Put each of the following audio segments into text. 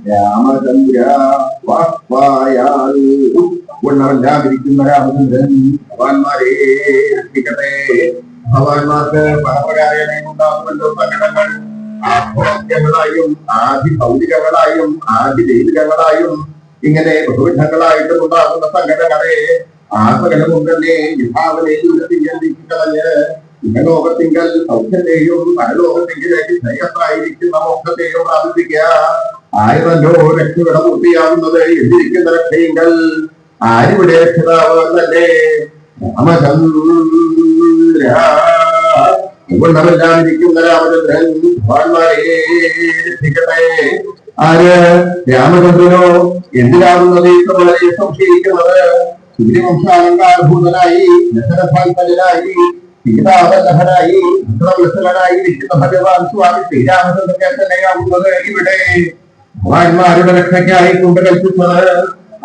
രാമചന്ദ്ര ഉണ്ണമല്ലാതിരിക്കുന്ന രാമചന്ദ്രൻ ഭഗവാന്മാരെ രക്ഷിക്കട്ടെ. ഭഗവാന്മാർക്ക് പരപ്രകാരേണ ഉണ്ടാകുമല്ലോ സങ്കടങ്ങൾ. ആത്മഹത്യകളായും ആദിഭൗതികങ്ങളായും ആദിദൈവികങ്ങളായും ഇങ്ങനെ ബഹുവിധങ്ങളായിട്ടും ഉണ്ടാകുന്ന സങ്കടങ്ങളെ ആത്മകലവും തന്നെ വിഭാവനയിലൂടെ ഇഹലോകത്തിങ്കൽ സൗഖ്യത്തെയും പരലോകത്തിങ്കിലേക്ക് ശ്രേയസ്സായിരിക്കുന്ന മോക്ഷത്തെയും പ്രാപിപ്പിക്കുക. ആയിരല്ലോ രക്ഷയുടെ പൂർത്തിയാവുന്നത് എതിരിക്കുന്ന രക്ഷയെങ്കിൽ ആരിവിടെ രക്ഷിതാവ് തന്നെ രാമചന്ദ്ര ഇവിടെല്ലാതിരിക്കുന്ന രാമചന്ദ്രൻ ഭഗവാന്മാരെ രക്ഷിക്കട്ടെ. ആര് രാമചന്ദ്രനോ എന്തിനാവുന്നത് വളരെ സംശയിക്കുന്നത്? സൂര്യവംശാലങ്കാരഭൂതനായി ദശരഥാൽപനായി സീതാവല്ലഭനായി വിക്രമവത്സലനായിരിക്കുന്ന ഭഗവാൻ സ്വാമി ശ്രീരാമചന്ദ്രനെ തന്നെയാവുന്നത് ഇവിടെ ഭഗവാന്മാരുടെ രക്ഷയ്ക്കായി കൊണ്ട് കൽപ്പിച്ചത്.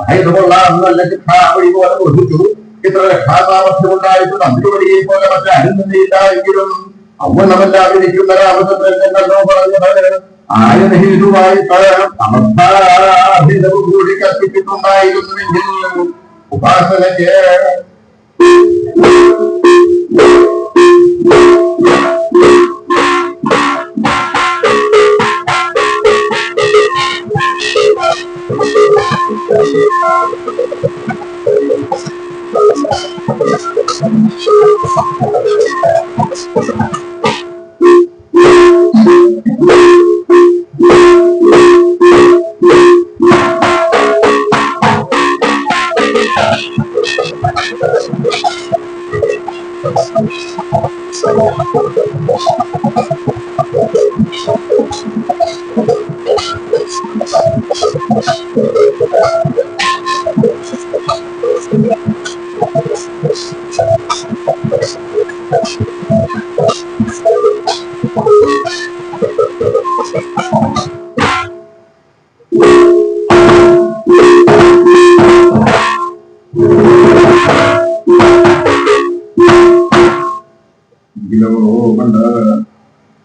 ആയുധകൊള്ളാം നല്ല ശിക്ഷാവഴി പോലെ ബോധിച്ചു. ഇത്ര രക്ഷാസാമർഥ്യമുണ്ടായിട്ട് അന്തിവടിയെ പോലെ മറ്റാരും തന്നെയില്ല എങ്കിലും അവണ്ണമല്ലാതിരിക്കുന്ന രാമചന്ദ്രൻ എന്നല്ലോ പറഞ്ഞത് ആയുധഹേതുവായിട്ട് സമർത്ഥാഭിതവും കൂടി കൽപ്പിച്ചിട്ടുണ്ടായിരുന്നുവെങ്കിൽ ഉപാസനയ്ക്ക്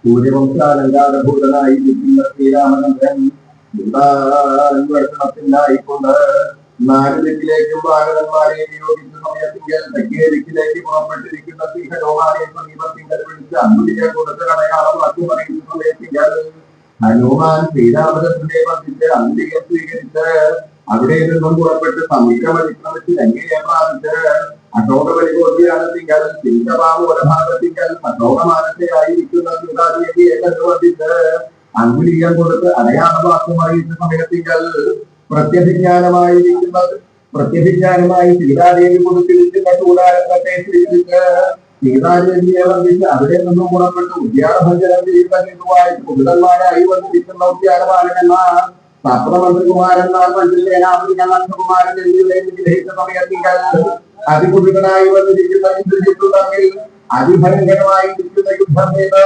സൂര്യവംശാലങ്കാരഭൂതനായിരിക്കുന്ന ശ്രീരാമചന്ദ്രൻ അന്വേഷണത്തിനായിക്കൊണ്ട് 4 ദിക്കിലേക്കും വാഹനന്മാരെ നിയോഗിച്ച സമയത്തിങ്കൽ തെക്കേ ദിക്കിലേക്ക് പുറപ്പെട്ടിരിക്കുന്ന സിംഹലോകാനെ സമീപത്തിങ്കൽ വിളിച്ച് അന്വേഷിക്കാൻ കൊടുത്ത അടയാളം അറിയുന്ന സമയത്തിങ്കൽ ഹനുമാൻ ശ്രീരാമചന്ദ്രനെ വന്നിട്ട് അന്തികം സ്വീകരിച്ച് അവിടെ നിന്നും പുറപ്പെട്ട് സമീപമതിക്രമിച്ച് ലങ്കയെ പ്രാപിച്ച് അശോകവലികോദ്യാനത്തിങ്കൽ സിംഹഭാഗത്തിങ്കൽ അശോകമാനത്തെയായിരിക്കുന്ന സീതാദേവിയെ കണ്ടുവന്നിട്ട് അങ്കുലീയം കൊടുത്ത് അടയാളവാക്യം അറിയിച്ച സമയത്തിങ്കൽ പ്രത്യഭിജ്ഞാനമായി സീതാദേവി കൊടുത്തിരിക്കുന്ന കൂടാരത്തെ സ്വീകരിച്ച് സീതാദേവിയെ വന്നിട്ട് അവിടെ നിന്നും പുറപ്പെട്ട് ഉദ്യാനഭഞ്ജനം ചെയ്യുന്ന ഹേതുവായിട്ട് പുരുഷന്മാരായി വന്നിരിക്കുന്ന ഉദ്യാനപാലകന്മാർ സപ്തമന്ത്രികുമാരന്മാർ പഞ്ചസേനാപതികുമാരൻ എന്നിവരെ ഗ്രഹിച്ച സമയത്തിങ്കൽ അതിപുരുഷനായി വന്നിരിക്കുന്ന ഇന്ദ്രജിത്തു തമ്മിൽ അതിഭയങ്കരമായിരിക്കുന്ന യുദ്ധം ചെയ്ത്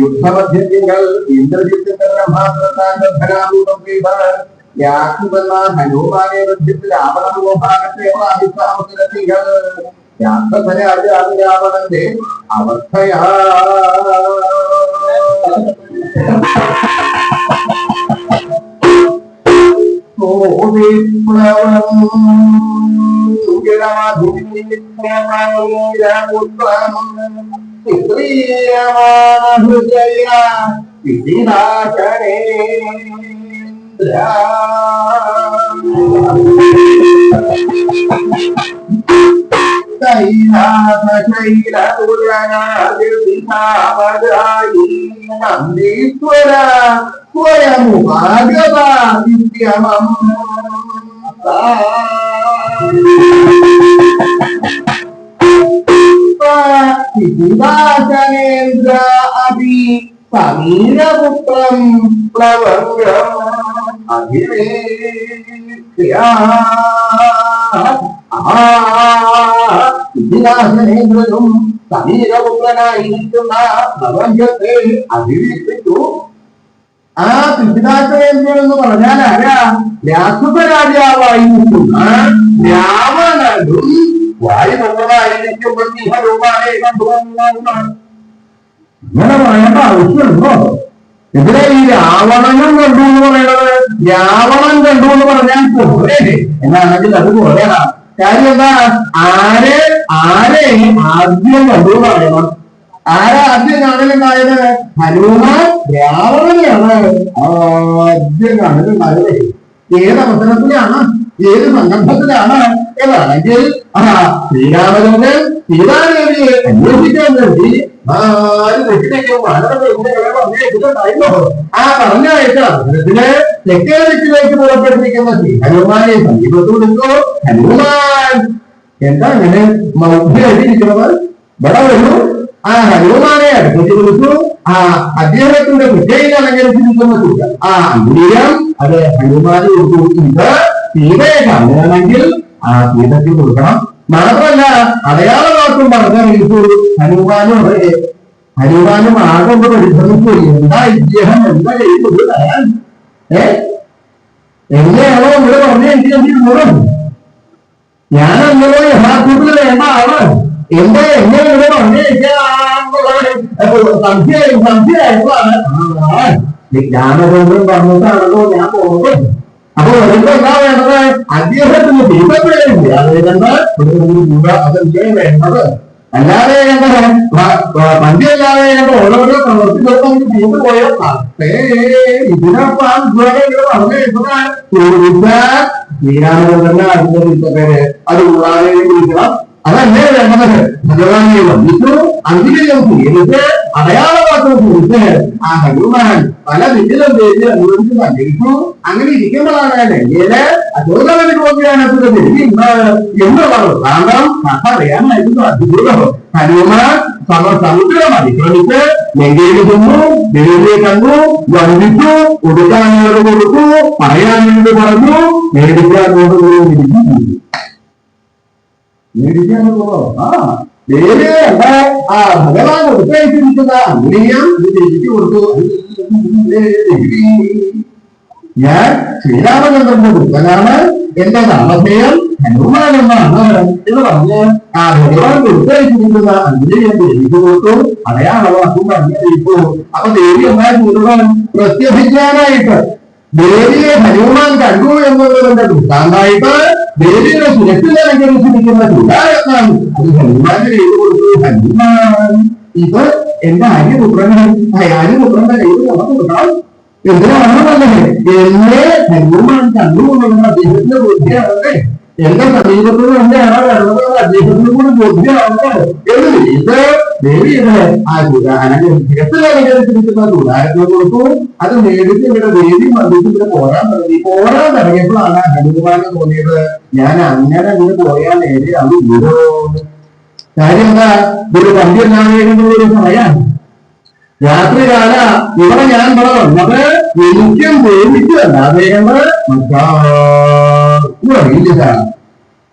യുദ്ധമധ്യത്തിങ്കൽ ഇന്ദ്രജിത്തിന്റെ ബ്രഹ്മാസ്ത്രത്താന്റെ ധനാഭൂതം ചെയ്ത് യാക്കുവെന്നാൽ ഹനുമാനെ ബന്ധിച്ച് രാവണമോഭാഗത്തെ പ്രാപിച്ചാമത്തിലെത്തികൾ രാവണന്റെ അവസ്ഥയാ നന്ദീശ്വര സ്വയമുപാഗവാദിത്യമം ശിവാസനേന്ദ്ര അഭി സമീരപുത്രം പ്ലവംഗം ഇതിഹാസനേന്ദ്രനും സമീരപുത്രനായിരിക്കുന്ന പ്രപഞ്ചത്തെ അഭിവീക്ഷിച്ചു. ആ പിതാസനേന്ദ്രൻ എന്ന് പറഞ്ഞാൽ ആരാ? രാഘവരാജാവായിരിക്കുന്ന രാവണനും വായുപുത്രനായിരിക്കുമ്പോൾ സിംഹരൂപാനെ കണ്ടുവന്നാണ്. ഇങ്ങനെ പറയേണ്ട ആവശ്യമുണ്ടോ? ഇതിലെ ഈ രാവണനും കണ്ടു എന്ന് പറയണത് രാവണൻ കണ്ടു എന്ന് പറഞ്ഞാൽ പോരെ എന്നാണെങ്കിൽ അത് പോലെയാണ്. കാര്യം എന്താ? ആരെ ആദ്യം കണ്ടു എന്ന് പറയണം. ആരാ ആദ്യം കാണലുണ്ടായത്? ഹനുമാൻ രാവണനെയാണ് ആദ്യം കാണലുണ്ടായത്. ഏത് അവസരത്തിലാണ്, ഏത് സന്ദർഭത്തിലാണ് എന്നാണെങ്കിൽ ശ്രീരാമചന്ദ്രൻ സീതാദേവിയെ അന്വേഷിക്കാൻ വേണ്ടി പറഞ്ഞയച്ച അവസരത്തില് തെക്കേ ദിക്കിലേക്ക് പുറപ്പെട്ടിരിക്കുന്ന ശ്രീ ഹനുമാനെ സമീപത്ത് വിളിച്ചു. ഹനുമാൻ എന്താ അങ്ങനെ മൗഢ്യമായിട്ടിരിക്കുന്നത്? ഇവിടെ വരൂ. ഹനുമാനെ അടുത്തേക്ക് വിളിച്ചു. അദ്ദേഹത്തിന്റെ കുറ്റയിൽ അലങ്കരിച്ചിരിക്കുന്ന സൂര്യ അംഗീകം അത് ഹനുമാനെ കൊടുത്തു. ഇത് സീതയെ കാണുകയാണെങ്കിൽ സീതയ്ക്ക് കൊടുക്കണം. മാത്രമല്ല അടയാളമാക്കും പറഞ്ഞറിയിച്ചു. ഹനുമാനും ആകെ പരിശ്രമിച്ചു. എന്താ ഇദ്ദേഹം എന്താ ചെയ്തത് തരാൻ? എങ്ങനെയാണോ ഇവിടെ പറഞ്ഞ എനിക്ക് എന്തിനും ഞാനല്ലോ യഥാർത്ഥത്തിൽ വേണ്ട ആള് എന്റെ എങ്ങനെ ഇവിടെ പറഞ്ഞേക്കാന്നുള്ളത് സംശയമായിട്ടുള്ളതാണ്. രാമചന്ദ്രൻ പറഞ്ഞിട്ടാണല്ലോ ഞാൻ പോകുന്നത്. അപ്പൊ ഒരിക്കലും എന്താ വേണ്ടത്? അദ്ദേഹത്തിന് ദീപത്തിലേക്ക് അതെന്താ വേണ്ടത്? അല്ലാതെ പണ്ടിയല്ലാതെ ഓരോരോ പ്രവർത്തികൾക്കും ചെയ്തു പോയ ഇതിനൊപ്പം ശ്രീരാമചന്ദ്രന്റെ അതിന്റെ വിളിച്ചപ്പേര് അത് കൂടാതെ വിളിക്കണം. അതല്ലേ വേണ്ടത്? ഭഗവാനെ വന്നിട്ടു അന്തികം സ്വീകരിച്ച് അടയാളമാക്കം കുറിച്ച് ഹനുമാൻ പല ദിക്കിലും പേര് അനുവദിച്ച് സഞ്ചരിച്ചു. അങ്ങനെ ഇരിക്കുമ്പോഴാണ് ഡൽഹിയില് അശോകവന് ഗോപിയാനത്തിന് തിരിക്കുന്നത് എന്നുള്ളത് കാരണം കഥ അറിയാനായിരുന്നു അധികം. ഹനുമാൻ സമുദ്രം അതിക്രമിച്ച് ലങ്കയിൽ ചെന്നു, ദേവിയെ കണ്ടു, വന്ദിച്ചു, കൊടുക്കാനോട് കൊടുത്തു, പറയാനോട് പറഞ്ഞു, മേടിക്കാനോട് തിരിച്ചു. ഭഗവാൻ കൊടുത്തയച്ചിരിക്കുന്ന അംഗീയം ഇത് തിരിച്ചു കൊടുത്തു. ഞാൻ ശ്രീരാമചന്ദ്രന്റെ പുത്രനാണ്, എന്റെ നാമധേയം ഹനുമാൻ എന്നാണ് എന്ന് പറഞ്ഞ് ഭഗവാൻ കൊടുത്തയച്ചിരിക്കുന്ന അംഗീയം തിരിച്ചു കൊടുത്തു. അടയാളവാക്കും പറഞ്ഞിരിക്കൂ. അപ്പൊ ദേവി എന്നാൽ മുഴുവൻ പ്രത്യഭിക്കാനായിട്ട് ദേവിയെ ഹനുമാൻ കണ്ടു എന്നുള്ളതിന്റെ ദുഃഖാണ്ടായിട്ട് ദേവിയുടെ സുരക്ഷിതലങ്കരിച്ചിരിക്കുന്ന ചൂടാരത്താണ് അത് ഹനുമാന്റെ കയ്യിൽ കൊടുത്തു. ഹനുമാൻ ഇത് എന്റെ ആര്യപുത്രന്റെ കയ്യിൽ നമുക്ക് കൊടുക്കാം. എന്തിനാണ് പറഞ്ഞത്? എന്നെ ഹനുമാൻ കണ്ടു എന്നുള്ളത് അദ്ദേഹത്തിന്റെ ബുദ്ധിയാണല്ലേ. എന്റെ സമീപത്തിൽ തന്നെയാണ് വരുന്നത് അദ്ദേഹത്തിന് കൂടി ബുദ്ധിയാണല്ലോ എന്ന് ഇത് ദേവി ഇത് അലങ്കരിച്ചിരിക്കുന്ന ചൂടാരത്തിനെ കൊടുത്തു. അത് മേടിച്ച് ഇവിടെ ദേവി മന്ദിച്ച് ഇവിടെ പോരാൻ തുടങ്ങിയപ്പോഴാണ് ഹനുമാന് തോന്നിയത് ഞാൻ അങ്ങനെ പോയാൽ നേരെ അത് വീടോ. കാര്യം എന്താ? ഇതൊരു പണ്ടിയല്ലാതെ സമയമാണ്. രാത്രികാല ഇവിടെ ഞാൻ ഇവിടെ വന്നത് എനിക്കും ദേവിക്കും അല്ലാതെ മറ്റാറിയില്ല.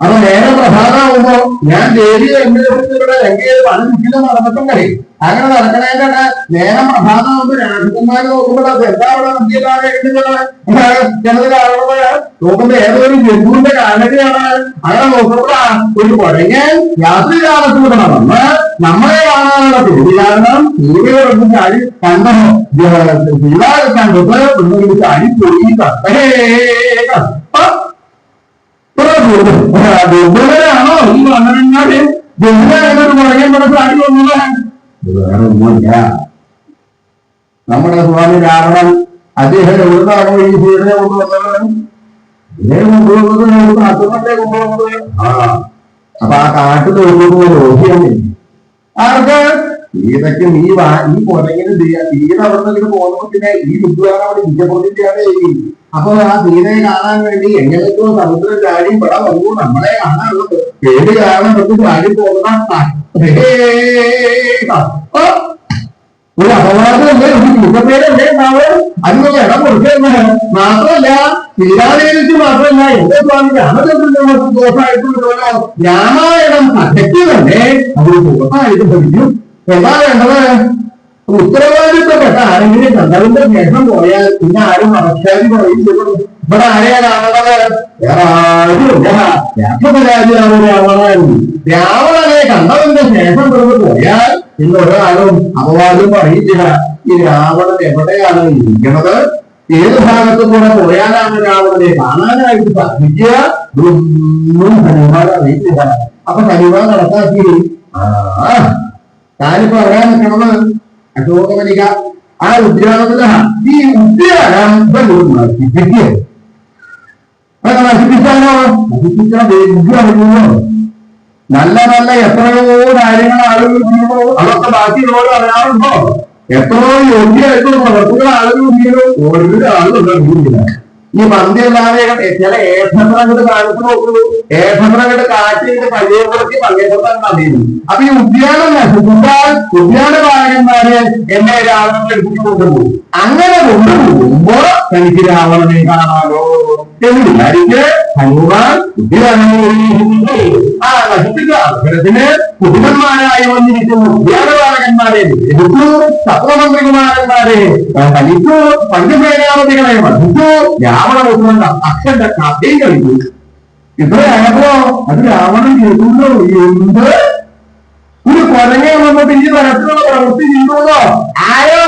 അപ്പൊ നേരെ പ്രഭാതമാകുമ്പോ ഞാൻ ദേവിയെ എന്നുവെച്ചിട്ട് ഇവിടെ ലങ്കയിൽ പണം ചുറ്റിലും നടന്നിട്ടും കഴിയും. അങ്ങനെ നടക്കണേന്റെ നേരം പ്രഭാതമാകുമ്പോ രാജകുമാരി നോക്കുമ്പോൾ അത് എന്താ അവിടെ മധ്യയിലാണ് ചിലത് കാണുന്നത് നോക്കുമ്പോ ഏതൊരു ജന്തുവിന്റെ കാലടിയാണ്. അങ്ങനെ നോക്കുമ്പോഴാ ഒരു കുഴങ്ങൻ രാത്രി കാലത്ത് കൂടെ നടന്ന് നമ്മളെ കാണാനുള്ള പേര് കാരണം സീതയോടൊപ്പം ചാടി കണ്ടോ സീത കണ്ടിട്ട് ഒന്നും ചാടി പോയി ദുർബലരാണോ ഈ വന്നവന്മാര്? ദുർബലൊരു പുറകെ കൂടെ ചാടി വന്നത് വേറൊന്നുമില്ല. നമ്മുടെ സ്വാമി രാവണൻ അദ്ദേഹം എവിടുന്നാണോ ഈ സീതയെ കൊണ്ടുവന്നത്? ഇദ്ദേഹം കൊണ്ടുവന്നത് കാട്ടുകൊണ്ടേ കൊണ്ടുവന്നത്. അപ്പൊ ആ കാട്ടിൽ കൊണ്ടുപോകുന്ന രോഗിയാണ് ആർക്ക്? സീതയ്ക്കും ഈ പുറകിന് സീത അവിടുന്ന് പോകുമ്പോൾ പിന്നെ ഈ ബുദ്ധിയാണ് അവിടെ ഇരിക്കപ്പെടുത്തിയാണ്. അപ്പൊ ആ സീതയെ കാണാൻ വേണ്ടി എങ്ങനെയൊക്കെയോ സമുദ്രം ചാടി ഇവിടെ വന്നു നമ്മളെ കാണാനുള്ളത് പേര് കാരണം നമുക്ക് ചാടി പോകുന്ന ഒരു അപവാദമല്ലേ, ഒരു ചുറ്റപ്പേരല്ലേ ഉണ്ടാവും. അതിനുള്ള ഇടം കൊടുക്കുന്നത് മാത്രമല്ല ശ്രീരാമേന്ദ്രക്ക് മാത്രമല്ല എന്റെ സ്വാമി രാമചന്ദ്രൻ ദോഷമായിട്ടുണ്ടല്ലോ. രാമായണം കഥയ്ക്ക് തന്നെ അതൊരു ദോഷമായിട്ട് ഭവിക്കും. എന്താ വേണ്ടത്? ഉത്തരവാദിത്തപ്പെട്ട ആരെങ്കിലും കണ്ടതിന്റെ ശേഷം പോയാൽ പിന്നെ ആരും അവസ്ഥാതി പറയും. ഇവിടെ ആരെയാ കാണുന്നത്? വേറെ ആരുമില്ല. രാക്ഷസരാജാവ് രാവണനായിരുന്നു. രാവണനെ കണ്ടതിന്റെ ശേഷം ഇവിടെ പോയാൽ പിന്നെ ഒരാളും അപവാദം പറയില്ല. ഈ രാവണൻ എവിടെയാണ് ഇരിക്കുന്നത്? ഏത് ഭാഗത്തും കൂടെ പോയാലാണ് ഒരാളെ കാണാനായിട്ട് സാധിക്കുക. ഇതൊന്നും ഹനുമാൻ അറിയില്ല. അപ്പൊ ഹനുമാൻ കണക്കാക്കി താനിപ്പോ അറിയാൻ നിൽക്കണത് അശോകവനിക ആ ഉദ്യാനത്തില ഈ ഉദ്യാനം നശിപ്പിക്കുക. നശിപ്പിച്ചാലോ നശിപ്പിച്ചാൽ വലിയ നല്ല നല്ല എത്രയോ കാര്യങ്ങൾ ആളുകൾ ചെയ്യുന്നു. അതൊക്കെ ബാക്കിയുള്ളവർ അറിയാറുണ്ടോ? എത്രയോ യോഗ്യമായിട്ടുള്ള പ്രവർത്തികൾ ആളുകൾ ചെയ്യുന്നു. ഓരോ ആളുകളുണ്ട്. ഈ മന്ദിരല്ലാതെ ചില ഏഷങ്ങളങ്ങോട്ട് കാണിച്ചു നോക്കൂ. ഏഷങ്ങളങ്ങോട്ട് കാറ്റിന്റെ പരിചയപ്പെടുത്തി പങ്കെടുത്താൻ മതിയുന്നു. അപ്പൊ ഈ ഉദ്യാനം നശിപ്പിച്ചാൽ ഉദ്യാനപാലകന്മാര് എന്നെ രാവണനെ എടുത്തിട്ട് കൊണ്ടുപോകും. അങ്ങനെ കൊണ്ടുപോകുമ്പോ തനിക്ക് രാവണനെ കാണാമോ എന്ന് വിചാരിച്ച് ഹനുമാൻ ഉദ്യാനം ആ നശിപ്പിച്ച അവസരത്തിന് കുടുംബന്മാരായി വന്നിരിക്കുന്ന ഉദ്യാനപാലകന്മാരെ എടുത്തു, സപ്തമന്ത്രികുമാരന്മാരെ ഹനിച്ചു, പഞ്ചസേനാപതികളെ വധിച്ചു, രാവണപുത്രന്റെ അച്ഛന്റെ കഥയും കളിച്ചു. ഇത്രയായപ്പോ അത് രാവണൻ കേൾക്കുന്നു. എന്ത് ഒരു കൊരങ്ങെ വന്നിട്ട് ഈ തരത്തിലുള്ള പ്രവൃത്തി ചെയ്യുന്നതോ ആരോ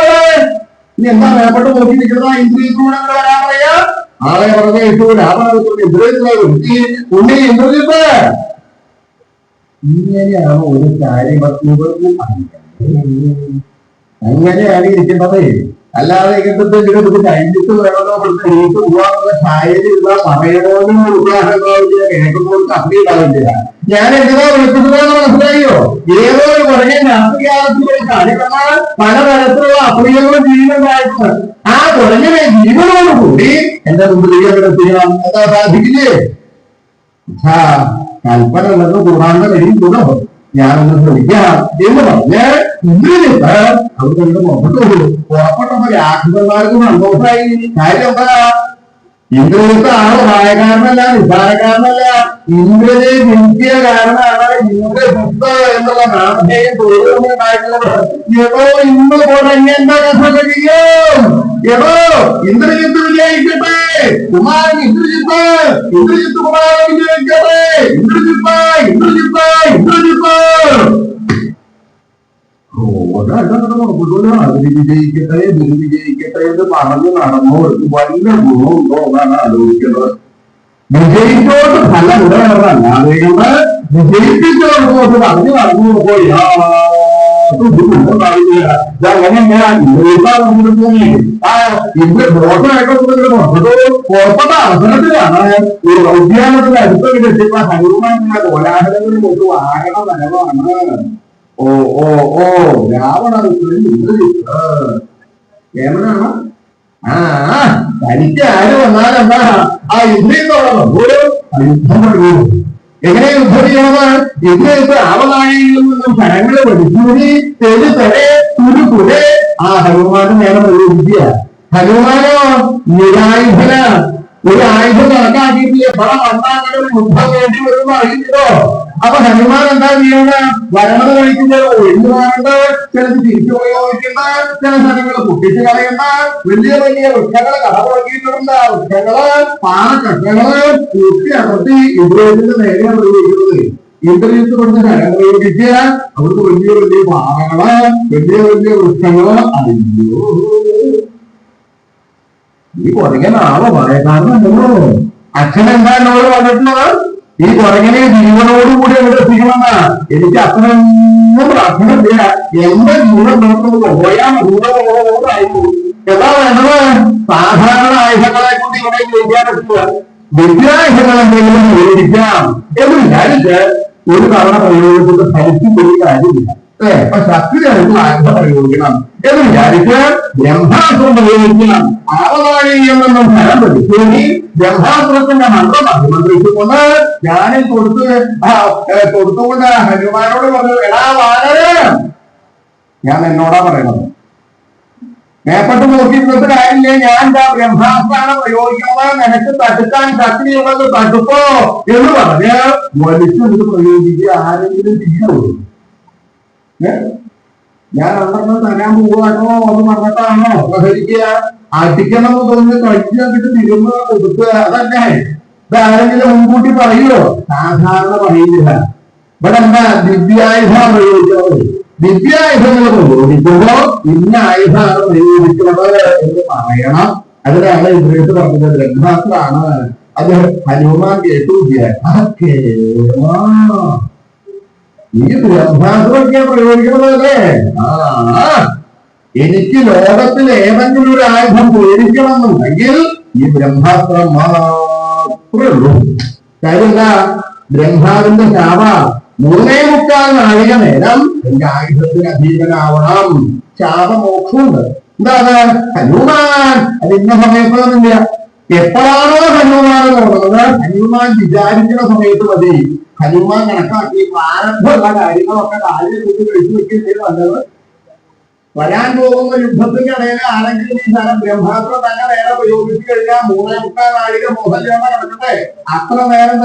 ഇനി എന്താ മേപ്പെട്ട് നോക്കി നിൽക്കുന്ന ഇന്ദ്രിയത്തിലൂടെ വരാൻ പറയാ. ആളെ പറഞ്ഞ ഇട്ടു രാവണപുത്രൻ ഇന്ദ്രിയത്തിലെ ഉണ്ണി ഇന്ദ്രജിത്ത്. ഇങ്ങനെയാണ് ഒരു കാര്യവസ്തുക്കൾക്കും അങ്ങനെയാണ് ഇരിക്കേണ്ടത്. അല്ലാതെ ഇങ്ങനത്തെ കഴിഞ്ഞിട്ട് വേണമോ എനിക്ക് പോകാനുള്ള സാഹചര്യമില്ല. പറയണോന്നും കേൾക്കുന്നവർക്ക് അപ്പടി ഉണ്ടാവില്ല. ഞാൻ എന്തിനാ വിളിക്കുന്നതെന്ന് മനസ്സിലായോ? ഏതോ ഒരു കുറഞ്ഞ രാത്രികാലത്തിൽ കാര്യങ്ങൾ പലതരത്തിലുള്ള അപ്രിയങ്ങളും ജീവനുണ്ടായിട്ടുണ്ട്. ആ കുറഞ്ഞ ജീവനോടുകൂടി എന്റെ മുമ്പിലേക്ക് എത്തിക്കണം. എന്താ സാധിക്കില്ലേ? കൽപ്പന ഉള്ളത് കൂടാണ്ട് കഴിയുന്നതോ ഞാനൊന്ന് ശ്രമിക്കാം എന്ന് പറഞ്ഞ് ഇന്ദ്രജിത്ത് അവിടെ കണ്ട് പുറപ്പെട്ടു. പുറപ്പെട്ടപ്പോ രാക്ഷസന്മാർക്ക് സന്തോഷമായി. കാര്യം എന്താ? ഇന്ദ്രജിത്ത് ആള് പ്രായക്കാരനല്ല, നിസ്സാരക്കാരനല്ല. ഇന്ദ്രജിത്ത് ജനിക്കിയ കാരണമാണ് ഇന്ദ്രജിത്ത് എന്നുള്ള നാമധേയം തൊഴിലുണ്ടായിട്ടുള്ളത്. എടോ ഇന്ന് തുടങ്ങി എന്താ കഥ ചെയ്യും? എടോ ഇന്ദ്രജിത്ത് വിജയിക്കട്ടെ, കുമാരൻ ഇന്ദ്രജിത്ത്, ഇന്ദ്രജിത്ത് കുമാരൻ വിജയിക്കട്ടെ, ഇന്ദ്രജിത്ത് ഇന്ദ്രജിത്ത് ഇന്ദ്രജിത്ത് വിജയിക്കട്ടെ വിജയിക്കട്ടെ എന്ന് പറഞ്ഞു നടന്നോ വല്ല ഗുണമുണ്ടോ എന്നാണ് ആലോചിക്കുന്നത്. വിജയിച്ചോട്ട് ഫലം ഉടനല്ലാതെ വിജയിപ്പിച്ചോട്ട് പറഞ്ഞു നടന്നു പോയി പുറപ്പെട്ട അവസരത്തിലാണ് ഒരു ഉദ്യാനത്തിന്റെ അടുത്തൊക്കെ എത്തിയപ്പോ ഹനുമാൻ കോലാഹലങ്ങളിൽ കൊണ്ട് വാഹന വരവാണ്. ഓ ഓ ഓ രാവണപുത്രൻ ഇന്ദ്രജിത്ത് ഏമനാണ്. തനിക്ക് ആര് വന്നാലെന്താ ആ ഇന്ദ്രിയത്തോളം യുദ്ധം കഴിയൂ. എങ്ങനെ യുദ്ധം ചെയ്യണത്? ഇന്ദ്രജിത്ത് ആവനാഴിയിൽ നിന്നും ഫലങ്ങളെ പഠിച്ചൂരി തെരു തെരെ തുരു തുരെ ആ ഹനുമാന് നേരം ഒരു വിദ്യ. ഹനുമാനോ നിരായുധന ഒരു ആയുധം കണക്കാക്കിയിട്ടില്ല. ഫലം വന്നാങ്ങനെ ഒരു യുദ്ധം വേണ്ടി വരുമ്പോ അറിയില്ലോ. അപ്പൊ ഹനുമാൻ എന്താ ചെയ്യണത്? വരണത് കഴിക്കുന്നത് ഒഴിഞ്ഞുമാറേണ്ട, ചിലത് തിരിച്ചു ഉപയോഗിക്കേണ്ട, ചില സ്ഥലങ്ങൾ പൊട്ടിച്ച് കളയേണ്ട, വലിയ വലിയ വൃക്ഷങ്ങളെ കടപുറക്കിയിട്ടുണ്ട്. ആ വൃക്ഷങ്ങള് പാറക്കട്ടകള് കൂട്ടി അടർത്തി ഇന്ദ്രജിത്തിന്റെ നേരെ പ്രയോഗിക്കുന്നത്. ഇന്ദ്രജിത്ത് കൊണ്ട് കരം പ്രയോഗിക്കുക. അവർക്ക് വലിയ വലിയ പാറകള്, വലിയ വലിയ വൃക്ഷങ്ങള്. അയ്യോ ഈ കുറയ്ക്കാനാണോ പറയക്കാരനല്ലോ. അച്ഛൻ എന്താ എന്നോട് പറഞ്ഞിട്ടുള്ളത്? ഈ കുറങ്ങനെ ജീവനോടുകൂടി അവിടെ എത്തിക്കണമെന്നാ. എനിക്ക് അത്രയൊന്നും പ്രാർത്ഥനയില്ല. എന്റെ ജീവൻ നോക്കുന്നത് പോയാൽ ദൂരമായിരുന്നു. എന്താ വേണ്ടത്? സാധാരണ ആയുധങ്ങളെ കൊണ്ട് ഇവിടെ ജയിക്കാൻ പറ്റുക. ദിവ്യായുധങ്ങൾ എന്തെങ്കിലും പ്രയോഗിക്കാം എന്ന് വിചാരിച്ച് ഒരു തവണ പ്രയോഗിച്ചിട്ട് ഫലിച്ചു പോയി കാര്യമില്ല. അപ്പൊ ശക്തിയായിട്ട് ആയുധം പ്രയോഗിക്കണം എന്ന് വിചാരിച്ച് ബ്രഹ്മാസ്ത്രം പ്രയോഗിക്കണം. ആവനാഴിയിൽ നിന്നും ഫലം പഠിച്ചോടി ബ്രഹ്മാസ്ത്രത്തിന്റെ മന്ത്രം അഭിമന്ത്രിച്ചുകൊണ്ട് ഞാനിൽ കൊടുത്തുകൊണ്ട് ഹനുമാനോട് പറഞ്ഞു, എടാ വാനരേ, ഞാൻ എന്നോടാ പറയണത്. മേപ്പെട്ട് നോക്കിയിരുന്നിട്ട് കാര്യമില്ല. ഞാൻ എന്താ ബ്രഹ്മാസ്ത്രാണ് പ്രയോഗിക്കുന്നത്, നിനക്ക് തടുക്കാൻ ശക്തിയുള്ളത് തടുപ്പോ എന്ന് പറഞ്ഞ് വലിച്ചെടുത്ത് പ്രയോഗിക്കുക. ആരെങ്കിലും ചെയ്യുള്ളൂ. ഞാൻ അന്നൊന്നും തരാൻ പോവാണോ ഒന്ന് പറഞ്ഞിട്ടാണോ പ്രഹരിക്കുക? അടിക്കണമെന്ന് തോന്നി കഴിച്ചിട്ട് തിരുമ്പ കൊടുക്കുക. അതല്ലേ ഇത് ആരെങ്കിലും മുൻകൂട്ടി പറയുമോ? സാധാരണ പറയില്ല. ഇവിടെ എന്താ ദിവ്യായുധം പ്രയോഗിക്കുന്നത്. ദിവ്യായുധങ്ങൾ പ്രയോഗിക്കുമ്പോ ഇന്ന ആയുധമാണ് പ്രയോഗിക്കുന്നത് എന്ന് പറയണം. അതിനാണ് ഇന്ദ്രിയത്ത് പറഞ്ഞത് ബ്രഹ്മാസ്ത്രമാണ്. അത് ഹനുമാൻ കേട്ടു. ഈ ബ്രഹ്മാസ്ത്രമൊക്കെ പ്രയോഗിക്കണതല്ലേ? എനിക്ക് ലോകത്തിൽ ഏതെങ്കിലും ഒരു ആയുധം പേടിക്കണമെന്നുണ്ടെങ്കിൽ ഈ ബ്രഹ്മാസ്ത്രം മാത്രമേ ഉള്ളൂ. കാര്യം എന്താ? ബ്രഹ്മാവിന്റെ ശാപ 3.25 നാഴിക നേരം എന്റെ ആയുധത്തിന് അധീനനാവണം. ശാപമോക്ഷമുണ്ട്. എന്താണ് ഹനുമാൻ? അത് ഇന്ന സമയത്തൊന്നുമില്ല. എപ്പോഴാണോ ഹനുമാൻ തോന്നുന്നത്, ഹനുമാൻ വിചാരിക്കുന്ന സമയത്ത് മതി. ഹനുമാൻ കണക്കാക്കി പ്രാരംഭമുള്ള കാര്യങ്ങളൊക്കെ കാര്യം കൊണ്ട് കഴിച്ചു വെക്കുന്നത് നല്ലത്. വരാൻ പോകുന്ന യുദ്ധത്തിന്റെ ഇടയിൽ ആരെങ്കിലും ഈ സ്ഥലം ബ്രഹ്മാസ്ത്രം തന്നെ നേരെ പ്രയോഗിച്ചു കഴിഞ്ഞാൽ 3.25 നാഴിക മോഹൻലാമ നടക്കട്ടെ. അത്ര നേരം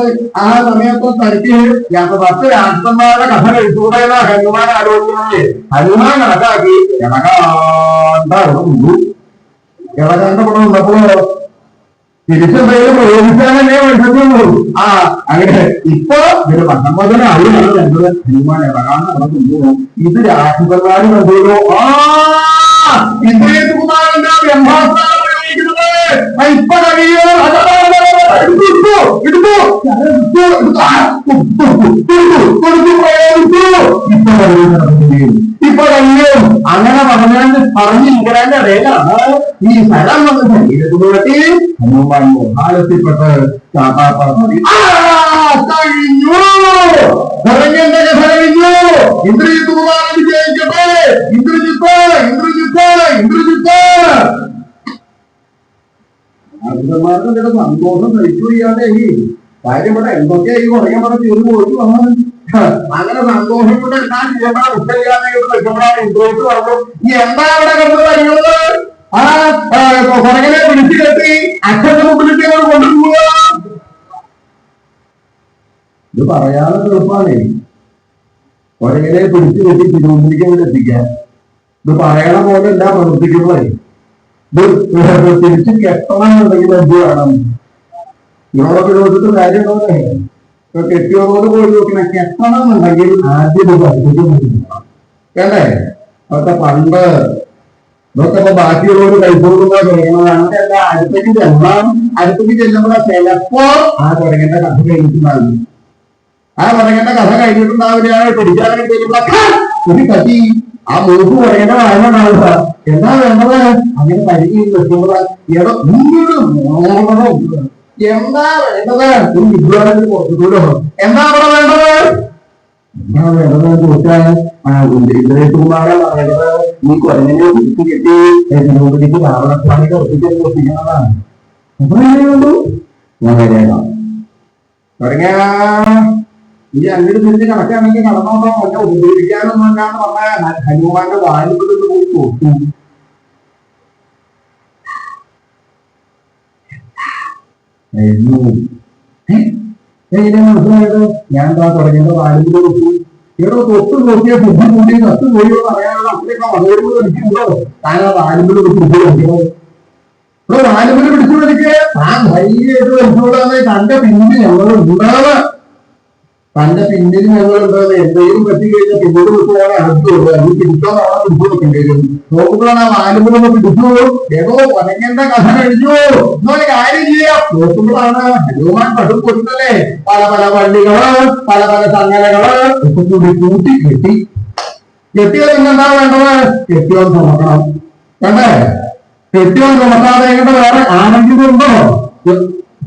ആ സമയത്ത് തനിക്ക് 10 രാഷ്ട്രന്മാരുടെ കഥ കഴിച്ചുകൂടെയെന്ന ഹനുമാൻ ആലോചിക്കുന്നത്. ഹനുമാൻ കണക്കാക്കി ഇളകാണ്ടപ്പെടുന്നപ്പോഴോ തിരിച്ചെന്തെങ്കിലും പ്രയോഗിച്ചാലേ മനസ്സിലുള്ളൂ. അങ്ങനെ ഇപ്പൊ ഒരു 19 ആളുകളാണ് വേണ്ടത്. ഹനുമാൻ ഇളകാണ്ട് നടക്കുന്നു. ഇത് രാഷ്ട്രപതിമാര് കണ്ടുള്ളൂ. ഇന്ദ്രിയകുമാരന്റെ ബ്രഹ്മാസ്ത്രം പ്രയോഗിക്കുന്നത് ഇപ്പൊ കഴിയോ? ഇപ്പൊ കഴിയും. അങ്ങനെ പറഞ്ഞിരിക്കുന്നതിന്റെ ഇടയിലാണ് ഈ സ്ഥലം വന്ന് ശരീരത്തിനോട്ടി ഹനുമാൻ മോഹാലത്തിൽപ്പെട്ട് കഴിഞ്ഞു. പറഞ്ഞെന്റെ കഥ കഴിഞ്ഞു. ഇന്ദ്രിയകുമാരൻ വിജയിക്കട്ടെ. ഇന്ദ്രജിത്ത് ഇന്ദ്രജിത്ത് ഇന്ദ്രജിത്ത്. അർദ്ധന്മാരുടെ സന്തോഷം സഹിച്ചു ചെയ്യാതെ ഈ കാര്യം ഇവിടെ എന്തൊക്കെയാ ഈ കുറേ പറഞ്ഞ തീർന്നു പോയിട്ട് വന്നത്. അങ്ങനെ സന്തോഷം കൊണ്ട് എന്താ ചെയ്യപ്പെടാൻ ഉത്തരവില്ലാതെ രക്ഷപ്പെടാൻ ഇന്ദ്രിയത്ത് പറഞ്ഞു. എന്താ അവിടെ കണ്ടു കാര്യങ്ങള്? കുറങ്ങനെ പിടിച്ചു കെട്ടി അച്ഛന്റെ മുമ്പിലേക്ക് ഞങ്ങൾ കൊണ്ടുപോവുക. ഇത് പറയാതെ എളുപ്പമാണ്. കുറങ്ങനെ പിടിച്ചു കെട്ടി തിരുവനന്തപുരത്തേക്ക് ഇവിടെ എത്തിക്കാൻ. ഇത് പറയണ പോലെ അല്ല പ്രവർത്തിക്കുന്നതേ. ഇത് തിരിച്ച് കെട്ടണമെന്നുണ്ടെങ്കിൽ എന്ത് വേണം? ഇവളൊക്കെ ചോദിച്ചിട്ട് കാര്യം ഉണ്ടോന്നേ. ഇപ്പൊ കെട്ടിയോട് പോയി നോക്കണ കെട്ടണം എന്നുണ്ടെങ്കിൽ ആദ്യം ഇത് പഠിപ്പിക്കാൻ വേണ്ടേ? അതൊക്കെ പണ്ട് ഇതൊക്കെ ഇപ്പൊ ബാക്കിയുള്ളവർ കഴിച്ചുകൊടുക്കുന്ന തുടങ്ങുന്നതാണ്. അല്ല അടുത്തേക്ക് ചെല്ലാം. അടുത്തേക്ക് ചെല്ലുമ്പോൾ ചിലപ്പോ തുടങ്ങേണ്ട കഥ കഴിഞ്ഞിട്ടുണ്ടാവില്ല. തുടങ്ങേണ്ട കഥ കഴിഞ്ഞിട്ടുണ്ടാവില്ല. പിടിക്കാതെ ചെല്ലുമ്പോഴൊക്കെ ഒരു കത്തി മൂക്ക് പറയേണ്ട കാര്യമുണ്ടാവുക. എന്താ വേണ്ടത്? അങ്ങനെ കരുതി വെക്കുമ്പോൾ എന്താ വേണ്ടത്? ഒരു വിദ്യാലയത്തിൽ കുറച്ചുകൂടോ എന്താ അവിടെ വേണ്ടത്? എന്താ വേണ്ടതെന്ന് ചോദിച്ചാൽ ഇന്ദ്രകുമാരൻ പറയുന്നത് ഈ കുറഞ്ഞനെ പിടിച്ചു കെട്ടി തിരുവനന്തപുരത്തേക്ക് രാവണസ്വാമിക്ക് ഒപ്പിക്കുന്നതാണ്. അത്രയുള്ളൂ. ഞാൻ വരേക്കാം തുടങ്ങിയ ഈ അങ്ങോട്ട് തിരിച്ച് കണക്കാണെങ്കിൽ നടന്നോട്ടോ ഒന്നെ ഉപയോഗിക്കാനൊന്നും എന്നാണ് പറഞ്ഞ ഹനുമാന്റെ വാലിപ്പത്തിൽ പോയി തോറ്റു. മനസ്സിലായത് ഞാൻ എന്താ തുടങ്ങിയത് വാലിപ്പിൽ തൊട്ടു. ഇവിടെ തൊട്ട് നോക്കിയ ബുദ്ധി കൂടി നട്ട് പോയി പറയാനുള്ള അത്രയൊക്കെ വളരുമ്പോൾ എനിക്കുണ്ടോ? താൻ ആ വാലിപ്പിൽ പിടിച്ചു നോക്കിയത്. ഇവിടെ വാലിപ്പിൽ പിടിച്ചു പിടിക്കുക താൻ ധൈര്യമായിട്ട് വലിച്ചുകൊണ്ടാണ് തന്റെ പിന്നിൽ ഞങ്ങൾ ഉണ്ടാവുക. തന്റെ പിന്നിൽ ഞങ്ങൾ ഉണ്ടാകുന്നത് എന്തെങ്കിലും പറ്റിക്കഴിഞ്ഞാൽ പിന്നീട് വിട്ടുപോകാൻ അടുത്തുള്ളൂ. അത് പിടിച്ചോ നാളെ പിടിച്ചു നോക്കേണ്ടത് നോക്കുമ്പോഴാണ് ആ വാലിപ്പിലൊന്ന് പിടിച്ചു. ഏതോ പനങ്ങേണ്ട കഥ കഴിഞ്ഞു എന്നൊരു കാര്യം ചെയ്യാം. നോക്കുമ്പോഴാണ് ഹനുമാൻ കടുപ്പൊരുത്തല്ലേ പല പല വള്ളികള് പല പല ചങ്ങലകള് ഒക്കെ കൂടി കൂട്ടി കെട്ടി. കെട്ടിയത് പിന്നെന്താ വേണ്ടത്? കെട്ടിയോൻ ചുമക്കണം വേണ്ടേ? കെട്ടിയോൻ ചുമക്കാതെ എങ്ങനെ വേറെ ആണെങ്കിലും ഉണ്ടോ?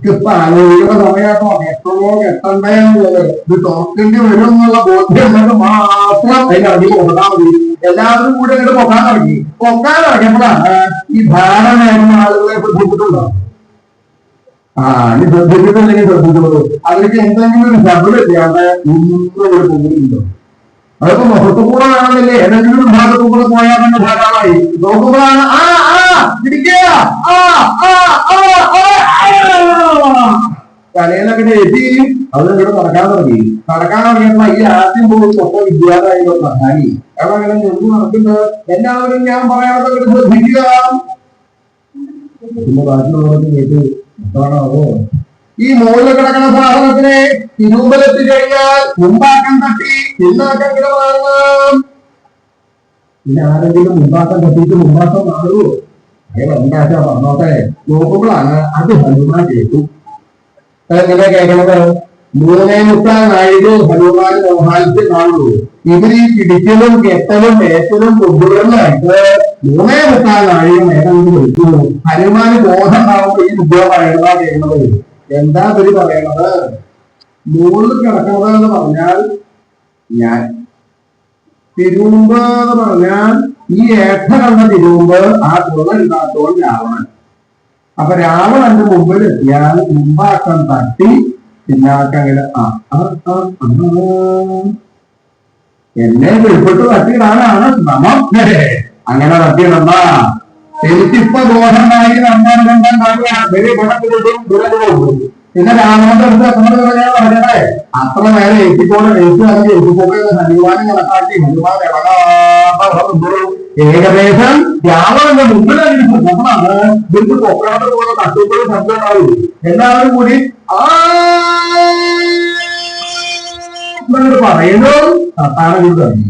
ഇപ്പൊ ആലോചിക്കുന്ന സമയത്തോ എത്രയോ എത്തണ്ടേ എന്നുള്ളത് ഇത് തുറക്കേണ്ടി വരും എന്നുള്ള ബോധ്യം ഉണ്ടെങ്കിൽ മാത്രം അതിന്റെ അടിയിൽ കൊടുത്താൽ മതി. എല്ലാവരും കൂടെ അങ്ങോട്ട് പൊക്കാൻ ഇറങ്ങിയപ്പോഴാണ് ഈ ധാരണ ആളുകളെ ബുദ്ധിമുട്ടുണ്ടോ? ഇനി ശ്രദ്ധിച്ചിട്ടില്ലെങ്കിൽ ശ്രദ്ധിച്ചുള്ളൂ. അവർക്ക് എന്തെങ്കിലും ഒരു ശബ്ദം ചെയ്യാതെ ഒന്നും ഒരു ബുദ്ധിമുട്ടുണ്ടോ? അതൊക്കെ മുഖത്തു കൂടെ വേണമെന്നില്ലേ? ഏതെങ്കിലും ഭാഗത്തു കൂടെ പോയാൽ തന്നെ ധാരാളമായി. നോക്കുമ്പോഴാണ് തലയിലൊക്കെ എത്തി അതിവിടെ നടക്കാൻ തുടങ്ങിയപ്പോ ഈ ആദ്യം പോയി തൊട്ട വിദ്യാലയം പ്രധാനി എവിടെ ചെന്ന് നടക്കുന്നത് എല്ലാവരും ഞാൻ പറയാതെ ശ്രദ്ധിക്കുക. പിന്നെ ബാക്കിയുള്ളവർക്ക് കേട്ട് എന്താണോ ഈ മുകളിൽ കിടക്കുന്ന സാധനത്തിനെ തിരുമ്പലെത്തി കഴിഞ്ഞാൽ മുമ്പാക്കം തട്ടി പിന്നാക്കം കിടന്നു. പിന്നെ ആരെങ്കിലും മുമ്പാക്കം തട്ടിയിട്ട് മുമ്പാക്കം മാറുമോ? എന്താച്ചാ പറഞ്ഞോട്ടെ. നോക്കുമ്പോഴാണ് അത് ഹനുമാൻ കേട്ടു. എങ്ങനെ കേൾക്കണത്? 3:45 നാഴിക ഹനുമാൻ മോഹാലത്തിൽ കാണുള്ളൂ. ഇവര് ഈ പിടിക്കലും കെട്ടലും വേറ്റലും കൊണ്ടുവരുന്നതായിട്ട് 3:45 നാഴിക നേരം വിളിച്ചു. ഹനുമാന് ബോധം ഉണ്ടാവുമ്പോ ഈ ഉദ്യോഗം പറയുന്നതാ ചെയ്യുന്നത്. എന്താ ഇവര് പറയണത്? മുകളിൽ കിടക്കുന്നത് എന്ന് പറഞ്ഞാൽ ഞാൻ, തിരുമ്പ് എന്ന് പറഞ്ഞാൽ ഈ ഏട്ട കണ്ട തിരുമ്പ് ആ കുളമില്ലാത്തോൾ രാവണൻ. അപ്പൊ രാവണന്റെ മുമ്പിൽ എത്തിയാൽ മുമ്പാക്കം തട്ടി പിന്നാക്കങ്ങനെ എന്നെ വെളിപ്പെട്ട് തട്ടിയിടാനാണ് ശ്രമം. അങ്ങനെ തട്ടിയിടണ്ട. എനിക്കിപ്പോ ബോധമായി നമ്മൾ പിന്നെ രാമന്റെ അടുത്ത് എത്ര പറഞ്ഞാൽ പറഞ്ഞേ അത്ര നേരം എത്തിക്കൊണ്ട് എത്തിപ്പോയി ഹനുമാനം കണക്കാക്കി ഹനുമാൻ ഏകദേശം രാവണന്റെ മുമ്പിലായിരിക്കും നമ്മളാണ് ഇവർക്ക് പൊക്കാട് പോലെ തട്ടുമ്പോഴും ശബ്ദം ഉണ്ടാവും. എല്ലാവരും കൂടി പറയുന്നു. തട്ടാനും തുടങ്ങി.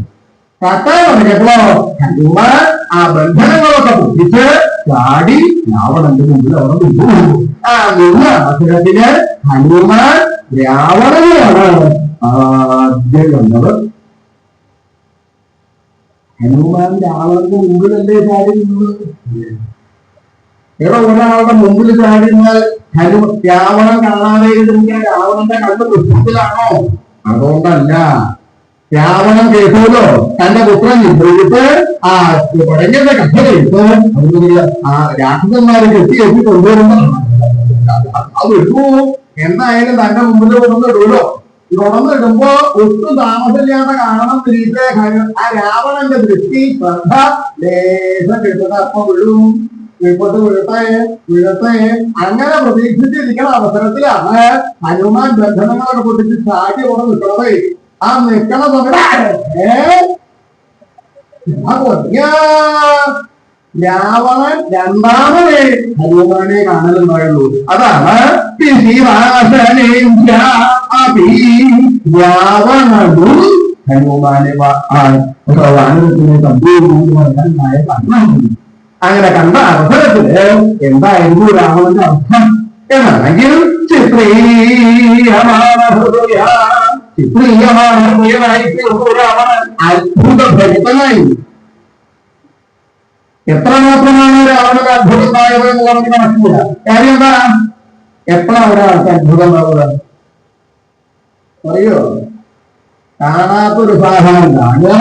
തട്ടാൻ പറഞ്ഞപ്പോ ഹനുമാൻ ആ ബന്ധനങ്ങളൊക്കെ പൊട്ടിച്ച് ചാടി രാവണന്റെ മുമ്പിൽ അവിടെ നിന്നു. ആ നിന്ന അവസരത്തിന് ഹനുമാൻ രാവണനെയാണ് ആദ്യം കണ്ടത്. ഹനുമാൻ രാവണന്റെ മുമ്പിലല്ലേ ചാടി നിന്നത്? ഒരാളുടെ മുമ്പിൽ ചാടിന്നാൽ രാവണൻ കാണാതെ ഇരുന്നിട്ട് രാവണന്റെ കണ്ണ് പുസ്തകത്തിലാണോ? അതുകൊണ്ടല്ല. രാവണൻ കേട്ടല്ലോ തന്റെ പുത്രൻ നിദ്രയിട്ട് ആ പടഞ്ഞന്റെ കഥയെടുത്ത് ആ രാക്ഷസന്മാരെ കെട്ടി കൊണ്ടുവരുമ്പോ അത് ഇട്ടു. എന്തായാലും തന്റെ മുമ്പിൽ കൊണ്ടുവരുമല്ലോ. തുറന്നിടുമ്പോ ഒട്ടും താമസമില്ലാതെ കാണണം തിരിച്ച് ആ രാവണന്റെ ദൃഷ്ടി ശ്രദ്ധ ലേശം കിട്ടുന്നത് അപ്പൊ വിഴും വിപത്ത് വിഴത്തെ അങ്ങനെ പ്രതീക്ഷിച്ചിരിക്കുന്ന അവസരത്തിലാണ് ഹനുമാൻ ബന്ധനങ്ങളൊക്കെ പൊട്ടിച്ച് ചാടി അവിടെ നിൽക്കണത്. ആ നിൽക്കണ രാവണൻ രണ്ടാമതേ ഹനുമാനെ കാണലുണ്ടായുള്ളൂ. അതാണ് രാവണനും ഹനുമാനെ അങ്ങനെ കണ്ട അവസരത്തില് എന്തായിരുന്നു രാവണന്റെ അർത്ഥം എന്നാണെങ്കിൽ അത്ഭുതഭരിതനായി. എത്രമാത്രമാണ് രാവണന് അത്ഭുതം ഉണ്ടായത് എന്ന് നമുക്ക് മനസ്സില്ല. കാര്യം എന്താ? എപ്പോഴാണ് ഒരാൾക്ക് അത്ഭുതം ഉണ്ടാവുക? പറയോ? കാണാത്തൊരു സാധനം കാണുക,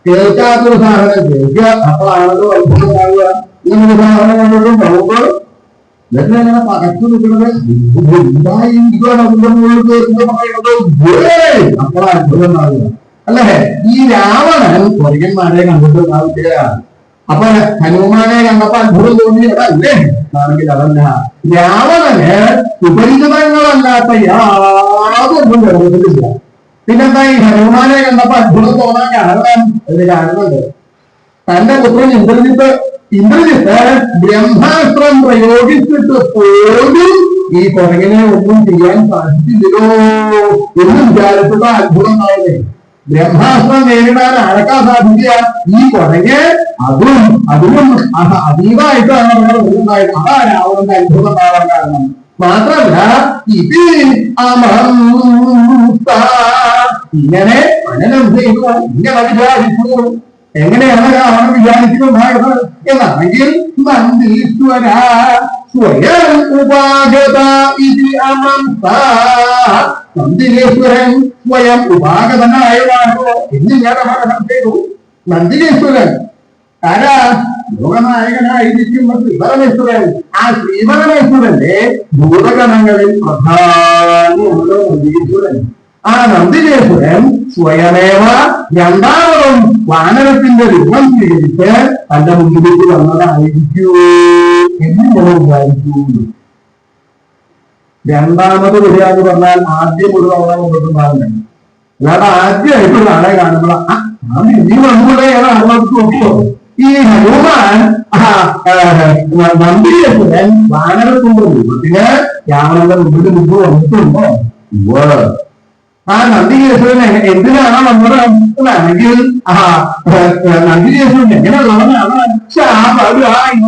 കേൾക്കാത്തൊരു സാധനം കേൾക്കുക, അപ്പോഴാണല്ലോ അത്ഭുതം ഉണ്ടാവുക. ഇങ്ങനൊരു സാധനം കൊണ്ടൊരു പോകുമ്പോൾ ഇതെങ്ങനെ പകച്ചു നിൽക്കുന്നത് അപ്പോഴാണ് അത്ഭുതം ഉണ്ടാവുക അല്ലേ? ഈ രാവണൻ സ്വർഗന്മാരെ കണ്ടിട്ടുണ്ടാവില്ല. അപ്പൊ ഹനുമാനെ കണ്ടപ്പോ അത്ഭുതം തോന്നിയതല്ലേ? ആണെങ്കിൽ അതല്ല. രാവണന് സുപരിചിതങ്ങളല്ലാത്ത യാതൊന്നും ലോകത്തിലില്ല. പിന്നെന്താ ഈ ഹനുമാനെ കണ്ടപ്പോ അത്ഭുതം തോന്നാൻ കാരണം? ഒരു കാരണമുണ്ട്. തന്റെ പുത്രൻ ഇന്ദ്രജിത്ത് ബ്രഹ്മാസ്ത്രം പ്രയോഗിച്ചിട്ട് പോലും ഈ പുറകിനെ ഒന്നും ചെയ്യാൻ സാധിച്ചില്ലല്ലോ എന്ന് വിചാരിച്ചിട്ട് അത്ഭുതം ഉണ്ടാവുന്നേ. ബ്രഹ്മാസ്ത്രം നേരിടാൻ ആരൊക്കെ സാധിക്കുക? ഈ പുറകെ അതും അതീതമായിട്ടാണ് നമ്മുടെ ഉണ്ടായത്. അതാണ് അവരുടെ അത്ഭുതം ഉണ്ടാവാൻ കാരണം. മാത്രമല്ല ഇത് ഇങ്ങനെ മനനം ചെയ്തു, ഇങ്ങനെ വിചാരിച്ചു. എങ്ങനെയാണ് രാവണൻ വിചാരിക്കുന്നുണ്ടായത് എന്നാണെങ്കിൽ നന്ദീശ്വര സ്വയം ഉപാഗത നന്ദികേശ്വരൻ സ്വയം ഉപാഗതനായതാണോ എന്ന് ഞാൻ അപകടം ചെയ്തു. നന്ദികേശ്വരൻ ആരാ? ലോകനായകനായിരിക്കുന്ന ശ്രീപരമേശ്വരൻ. ആ ശ്രീപരമേശ്വരന്റെ ഭൂതഗണങ്ങളിൽ പ്രധാനമുള്ള നന്ദികേശ്വരൻ. ആ നന്ദികേശ്വരൻ സ്വയമേവ രണ്ടാമതും വാനരത്തിന്റെ രൂപം സ്വീകരിച്ച് തന്റെ മുന്നിലേക്ക് വന്നതായിരിക്കൂ എന്ന് ഞാൻ വിചാരിച്ചു. രണ്ടാമത് വരിക എന്ന് പറഞ്ഞാൽ ആദ്യം ഒരു തവണ കൊണ്ടിട്ടുണ്ടാകുന്നത്. അല്ലാതെ ആദ്യമായിട്ട് ആളെ കാണുമ്പോൾ ഇനി വന്നുകൂടെയാണ് ആളുകൾക്ക് നോക്കിയോ? ഈ ഹനുമാൻ നന്ദികേശ്വരൻ വാനരത്തിന്റെ രൂപത്തിന് രാവണന്റെ മുമ്പിൽ വന്നിട്ടുണ്ടോ? ആ നന്ദികേശ്വരൻ എന്തിനാണ് വന്നത് എന്നാണെങ്കിൽ നന്ദികേശ്വരൻ എങ്ങനെയുള്ളവനാണ്? ശാപകാരിയാണ്.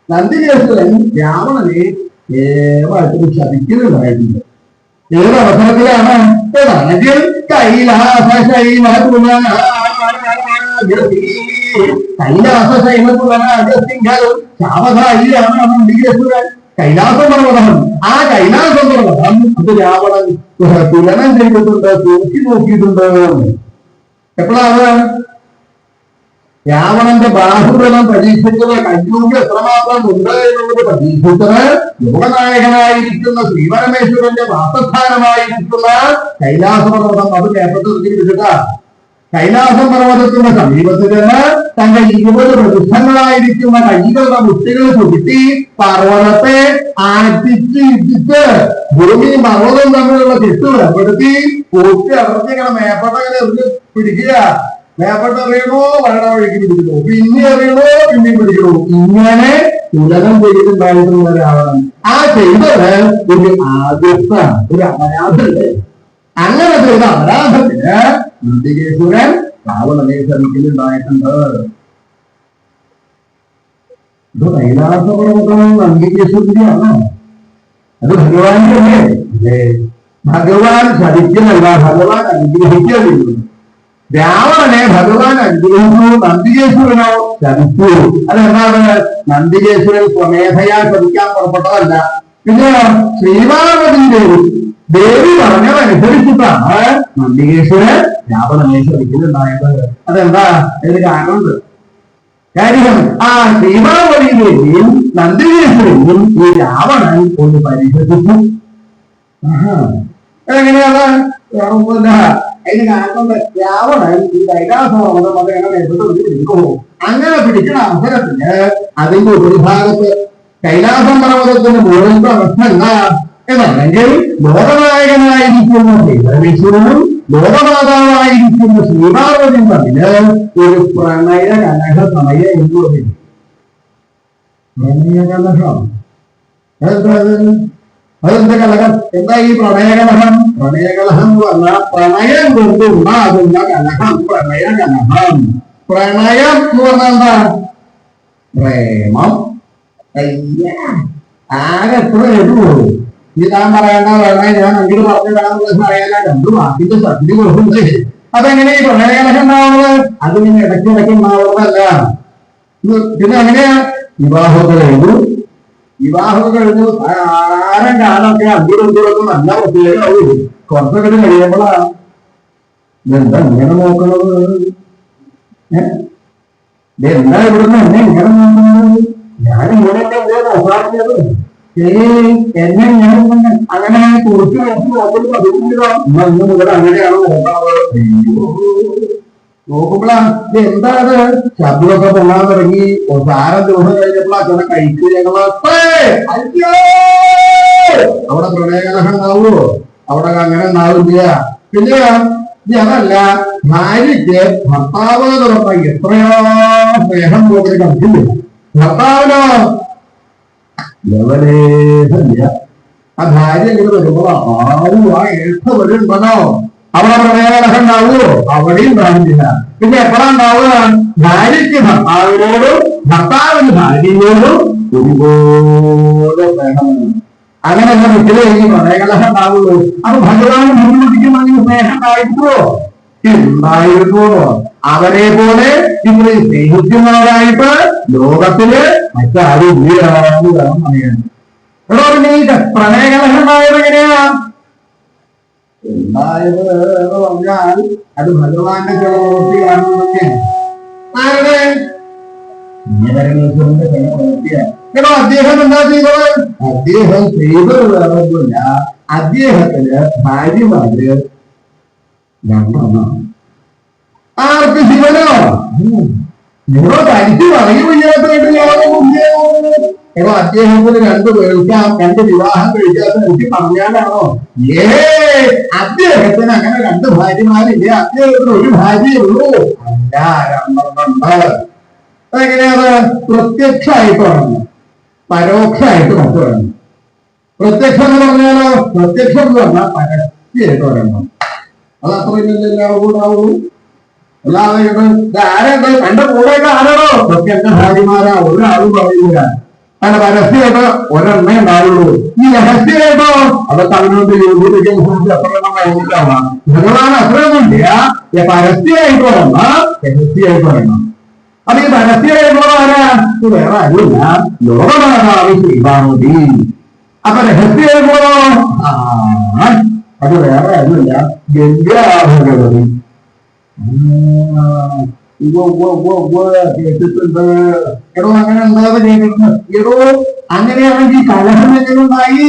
നന്ദികേശ്വരൻ രാവണനെ ഏവായിട്ട് ശപിക്കുന്നുണ്ടായിട്ടുണ്ട്. ഏത് അവസരത്തിലാണ്? കൈലാസ ശാപകാരിയാണ് നന്ദികേശ്വരൻ. കൈലാസം പർവ്വതം, ആ കൈലാസം പർവ്വതം അത് രാവണൻ തുലനം ചെയ്തിട്ടുണ്ട്, തൂക്കി നോക്കിയിട്ടുണ്ട്. എപ്പോഴാണ് രാവണന്റെ ബാഹുബലം പരീക്ഷിച്ചത്? കയ്യൂക്ക് എത്രമാത്രം ഉണ്ട് എന്നുള്ളത് പരീക്ഷിച്ചത് ലോകനായകനായിരിക്കുന്ന ശ്രീപരമേശ്വരന്റെ വാസസ്ഥാനമായിരിക്കുന്ന കൈലാസപർവ്വതം. അത് കേട്ടത് കൈലാസം പർവ്വതത്തിന്റെ സമീപത്ത് ചെന്ന് തന്റെ 20 പ്രതിഷ്ഠങ്ങളായിരിക്കുന്ന കൈകളുടെ മുഷ്ടികൾ ചുരുട്ടി പർവ്വതത്തെ ആറ്റിച്ച് ഇട്ടിച്ച് ഭൂമിയും പർവ്വതവും തമ്മിലുള്ള കെട്ട് ഏർപ്പെടുത്തി കൂട്ടി അടർത്തിങ്ങനെ മേപ്പട്ടങ്ങനെ പിടിക്കുക. മേപ്പട്ട എറിയണോ വരണ വഴിക്ക് പിടിക്കണോ, പിന്നെ എറിയണോ പിന്നെയും പിടിക്കണോ, ഇങ്ങനെ തുലനം ചെയ്തിട്ടുണ്ടായിരുന്ന ഒരാളാണ്. ആ ചെയ്തത് ഒരു ആദ്യത്താണ്, ഒരു അപരാധല്ലേ. അങ്ങനെ ചെയ്ത അപരാധത്തിന് നന്ദികേശ്വരൻ രാവണനെ ശ്രമിക്കുന്നുണ്ടായിട്ടുണ്ട്. ഇത് കൈലാസപർവ്വതം നന്ദികേശ്വരന്റെയാണോ? അത് ഭഗവാന്റെ അല്ലേ? ഭഗവാൻ ശരിക്കുന്നല്ല, ഭഗവാൻ അനുഗ്രഹിക്കുകയുള്ളൂ. രാവണനെ ഭഗവാൻ അനുഗ്രഹിച്ചു, നന്ദികേശ്വരനോ ശപിച്ചു. അതെന്താണ്? നന്ദികേശ്വരൻ സ്വമേധയാ ശപിക്കാൻ പുറപ്പെട്ടതല്ല. പിന്നെ ശ്രീപാർവതി ദേവി പറഞ്ഞതനുസരിച്ചിട്ടാണ് നന്ദികേശ്വരൻ രാവണനെ ശപിക്കുന്നുണ്ടായത്. അതെന്താ? അതിന് കാരണമുണ്ട്. കാര്യം ആ ശ്രീപാർവതി ദേവിയും നന്ദികേശ്വരനും ഈ രാവണൻ ഒന്ന് പരിഹസിച്ചു. എങ്ങനെയാണ്? വേറൊന്നുമില്ല. അതിന് കാരണം രാവണൻ ഈ കൈലാസപർവ്വതം അത് എങ്ങനെ പിടിക്കുന്നു. അങ്ങനെ പിടിക്കുന്ന അവസരത്തിന് അതിന്റെ ഉപരിഭാഗത്ത് കൈലാസം പർവ്വതത്തിന്റെ മുകളിലത്തെ അവസ്ഥ എന്താ എന്നല്ലെങ്കിൽ ലോകനായകനായിരിക്കുന്ന ശ്രീപരമേശ്വരനും ലോകമാതാവായിരിക്കുന്ന ശ്രീപാർവതിയും തമ്മില് ഒരു പ്രണയ കലഹ സമയം എന്ന് പറയും. പ്രണയകലഹം അതെന്താ കലഹം? എന്താ ഈ പ്രണയകലഹം? പ്രണയകലഹം എന്ന് പറഞ്ഞാൽ പ്രണയം കൊണ്ട് ഉണ്ടാകുന്ന കലഹം, പ്രണയകലഹം. പ്രണയം എന്ന് പറഞ്ഞാൽ എന്താ? പ്രേമം. ആകെ എത്ര എഴുതുള്ളൂ. ഈ താൻ പറയേണ്ട വേണേ ഞാൻ അങ്ങനെ പറഞ്ഞതാണെന്ന് പറയാനാ രണ്ടു വാക്കിന്റെ സത്യ കൊടുക്കുന്നുണ്ട്. അതെങ്ങനെ ഈ പ്രണയകലഹം ഉണ്ടാവുന്നത്? അതിങ്ങനെ ഇടയ്ക്കിടയ്ക്ക് ഉണ്ടാവുന്നതല്ല. പിന്നെ എങ്ങനെയാ? വിവാഹമൊക്കെ കഴിഞ്ഞു, ആരം കാലമൊക്കെ അഞ്ചിലൊക്കെ നല്ല പ്രത്യേകമാവും. കുറച്ചൊക്കെ കഴിയുമ്പോഴാ ഇതെന്താ ഇങ്ങനെ നോക്കുന്നത്? ഇതെന്താ ഇവിടുന്ന് എന്നെ ഇങ്ങനെ നോക്കുന്നത്? ഞാൻ ഇങ്ങനെയൊക്കെ എന്തേ നോക്കാറുള്ളത്? എന്നെ ഞാൻ അങ്ങനെ കുറിച്ച് നോക്കുമ്പോൾ പതിവില്ലോ ഇന്ന് മുതൽ അങ്ങനെയാണ് നോക്കാറ്. നോക്കുമ്പോഴാ എന്താ അത് ശബ്ദമൊക്കെ പൊങ്ങാൻ തുടങ്ങി. സാരം ദിവസം കഴിഞ്ഞപ്പോൾ അച്ഛനെ കഴിച്ചു അവിടെ പ്രണയകലഹം ഉണ്ടാവുമോ? അവിടെ അങ്ങനെ ഉണ്ടാവില്ല. പിന്നെ അതല്ല, ഭാര്യയ്ക്ക് ഭർത്താവിനെ തുറന്ന എത്രയോ സ്നേഹം നോക്കി കളിച്ചില്ല. ഭർത്താവിനോ ലവലേശല്ല. ആ ഭാര്യ ഇങ്ങനെ വരുമ്പോ ആരും ആ ഏഷ്ഠ വരുന്നുണ്ടോ? അവിടെ പ്രണയകലഹം ഉണ്ടാവുമോ? അവിടെയും കാണില്ല. പിന്നെ എപ്പോഴാ ഉണ്ടാവുക? ഭാര്യയ്ക്ക് ഭർത്താവിനോടും ഭർത്താവിന് ഭാര്യയോടും ഒരുപോലെ സ്നേഹമാണ്. അങ്ങനെ എന്റെ വീട്ടിലെ ഈ പ്രണയകലഹം ഉണ്ടാവുള്ളൂ. അപ്പൊ ഭഗവാൻ മുൻകൂട്ടിക്കും അങ്ങനെ സ്നേഹം ഉണ്ടായിട്ടുള്ളൂ ഉണ്ടായിരുന്നോ? അവരെ പോലെ ഇത്രയും സ്നേഹിക്കുന്നവരായിട്ട് ലോകത്തില് മറ്റാരും ഇല്ലാന്ന് വേണം പറയാൻ. എടോ പിന്നെ ഈ പ്രണയകലഹം ഉണ്ടായത് എങ്ങനെയാ ഉണ്ടായത് എന്ന് പറഞ്ഞാൽ അത് ഭഗവാന്റെ ചില പ്രവൃത്തിയാണെന്നൊക്കെ. ആരുടെ? ശ്രീപരമേശ്വരന്റെ ചില പ്രവൃത്തിയാണ്. എടോ അദ്ദേഹം എന്താ ചെയ്തത്? അദ്ദേഹം ചെയ്തത് വേറൊന്നുമില്ല. അദ്ദേഹത്തിന് ഭാര്യമാര് രണ്ടെണ്ണമാണ്. ആർക്ക്? ശിവനോ? നിങ്ങളോ തനിക്ക് പറയും വയ്യാത്തതായിട്ട് എടോ അദ്ദേഹത്തിന് രണ്ടു കേൾക്കാം, രണ്ട് വിവാഹം കഴിക്കാത്ത എനിക്ക് പറഞ്ഞാലാണോ? അദ്ദേഹത്തിന് അങ്ങനെ രണ്ട് ഭാര്യമാരില്ല. അദ്ദേഹത്തിന് ഒരു ഭാര്യയേ ഉള്ളൂ. അല്ല, രണ്ടെണ്ണുണ്ട്. അതെങ്ങനെയാണ്? പ്രത്യക്ഷമായിട്ട് വേണം, പരോക്ഷമായിട്ട് മറ്റു വേണം. പ്രത്യക്ഷം എന്ന് പറഞ്ഞാലോ? പ്രത്യക്ഷം എന്ന് പറഞ്ഞാൽ പരസ്യമായിട്ട് വരണം. അത് അത്രയും എല്ലാവരും ഉണ്ടാവുള്ളൂ. അല്ലാതെ ആരാണ്ട് എന്റെ കൂടെയൊക്കെ ആരാണോ ഒക്കെ എന്റെ ഭാര്യമാരാ ഒരാളും പറയില്ല. അങ്ങനെ പരസ്യമായിട്ട് ഒരെണ്ണേ ഉണ്ടാവുള്ളൂ. ഈ രഹസ്യമായിട്ടോ അതൊക്കെ അതിനോട് യോഗ്യതയ്ക്ക് ഭഗവാൻ അത്രയൊന്നുമില്ല. പരസ്യമായിട്ട് പറയണം, രഹസ്യമായിട്ട് പറയണം. അത് ഈ പരസ്യമായിട്ടുള്ള ആരാ? വേറെ ആരുമില്ല, ലോകമാതാവ് ശ്രീപാർവതി. അപ്പൊ രഹസ്യമായിട്ടുള്ളതോ അത് വേറെ ആരുമില്ല, ഗംഗാഭഗവതി. കേട്ടിട്ടുണ്ട്. എടോ അങ്ങനെ ഉണ്ടാവുക കേട്ടിട്ടുണ്ട്. എടോ അങ്ങനെയാണെങ്കിൽ കലഹം എങ്ങനെ ഉണ്ടായി?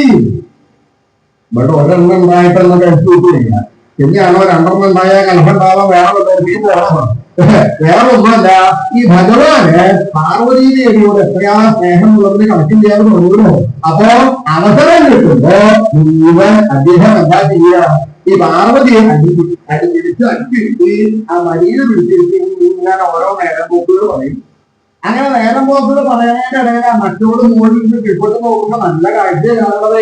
ഇവിടെ ഒരെണ്ണം ഉണ്ടായിട്ടൊന്നും കഴിച്ചു കിട്ടില്ല. ശരിയാണോ? രണ്ടെണ്ണം ഉണ്ടായാൽ കലഹം ഉണ്ടാവാൻ വേറെ ഒന്നുമല്ല. ഈ ഭഗവാന് പാർവതീ ദേവിയോട് എത്രയാ സ്നേഹം ഉള്ളതിന് കണക്ട് ചെയ്യാൻ തോന്നുന്നു. അപ്പോ അവസരം കിട്ടുമ്പോ മുഴുവൻ അദ്ദേഹം എന്താ ചെയ്യുക? ഈ പാർവതിയെ അടിച്ചിരുത്തി ആ മടിയിൽ പിടിച്ചിരുത്തി ഇങ്ങനെ ഓരോ നേരം പോക്കുകൾ പറയും. അങ്ങനെ നേരം പോക്കുകൾ പറയാനായിട്ട് ഇടയില മറ്റോട് മുകളിൽ നിന്ന് കിഴപ്പോട്ട് നോക്കുമ്പോ നല്ല കാഴ്ച കാണുന്നത്.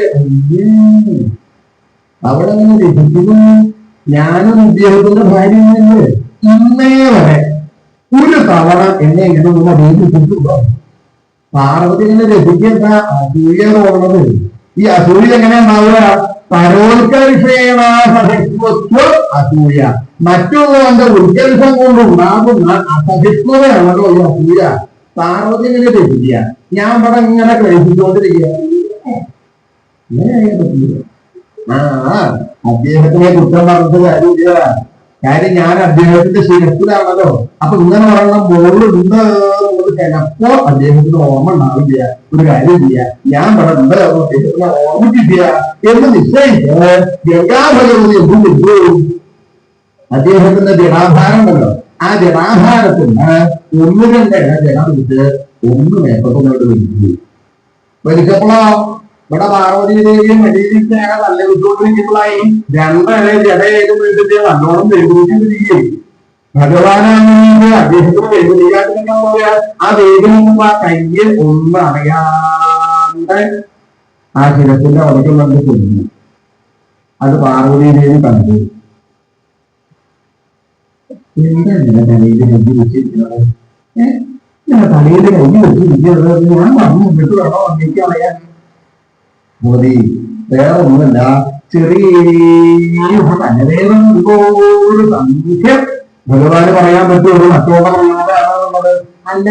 അവിടെ നിന്ന് രസിക്കുന്നു. ഞാനും ഉദ്യോഗത്തിന്റെ ഭാര്യയുണ്ട്. ഇന്നേ വരെ ഒരു തവണ എന്നെ ഇങ്ങനെ ഒന്ന് അഭിനയിച്ചിട്ടുണ്ടോ? പാർവതി ഇങ്ങനെ രസിക്കുന്ന അസൂയ തോന്നുന്നത്. ഈ അസൂയ എങ്ങനെ ഉണ്ടാവുക? പരോത്കർഷേണ അസൂയ, മറ്റുള്ളവന്റെ ഉത്കർഷം കൊണ്ടുണ്ടാകുന്ന അസഹിഷ്ണുതയാണല്ലോ ഈ അസൂയ. പാർവതി ഇങ്ങനെ രസിക്കുക, ഞാൻ ഇവിടെ ഇങ്ങനെ ക്ലേശിച്ചുകൊണ്ടിരിക്കുക. ഇങ്ങനെയാ പറ്റില്ല. അദ്ദേഹത്തിനെ കുറ്റം പറഞ്ഞിട്ട് കാര്യമില്ല. കാര്യം ഞാൻ അദ്ദേഹത്തിന്റെ ശിരത്തിലാണല്ലോ. അപ്പൊ ഇങ്ങനെ പറയണം മോളുണ്ട് ചിലപ്പോ അദ്ദേഹത്തിന് ഓർമ്മ ഉണ്ടാവില്ല. ഒരു കാര്യം ചെയ്യാ, ഞാൻ പറഞ്ഞത് അദ്ദേഹത്തിന് ഓർമ്മിപ്പിക്കുക എന്ന് നിശ്ചയിച്ച് ഗംഗാഭഗവതി എന്തും കിട്ടു. അദ്ദേഹത്തിന്റെ ജടാധാരമുണ്ടല്ലോ, ആ ജടാധാരത്തിന് ഒന്ന് രണ്ട് ജട പിടിച്ച് ഒന്ന് മേപ്പത്തോട്ട് വലിച്ചു. വലിച്ചപ്പോഴോ ഇവിടെ പാർവതി ദേവിയും മടിയിലേക്ക് നല്ല വിട്ടുകൊണ്ടിരിക്കുമ്പോഴായി രണ്ടേ ജടയേക്ക് വീട്ടിട്ട് നല്ലോണം വെല്ലുവിളിച്ചിരിക്കും. ഭഗവാനാണെങ്കിൽ അദ്ദേഹത്തിന് വെല്ലുവിളിക്കാട്ടിരിക്കാൻ പോയാൽ ആ ദേവി ആ കയ്യിൽ ഒന്നും അറിയാണ്ട് ആ ശിരത്തിന്റെ വടക്കുള്ളത് കൊല്ലുന്നു. അത് പാർവതി ദേവി കണ്ടു. എന്താ ഞാൻ തലയിൽ കൈ വെച്ചിരിക്കുന്നത്? ഞാൻ തലയിൽ കൈ വെച്ചിരിക്കുന്നത് ഞാൻ വന്നു മുന്നിട്ട് വേണോ എനിക്ക് അറിയാൻ. മോദി വേറെ ഒന്നുമല്ല, ചെറിയ തലവേദന ഒരു സംഖ്യ ഭഗവാന് പറയാൻ പറ്റുള്ളൂ. മറ്റോടെ പറയാനുള്ളത് അല്ല.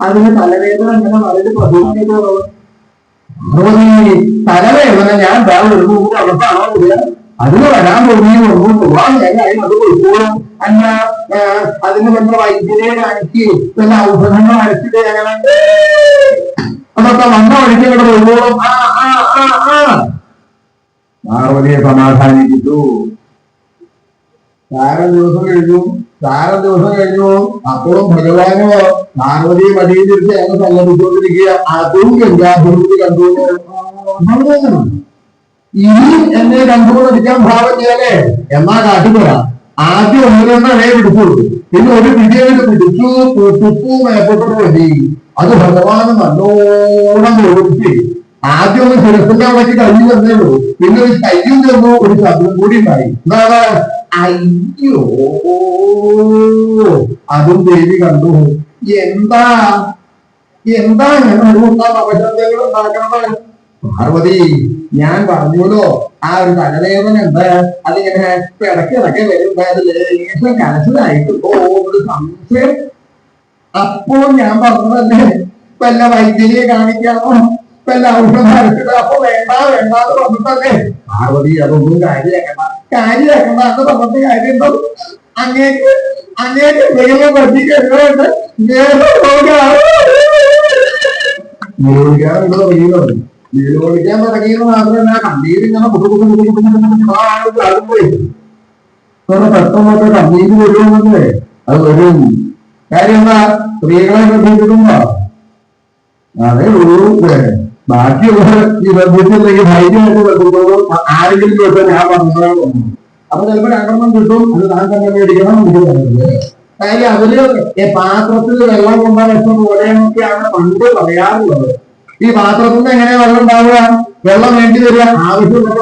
അതിന് തലവേദന അങ്ങനെ വളരെ പ്രതീക്ഷിക്കുന്നത്. മോദി തലവേദന ഞാൻ വേറെ ഒരു അകത്താണോ ഇല്ല, അതിന് വരാൻ തോന്നിയും പോവാൻ ഞങ്ങളായി അത് കൊടുക്കോളും. അല്ല അതിന് നമ്മൾ വൈദ്യരെ കാണിച്ച് പിന്നെ ഔഷധങ്ങൾ അരച്ചിട്ട് ഞങ്ങൾ അതൊക്കെ വന്ന വഴിക്ക് ഇവിടെ പോകോളും. പാർവതിയെ സമാധാനിപ്പിച്ചു. താരം ദിവസം കഴിഞ്ഞു. അപ്പോഴും ഭഗവാനോ പാർവതിയെ മടിയിലിരുത്തി ഞങ്ങൾ സമ്മതിച്ചുകൊണ്ടിരിക്കുക. അതും ഗംഗാഭഗവതി കണ്ടുകൊണ്ട് ഇനിയും എന്നെ കണ്ടുകൊണ്ടിരിക്കാൻ ഭാവം ചെയ്യാലേ എന്നാ കാട്ടുപോരാ. ആദ്യം ഒന്നിനെ പിടിച്ചു, പിന്നെ ഒരു പിടിയായിട്ട് പിടിച്ചു തുപ്പു മേപ്പോട്ട് മതി. അത് ഭഗവാന് നല്ലോണം ഓടിച്ച് ആദ്യം ഒന്ന് ശിരത്തിന്റെ അവിടേക്ക് കഴിഞ്ഞു തന്നേള്ളൂ. പിന്നെ ഒരു കയ്യും തന്നു, ഒരു ശബ്ദം കൂടി ഉണ്ടായി. എന്താണ്? അയ്യോ! അതും ദേവി കണ്ടു. എന്താ ഞാൻ അപശബ്ദങ്ങൾ ഉണ്ടാക്കണത്? പാർവതി ഞാൻ പറഞ്ഞല്ലോ ആ ഒരു തലവേദന ഉണ്ട്, അതിങ്ങനെ ഇടയ്ക്കിടയ്ക്ക് വരുമ്പോ അത് ലേശം കലശലായിട്ടുണ്ടോ ഒരു സംശയം. അപ്പോൾ ഞാൻ പറഞ്ഞതല്ലേ വല്ല വൈദ്യരെ കാണിക്കാമോ, വല്ല ഔഷധം അരച്ചിട്ട്. അപ്പൊ വേണ്ടാന്ന് പറഞ്ഞിട്ടല്ലേ. പാർവതി അതൊന്നും കാര്യമാക്കണ്ട എന്ന് പറഞ്ഞിട്ട് കാര്യമുണ്ടോ? അങ്ങേക്ക് ദൈവം പറ്റിക്കുന്നുണ്ട്. നിരോധിക്കാൻ തുടങ്ങിയത് മാത്രമല്ല, കണ്ണീരിങ്ങനെ പെട്ടെന്നൊക്കെ കണ്ണീര് വരുമെന്നല്ലേ. അത് വരും. കാര്യം എന്താ? സ്ത്രീകളെ ശ്രദ്ധിച്ചിട്ടുണ്ടോ? അതേ ഉള്ളൂ. ബാക്കിയുള്ള ഈ ബന്ധത്തില്ലെങ്കിൽ ധൈര്യമായിട്ട് ബന്ധുക്കളോ ആരെങ്കിലും ചോദിച്ചാൽ ഞാൻ പറഞ്ഞതാണ് തോന്നുന്നു. അപ്പൊ ചിലപ്പോൾ രണ്ടെണ്ണം കിട്ടും. അത് താൻ തന്നെ മേടിക്കണം. എനിക്ക് പറയുന്നത് കാര്യം അതില് പാത്രത്തിൽ വെള്ളം കൊണ്ടാൽ വെച്ച പോലെയൊക്കെയാണ് പണ്ട് പറയാറുള്ളത്. ഈ പാത്രത്തിൽ നിന്ന് എങ്ങനെയാ വെള്ളം ഉണ്ടാവുക? വെള്ളം വേണ്ടി വരിക ആവശ്യമുള്ള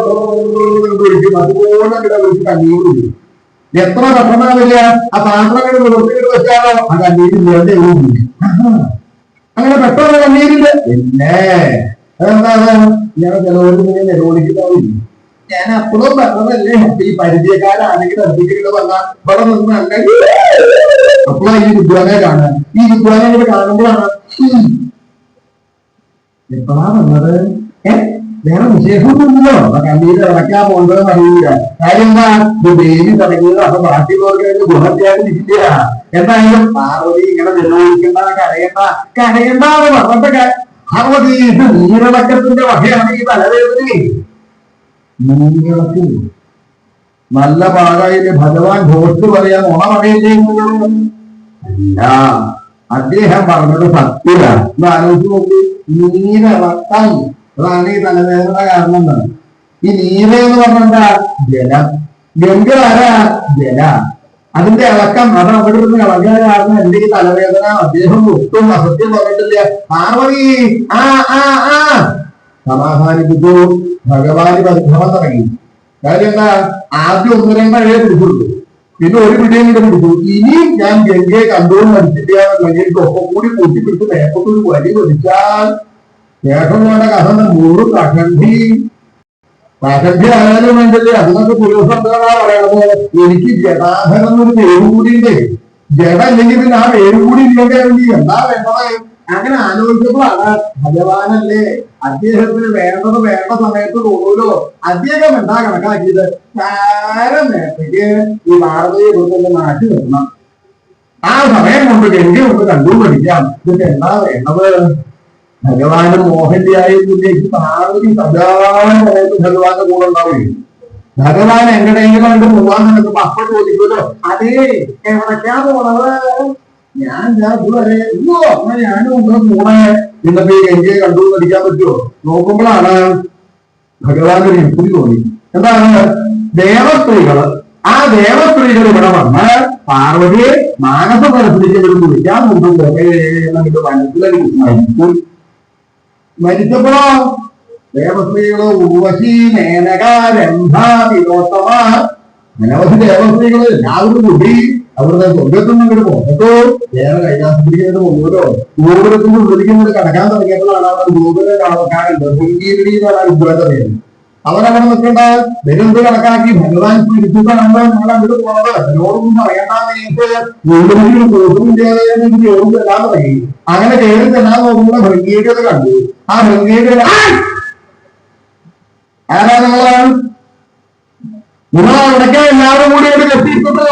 ഒഴിക്കും. അതുപോലെ ഇവിടെ വിളിച്ച് കണ്ണീര് എത്ര പെട്ടെന്നാവില്ല ആ പാത്രങ്ങൾ നിവർത്തിയിട്ട് വെച്ചാലോ ആ കണ്ണീര് വേണ്ട അങ്ങനെ പെട്ടെന്ന് കണ്ണീരില്ല പിന്നെ അതെന്താണ് ഞാൻ ചിലവർക്ക് ഇങ്ങനെ നിരോധിക്കുന്നവരില്ല. ഞാൻ അപ്പോഴും പറഞ്ഞതല്ലേ ഈ പരിചയക്കാരാണെങ്കിൽ അധികം വന്നാൽ ഇവിടെ നിന്ന് അല്ലെങ്കിൽ അപ്പോഴാണ് ഈ വിദ്വാനെ കാണാൻ ഈ വിദ്വാനെ ഇവിടെ കാണുമ്പോഴാണ് എപ്പോഴാ വന്നത് വേറെ വിശേഷമൊന്നുമില്ലല്ലോ കണ്ണീര് ഇറക്കാൻ പോകേണ്ടതെന്ന് അറിയില്ല. കാര്യം എന്താ ഇത് ദേവി തുടങ്ങിയത് അപ്പൊ ബാക്കിയുള്ളവർക്ക് ഗുണത്യാഗില്ല. എന്തായാലും പാർവതി ഇങ്ങനെ നിലവിളിക്കണ്ട കരയണ്ടെന്ന് പറഞ്ഞിട്ട് പാർവതി ഇത് നീരിളക്കത്തിന്റെ വകയാണ് ഈ തലവേദന. നീരിളക്ക് നല്ല പാടായില്ലേ ഭഗവാൻ ഘോഷ് പറയാൻ ഓണമറിയില്ലേ അല്ല അദ്ദേഹം പറഞ്ഞത് സത്യമാണ്. ഇത് ആലോചിച്ച് നോക്കി നീരിളക്കം അതാണ് ഈ തലവേദന കാരണം എന്താണ് ഈ നീര എന്ന് പറഞ്ഞാ ജലം ഗംഗ ആരാ ജല അതിന്റെ ഇളക്കം അത് അവിടെ നിന്ന് ഇളകാനാണ് എന്റെ ഈ തലവേദന. അദ്ദേഹം ഒട്ടും അസത്യം പറഞ്ഞിട്ടില്ല. പാർവതി ആ ആ ആ സമാധാനിപ്പിച്ചു. ഭഗവാന് പരിഭ്രമം തുടങ്ങി. കാര്യം എന്താ ആദ്യം ഒന്ന് രണ്ടേ പിടിച്ചുള്ളൂ പിന്നെ ഒരു പിടിയും കൂടെ പിടിച്ചു. ഇനി ഞാൻ ഗംഗയെ കണ്ടുകൊണ്ട് മരിച്ചില്ല ഗംഗയ്ക്ക് ഒപ്പം കൂടി കൂട്ടിപ്പിടിച്ച് മേപ്പത്തൊരു വരി വലിച്ചാൽ ശേഷം വേണ്ട കഥ മുഴുവൻ കഷണ്ടി ആയാലും വേണ്ടല്ലേ അതിനൊക്കെ പുരുഷന്താ പറയണത്. എനിക്ക് ജടാധരം എന്നൊരു പേര് കൂടിയുണ്ട്. ജഡ ഇല്ലെങ്കിൽ പിന്നെ ആ പേര് കൂടി ഇല്ലെങ്കിൽ എന്താ വേണ്ടത്? അങ്ങനെ ആലോചിച്ചപ്പോഴാണ് ഭഗവാനല്ലേ അദ്ദേഹത്തിന് വേണ്ടത് വേണ്ട സമയത്ത് തോന്നൂലോ. അദ്ദേഹം എന്താ കണക്കാക്കിയത് കാരം നേരത്തേക്ക് ഈ ഭാരതീയ കുറിച്ച് മാറ്റി നിർത്തണം. ആ സമയം കൊണ്ട് ഗംഗ കൊണ്ട് കണ്ടു പഠിക്കാം. ഇതൊക്കെ എന്താ വേണ്ടത്? ഭഗവാന് മോഹന്റെയായിരുന്നിലേക്ക് പാർവതി സദാസമയത്ത് ഭഗവാന്റെ കൂടെ ഉണ്ടാവുകയും ഭഗവാൻ എങ്ങടെയെങ്കിലും കണ്ട് പോവാൻ നടക്കുമ്പോ അപ്പൊ ചോദിക്കുമല്ലോ അതേ എവിടേക്കാ പോണത്? ഞാൻ ഞാനും ഒന്ന് പോണേ ഇന്നത്തെ ഈ ഗംഗയെ കണ്ടു പഠിക്കാൻ പറ്റുമോ? നോക്കുമ്പോഴാണ് ഭഗവാന്റെ ഒരു യുക്തി തോന്നി. എന്താണ് ദേവസ്ത്രീകള് ആ ദേവസ്ത്രീകൾ ഇവിടെ വന്ന് പാർവതിയെ മാനസ മനസ്സിലേക്ക് വിളിക്കാൻ മുമ്പ് നമുക്ക് മനസ്സിലാക്കി മരിച്ചപ്പോഴോ ദേവസ്ത്രീകള് ഉർവശി മേനക രംഭ തിലോത്തമ അനവധി ദേവസ്ത്രീകള് എല്ലാവരും കൂടി അവരുടെ സ്വർഗത്തുനിന്നൊരു പുറത്തോ വേറെ കൈലാസത്തിലേക്ക് പോകുമല്ലോ. ഗോപുരത്തിന്റെ ഉള്ളിലേക്ക് കടക്കാൻ തുടങ്ങിയപ്പോഴാണ് അവിടെ ഗോപുര കാണുന്നത് ഭംഗീരടി എന്നാണ് വിദ്വാന്റെ പേര്. അവരവിടെ നിൽക്കേണ്ട വെറുതെ കണക്കാക്കി ഭഗവാൻ പിടിച്ചിട്ടാണ് നമ്മൾ അങ്ങോട്ട് പോണത്. എന്നോടൊന്നും പറയണ്ടെന്ന് ഗോപുരം ചോറും ചെല്ലാൻ തുടങ്ങി. അങ്ങനെ കയറി ചെല്ലാൻ നോക്കുമ്പോൾ ഭംഗീരത് കണ്ടു. ആ ഭംഗീര ആരാ നിങ്ങളാണ് നിങ്ങളവിടേക്ക് എല്ലാവരും കൂടി ഒരു എത്തിയിട്ടുണ്ട്.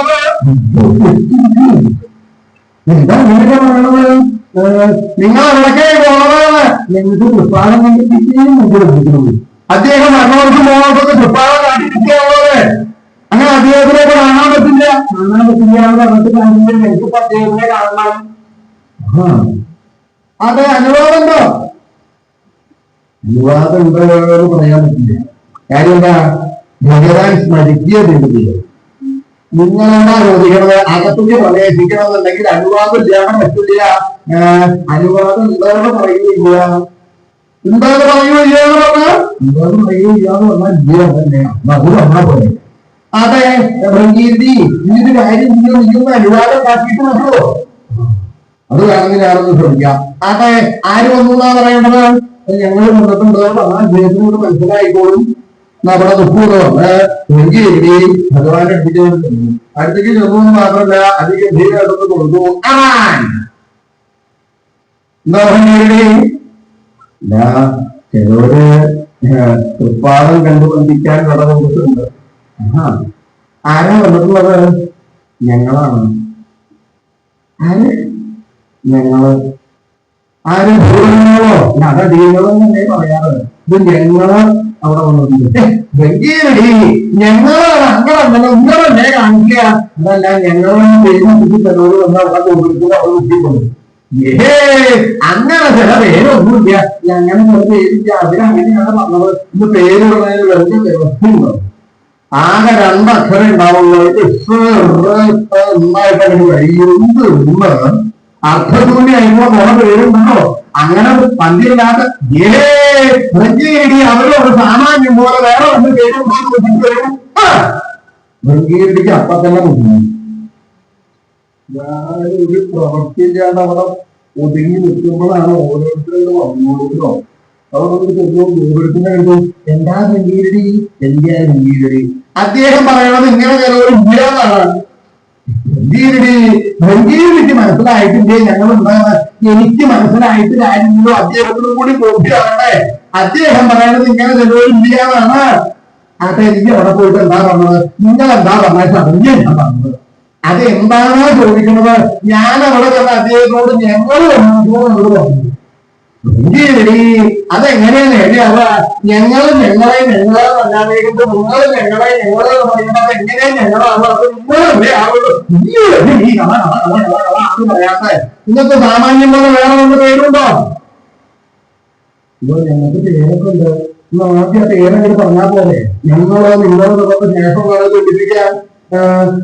എന്താ ഇങ്ങനെയൊക്കെ പറയണത്? നിങ്ങൾ അവിടേക്ക് പോണതാണ് നിങ്ങൾക്ക് പുഷ്പാലം കണ്ടിരിക്കുന്നു. അദ്ദേഹം മരണവർക്ക് പോകുന്നതൊക്കെ പുഷ്പാലം കാട്ടിരിക്കുകയുള്ളത്. അങ്ങനെ അദ്ദേഹത്തിനെ കാണാൻ പറ്റില്ല എന്ന് പറഞ്ഞിട്ട് കാണിച്ചിട്ട് എനിക്കിപ്പോ അദ്ദേഹത്തിനെ കാണണം. അതെ അനുവാദമുണ്ടോ? അനുവാദം ഉണ്ടോ എന്ന് പറയാൻ പറ്റില്ല. കാര്യം എന്താ ഭഗവാൻ സ്മരിക്കുകയില്ല. നിങ്ങളാണ് ചോദിക്കണത് അകത്തേക്ക് പ്രവേശിക്കണമെന്നുണ്ടെങ്കിൽ അനുവാദം ഇല്ലാതെ പറ്റില്ല. അനുവാദം എന്താണെന്ന് പറയുകയില്ല. എന്താന്ന് പറയുകയില്ല എന്ന് പറഞ്ഞാൽ എന്താന്ന് പറയുകയില്ല എന്ന് പറഞ്ഞാൽ ഇല്ല തന്നെ വന്നാ പോലെ. അതെ ഭംഗീതി ഇതിന്റെ കാര്യം നിങ്ങൾ അനുവാദം കാട്ടിയിട്ട് നോക്കുമോ? അത് വേണമെങ്കിൽ ഞാനൊന്ന് ശ്രമിക്കാം. അതെ ആര് വന്നു എന്നാ പറയേണ്ടത്? ഞങ്ങൾ കൊണ്ടിട്ടുണ്ടോ പറഞ്ഞാൽ അദ്ദേഹത്തിനോട് മനസ്സിലായിക്കോളും. നമ്മുടെ ദുഃഖൂടെ വന്ന് ഭംഗിയെഴുതി ഭഗവാന്റെ അടുത്തേക്ക് ചെന്നു. അടുത്തേക്ക് ചെന്നു മാത്രമല്ല അധികം ധീരടുത്ത് കൊടുത്തു. എന്താ ഭംഗിയെഴുതി? ചിലര് ഉത്പാദം കണ്ടുബന്ധിക്കാൻ കടന്നിട്ടുണ്ട്. ആരാ വന്നിട്ടുള്ളത്? ഞങ്ങളാണ്. ആര്? ഞങ്ങള്. ആര്? ഭൂതങ്ങളോ? അധീനങ്ങളും തന്നെ പറയാറ്. ഇത് ഞങ്ങള് അവിടെ വന്നിട്ടുണ്ട്. ഭംഗിയടി ഞങ്ങളാണ്. അങ്ങനെ നിങ്ങളല്ലേ കാണിക്കുക? അതല്ല ഞങ്ങളൊന്നും പേര് ചിലവര് വന്ന് അവിടെ കൊടുക്കുന്നത് അവിടെ കുട്ടിക്കൊണ്ട് അങ്ങനെ ചില പേരൊന്നുമില്ല. അങ്ങനെ ചില പേരില്ല. അതിനങ്ങനെയാണ് പറഞ്ഞത്. ഇന്ന് പേരുള്ളതിന് വെറുതെ വ്യവസ്ഥയുണ്ടോ? ആകെ രണ്ടക്ഷരം ഉണ്ടാവുള്ളൂ. നന്നായിട്ട് കഴിയുന്ന അർത്ഥശൂന്യായിട്ടുള്ള കുറെ പേരുണ്ടോ? അങ്ങനെ പന്തിയില്ലാത്ത അവരൊരു സാമാന്യം പോലെ വേറെ ഒന്ന് പേരുണ്ടോ? ഭംഗീരടിക്ക് അപ്പ തന്നെ മുങ്ങി. ഞാനൊരു പ്രവർത്തിയില്ലാതെ അവിടെ ഒതുങ്ങി നിൽക്കുമ്പോഴാണ് ഓരോരുത്തരോട് വന്നോളൂല്ലോ. അവർക്ക് ഓരോരുത്തരുടെ കണ്ടു എന്താ ഭംഗീരടി, എന്താ ഭംഗീരടി. അദ്ദേഹം പറയണത് ഇങ്ങനെ ചിലവർ ഇല്ലാന്നാണ്. ഭംഗീരടിക്ക് മനസ്സിലായിട്ടില്ലേ ഞങ്ങൾ എന്താണ്, എനിക്ക് മനസ്സിലായിട്ട് കാര്യമില്ലോ, അദ്ദേഹത്തിനും കൂടി ബോധ്യമാകട്ടെ. അദ്ദേഹം പറയണത് ഇങ്ങനെ ചിലവർ ഇല്ലാന്നാണ്. അതെ, എനിക്ക് അവിടെ പോയിട്ട് എന്താ പറഞ്ഞത്, നിങ്ങൾ എന്താ പറഞ്ഞ സമയം ഞാൻ പറഞ്ഞത്, അതെന്താണോ ചോദിക്കുന്നത്. ഞാൻ അവിടെ തന്നെ അദ്ദേഹത്തോട് ഞങ്ങൾ പറഞ്ഞു. അതെങ്ങനെയാണ് നേടിയാവുക? ഞങ്ങളെ ഞങ്ങളെ അല്ലാതെകൊണ്ട് നിങ്ങൾ ഞങ്ങളെ പറയുന്നത് എങ്ങനെയാ ഞങ്ങളാവുക? നിങ്ങളല്ലേ ആവുള്ളൂ. പറയാത്ത ഇന്നത്തെ സാമാന്യം പോലെ വേറെ ഒന്ന് പേരുണ്ടോ? ഞങ്ങൾക്ക് പേരൊക്കെ ഉണ്ട്. ആദ്യം ആ പേരെങ്ങനെ പറഞ്ഞാൽ പോലെ ഞങ്ങളോ നിങ്ങളോ നമുക്ക് ശേഷം വേണം പഠിപ്പിക്കാൻ.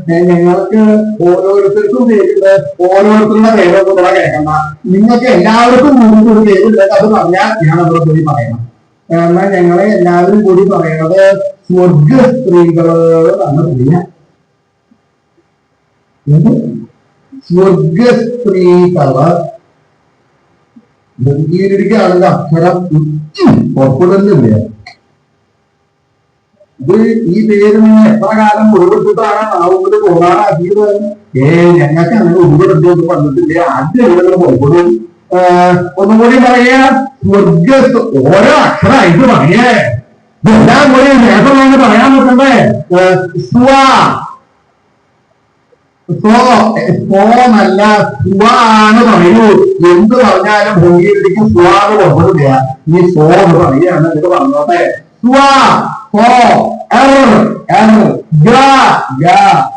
ഞങ്ങൾക്ക് ഓരോരുത്തർക്കും പേരുണ്ട്. ഓരോരുത്തരുടെ പേരൊന്നും ഇവിടെ കേൾക്കണ്ട. നിങ്ങൾക്ക് എല്ലാവർക്കും മുൻപ് ഒരു പേരുണ്ട്. അത് പറഞ്ഞാൽ ഞാൻ അവിടെ പോയി പറയണം. എന്നാൽ ഞങ്ങളെ എല്ലാവരും കൂടി പറയണത് സ്വർഗ സ്ത്രീകള് എന്ന് പറയാം. സ്വർഗ സ്ത്രീകള് ഗംഭീരടിക്കാണെങ്കിൽ അക്ഷരം പുറപ്പെടുന്നില്ല. ഇത് ഈ പേര് നിങ്ങൾ എത്ര കാലം ഒഴിവിട്ടിട്ടാണ് ആവുമ്പോൾ പോകാനാക്കിയത്? ഞങ്ങൾക്ക് അങ്ങനെ ഒഴിവിടൊന്നും വന്നിട്ടില്ല. ആദ്യം ഇവിടെ പുറപ്പെടും. ഒന്നും കൂടി പറയാ, സ്വർഗ ഓരോ അക്ഷരമായിട്ട് പറയേ. എല്ലാം കൂടി നേട്ടം വേണ്ടി പറയാൻ നോക്കണ്ടേ? സ്വാന്നല്ല സ്വാണ് പറയൂ. എന്ത് പറഞ്ഞാലും ഭംഗിയിലേക്ക് സ്വാന്ന് പുറപ്പെടില്ല. ഈ സ്വ എന്ന് പറയുകയാണ്. ഇത് പറഞ്ഞോട്ടെ. സ്വാ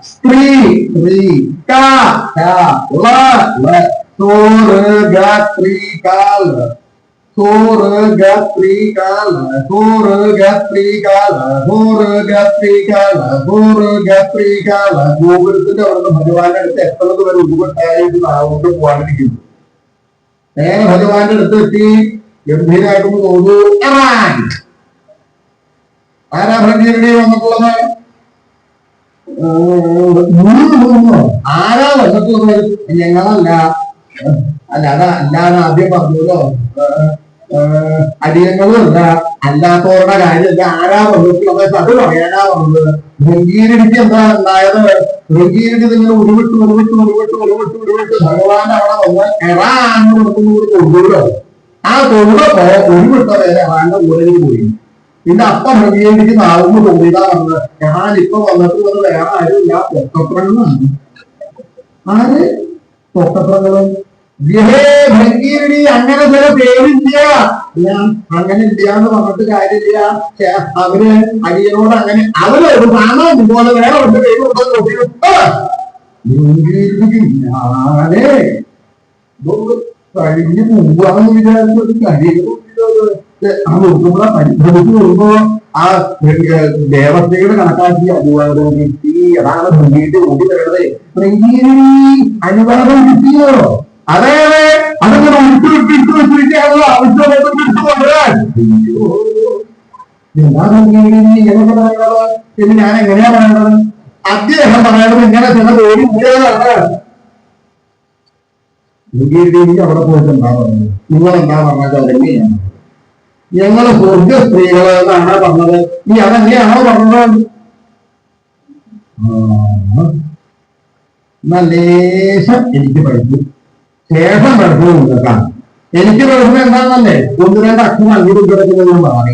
സ്ത്രീ സ്ത്രീ ഗോപുരത്തിന്റെ അവിടെ ഭഗവാന്റെ അടുത്ത് എത്തുന്നത് വരെ ഉപകട്ടായിട്ട് നാവുകൊണ്ട് പോകാണ്ടിരിക്കുന്നു. നേരെ ഭഗവാന്റെ അടുത്ത് എത്തി ഗംഭീരായിട്ടൊന്ന് തോന്നു. ആരാ ഭംഗീരടി വന്നിട്ടുള്ളത്? ആരാ വന്നിട്ടുള്ളത്? ഞങ്ങളല്ല. അല്ലാതെ ആദ്യം പറഞ്ഞല്ലോ. അടിയങ്ങളും അല്ല, അല്ലാത്തവരുടെ കാര്യമല്ല. ആരാ വന്നിട്ടുള്ളത് അത് പറയാനാ വന്നത്. ഭംഗീരടിക്ക് എന്താ ഉണ്ടായത്? ഭംഗീരടി നിങ്ങൾ ഉരുവിട്ട് ഭഗവാൻ അവിടെ വന്ന് എറാന്ന് കൊടുക്കുന്നൂടി തൊഴുല്ലോ. ആ തൊഴുതപ്പോ ഉരുവിട്ട വേറെ എറാന്റെ ഊരയിൽ പോയി. പിന്നെ അപ്പ ഭംഗീരടിക്ക് നാവുമ്പോ തോന്നിയതാ വന്നത്. ഞാൻ ഇപ്പൊ വന്നിട്ട് വന്ന് വേറെ ആരും ഇല്ല, പൊക്കപ്രങ്ങളാണ്. ആര് പൊക്കപ്രങ്ങളും? ഭംഗീരടി അങ്ങനെ ചില പേരില്ല. ഞാൻ അങ്ങനെ ഇല്ല എന്ന് പറഞ്ഞിട്ട് കാര്യമില്ല. അവര് അടിയനോട് അങ്ങനെ അവര് ഒരു സാമാന്യം പോലെ വേറെ ഒരു പേര് ഞാനേ കഴിഞ്ഞ് മുമ്പാണെന്ന് വിചാരിച്ചത് കഴിയുമ്പോൾ ആ നോക്കുമ്പോഴാ പരിഭ്രമിച്ച് വരുമ്പോ ആ ദേവസ്ഥയുടെ കണക്കാക്കി അതാണ് ഭംഗിയിട്ട് ഓടി വരുന്നത്. ഭംഗീരടി അനുവാദം കിട്ടിയോ? അതെ അതങ്ങനെ ഇട്ട് വെച്ചിരിക്കാനുള്ള ആവശ്യമായിട്ട് കൊണ്ടുവരാൻ. എന്താ ഭംഗീരടി ഇങ്ങനെയൊക്കെ പറയണത് എന്ന് ഞാൻ എങ്ങനെയാ പറയണത്? അദ്ദേഹം പറയണത് ഇങ്ങനെ ചില പേര് മുഴുവനാണ്. ഭംഗീരടി അവിടെ പോയിട്ട് എന്താ പറഞ്ഞത്? നിങ്ങൾ എന്താ പറഞ്ഞത്? അതെങ്ങനെയാണ് ഞങ്ങള് സ്വർഗ സ്ത്രീകള് എന്നാണ് പറഞ്ഞത്. ഈ അതെങ്ങനെയാണോ പറഞ്ഞത്? ലേശം എനിക്ക് പഠിച്ചു, ശേഷം പഠിച്ചു നിങ്ങൾക്കാണ്. എനിക്ക് പഠിച്ചത് എന്താണെന്നല്ലേ? ഒന്ന് രണ്ട് അക്ഷരം അങ്ങോട്ട് കിടക്കുന്നത് മാറി.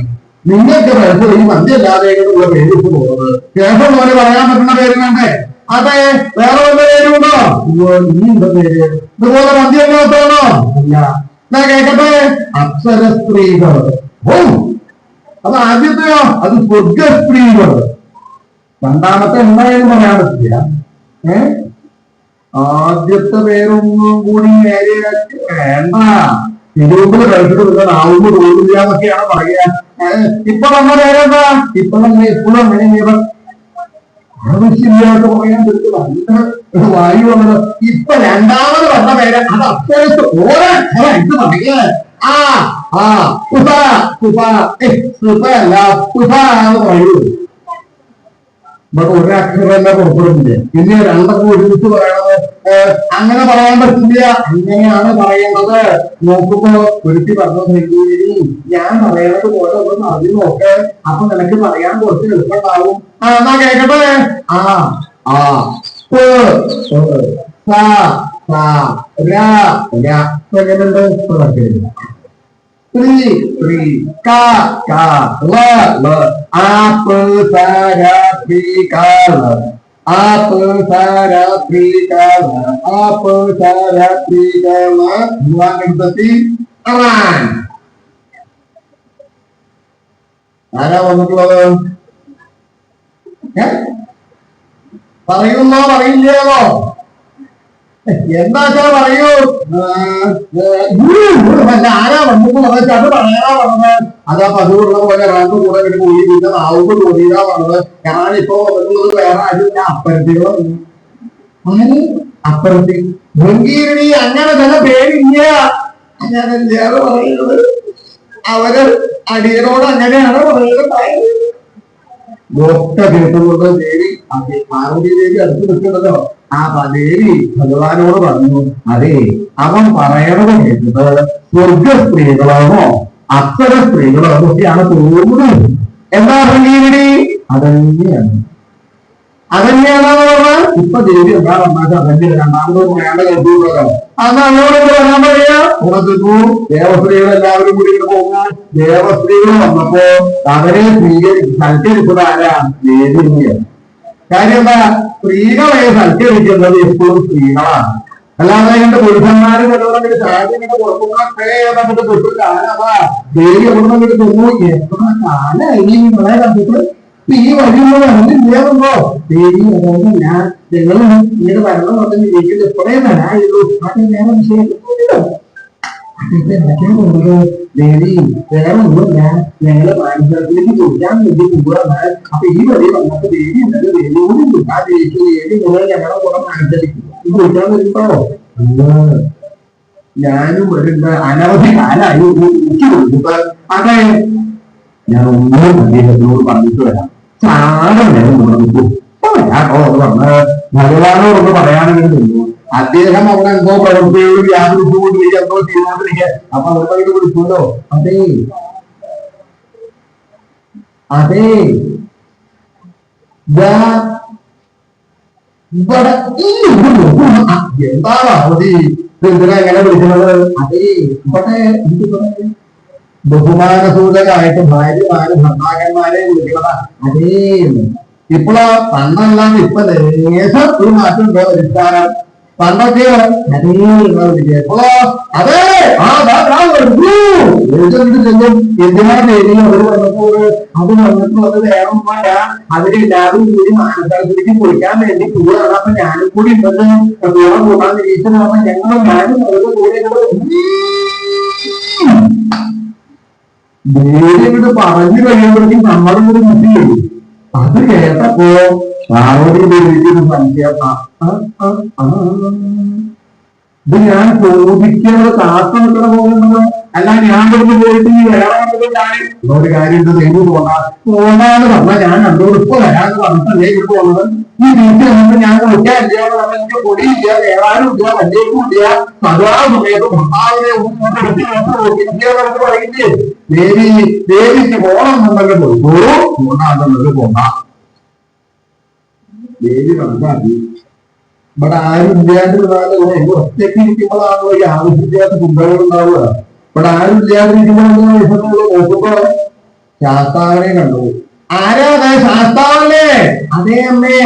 നിങ്ങൾക്ക് പഠിച്ചത് ഈ മദ്യല്ലാതെ ഉള്ള പേര് പോകുന്നത്. ശേഷം പോലെ പറയാൻ പറ്റുന്ന പേര് വേണ്ടേ? അതെ, വേറെ വല്ല പേരുണ്ടോ? ഇനിയുണ്ട് പേര്. ഇതുപോലെ മദ്യല്ലാത്തതാണോ? ഇല്ല. ഞാൻ കേൾക്കട്ടെ. അപ്സര സ്ത്രീകൾ. ഓ, അത് ആദ്യത്തെയോ? അത് സ്വർഗ സ്ത്രീകൾ. രണ്ടാമത്തെ എന്തായാലും പറയാൻ പറ്റില്ല. ആദ്യത്തെ പേരൊന്നും കൂടി നേരെയാക്കി വേണ്ട. തിരുവമ്പിൽ കഴിച്ചിട്ട് നിങ്ങൾ ആവുമ്പോ തോന്നില്ല എന്നൊക്കെയാണ് പറയുക. ഇപ്പൊ നമ്മുടെ പേരെന്താ? ഇപ്പൊ നമ്മൾ എപ്പോഴും അങ്ങനെ ആവശ്യമില്ലാത്ത പറയാൻ പറ്റും. നല്ല വായു വന്നത്. ഇപ്പൊ രണ്ടാമത് വന്ന പേര് അത് അത്യാവശ്യം ഓരോ ഇത് പറയുക. അല്ല എന്ന് പറയൂ. ഇവിടെ ഒരു അക്ഷരം തന്നെ പുറപ്പെടുന്നില്ല. പിന്നെ രണ്ടൊക്കെ ഒരുമിച്ച് പറയണത് അങ്ങനെ പറയാൻ പറ്റില്ല. അങ്ങനെയാണ് പറയേണ്ടത്. നോക്കുമ്പോ ഒരുത്തി പറഞ്ഞു, ഞാൻ പറയണത് പോലെ ഒന്ന് അറിഞ്ഞു നോക്ക്, അപ്പൊ നിനക്ക് പറയാൻ കുറച്ച് എളുപ്പമുണ്ടാവും. എന്നാ കേക്കട്ടെ. ആ ആ എങ്ങനെയുണ്ട്? Tri, tri, ka, ka, la, la, apa sara tri kala, apa sara tri kala, apa sara tri kala, buang berarti aman. Ada വന്നിട്ടുള്ളത്? പറയുന്നോ പറയില്ലയോ? എന്താ പറയൂ. ആരാ വന്നു പറഞ്ഞാൽ അത് പറയാനാ പറഞ്ഞത്. അതാ പതിവുള്ള പോലെ റാങ്ക് കൂടെ കിട്ടി പോയി. പിന്നെ നാവുമ്പ് തോന്നിയതാ പറഞ്ഞത്. ഞാനിപ്പോ വന്നിട്ടുള്ളത് വേറെ ആരും അപ്പരത്തികളോ അപ്പരത്തി ഭംഗീരണി അങ്ങനെ തന്നെ പേരില്ല. ഞാനെല്ലാതെ പറയുന്നത് അവര് അടിയനോട് അങ്ങനെയാണ് പറയുന്നത്. ഒക്കെ കേട്ടുകൊണ്ട് ദേവി പാർവതി ദേവി അടുത്ത് നിൽക്കുന്നതോ ആ ദേവി ഭഗവാനോട് പറഞ്ഞു, അതെ അവൻ പറയണത് കേട്ടിട്ട് സ്വർഗ സ്ത്രീകളാണോ അപ്സര സ്ത്രീകളോ ഒക്കെയാണ് തോന്നുന്നത്. എന്താ ഭംഗീരണി? അതന്നെയാണ്. അതന്നെയാണോ പറഞ്ഞാൽ ഇപ്പൊ ദേവി എന്താ പറഞ്ഞാൽ അതന്നെ രണ്ടാമത് പറയാണ്ട് കേട്ടുള്ളതോ. അന്ന് അങ്ങോട്ട് പറയാൻ പറയാ ഉണർന്നു. ദേവസ്ത്രീകൾ എല്ലാവരും കൂടി പോകുന്നു. ദേവസ്ത്രീകൾ വന്നപ്പോ അവരെ സൽക്കരിച്ചത് ആരാ? ദേവിയാണ്. കാര്യം എന്താ? സ്ത്രീകളെ സൽക്കരിക്കുന്നത് എപ്പോഴും സ്ത്രീകളാണ്. അല്ലാതെ കണ്ട് പുരുഷന്മാര് ചിലവരെ സാധ്യത കൊടുക്കുന്നൊക്കെ നമുക്ക് തൊട്ട് കാലമാ. ദേവി എവിടെ നിന്നിട്ട് തോന്നു എത്ര കാലായി നിങ്ങളെ കണ്ടിട്ട് ഈ വഴിയുള്ള അറിഞ്ഞില്ലാകുമ്പോ ദേവി അതുകൊണ്ട് ഞാൻ ഞങ്ങൾ ഇങ്ങനെ വരണം പറഞ്ഞ് ദേവിയിൽ എപ്പോഴേ വരായുള്ളൂ. അത് വേറെ വിഷയത്തിലോ ദേവി വേറെ ഒന്നുമില്ല. ഞങ്ങള് മാനസത്തിലേക്ക് ചോദിക്കാൻ വേണ്ടി പോവാണ്. അപ്പൊ ഈ വഴി വന്നപ്പോ ദേവി ഉണ്ടല്ലോ ദേവിയോട് ആ ദേവിക്ക് ദേവി നിങ്ങൾ ഞങ്ങളെ കൂടെ മാനസത്തിലേക്ക് ചോദിക്കാൻ വരുമ്പോ ഞാനും വരുന്ന അനവധി കാലായി എനിക്ക് കൊടുക്കുമ്പോ അതെ ഞാൻ ഒന്നും അദ്ദേഹത്തിനോട് പറഞ്ഞിട്ട് വരാം. ചാടം നേരം കൊടുക്കും പറഞ്ഞ് ഭഗവാനോടൊന്ന് പറയാണെങ്കിൽ തോന്നുന്നു. അദ്ദേഹം അവിടെ എന്തോ പ്രവൃത്തിയോട് വ്യാപരിച്ചുകൊണ്ടിരിക്കുക, എന്തോ ചെയ്തുകൊണ്ടിരിക്കുക. അപ്പൊ അവിടെ വിളിച്ചല്ലോ, അതെ അതെ ഇവിടെ എന്താണ് അവധി എന്തിനാ എങ്ങനെ വിളിക്കുന്നത്? അതെ ഇവിടെ ബഹുമാന സൂചകമായിട്ട് ഭാര്യമാര് ഭർത്താക്കന്മാരെ വിളിക്കണതാ. അതേ ഇപ്പോഴോ പണ്ടെല്ലാം ഇപ്പൊ ലേശം ഒരു മാറ്റം ഉണ്ടോ പരിഷ്കാരം. പണ്ടൊക്കെ അതേ ഇപ്പോഴോ അതെ ചെല്ലും. എന്തിനാണ് പേരിൽ അവര് വന്നപ്പോൾ അത് വന്നിട്ടും അത് വേണം വേണ്ട അവരെല്ലാവരും കൂടി മാനസാരത്തിലേക്ക് പൊളിക്കാൻ വേണ്ടി കൂടാണ്. അപ്പൊ ഞാനും കൂടി ഇന്നത്തെ കൂടെ കൂടാൻ നിരീക്ഷണം ഞങ്ങളും ഞാനും അവരുടെ കൂടെ ദേവിയോട് പറഞ്ഞു കഴിയുമ്പോഴേക്കും നമ്മളും കൂടി മുട്ടിയും. അത് കേട്ടപ്പോ പാർവതി ദേവിക്ക് സംശയം, ഇത് ഞാൻ ചോദിക്കുന്നത് കാത്തു നിൽക്കണ പോകുന്നത് അല്ല, ഞാൻ ഇവിടെ പോയിട്ട് ഒരു കാര്യം ദൈവം പോകാന്ന് പറഞ്ഞാൽ ഞാൻ രണ്ടോട് ഇപ്പൊ വരാന്ന് പറഞ്ഞിട്ടല്ലേ ഇവിടെ പോകുന്നത്. ഈ വീട്ടിൽ നിന്ന് ഞാൻ വിളിക്കാനില്ല, എനിക്ക് പൊടിയില്ല, വേറാനും ഇല്ല, വല്യേക്കും ഇല്ല. സദാ സമയത്ത് ഭർത്താവിനെ നമുക്ക് പറയില്ലേ ദേവി ദേവിക്ക് പോകണം എന്നുണ്ടെങ്കിൽ പോയിക്കോളൂ, പോകാന്നുള്ളത് പോകാം. ദേവി കണക്കാക്കി ഇവിടെ ആരും ഇല്ലാണ്ടിരുന്നാലും ഒറ്റയ്ക്ക് ഇരിക്കുമ്പോഴാണല്ലോ ഈ ആവശ്യമില്ലാത്ത ചിന്തകൾ ഉണ്ടാവുക. ഇവിടെ ആരും ഇല്ലാതിരിക്കുമ്പോഴൊന്നും നോക്കുമ്പോ ശാസ്താവിനെ കണ്ടു. ആരാ ശാസ്താവല്ലേ? അതേ അമ്മേ.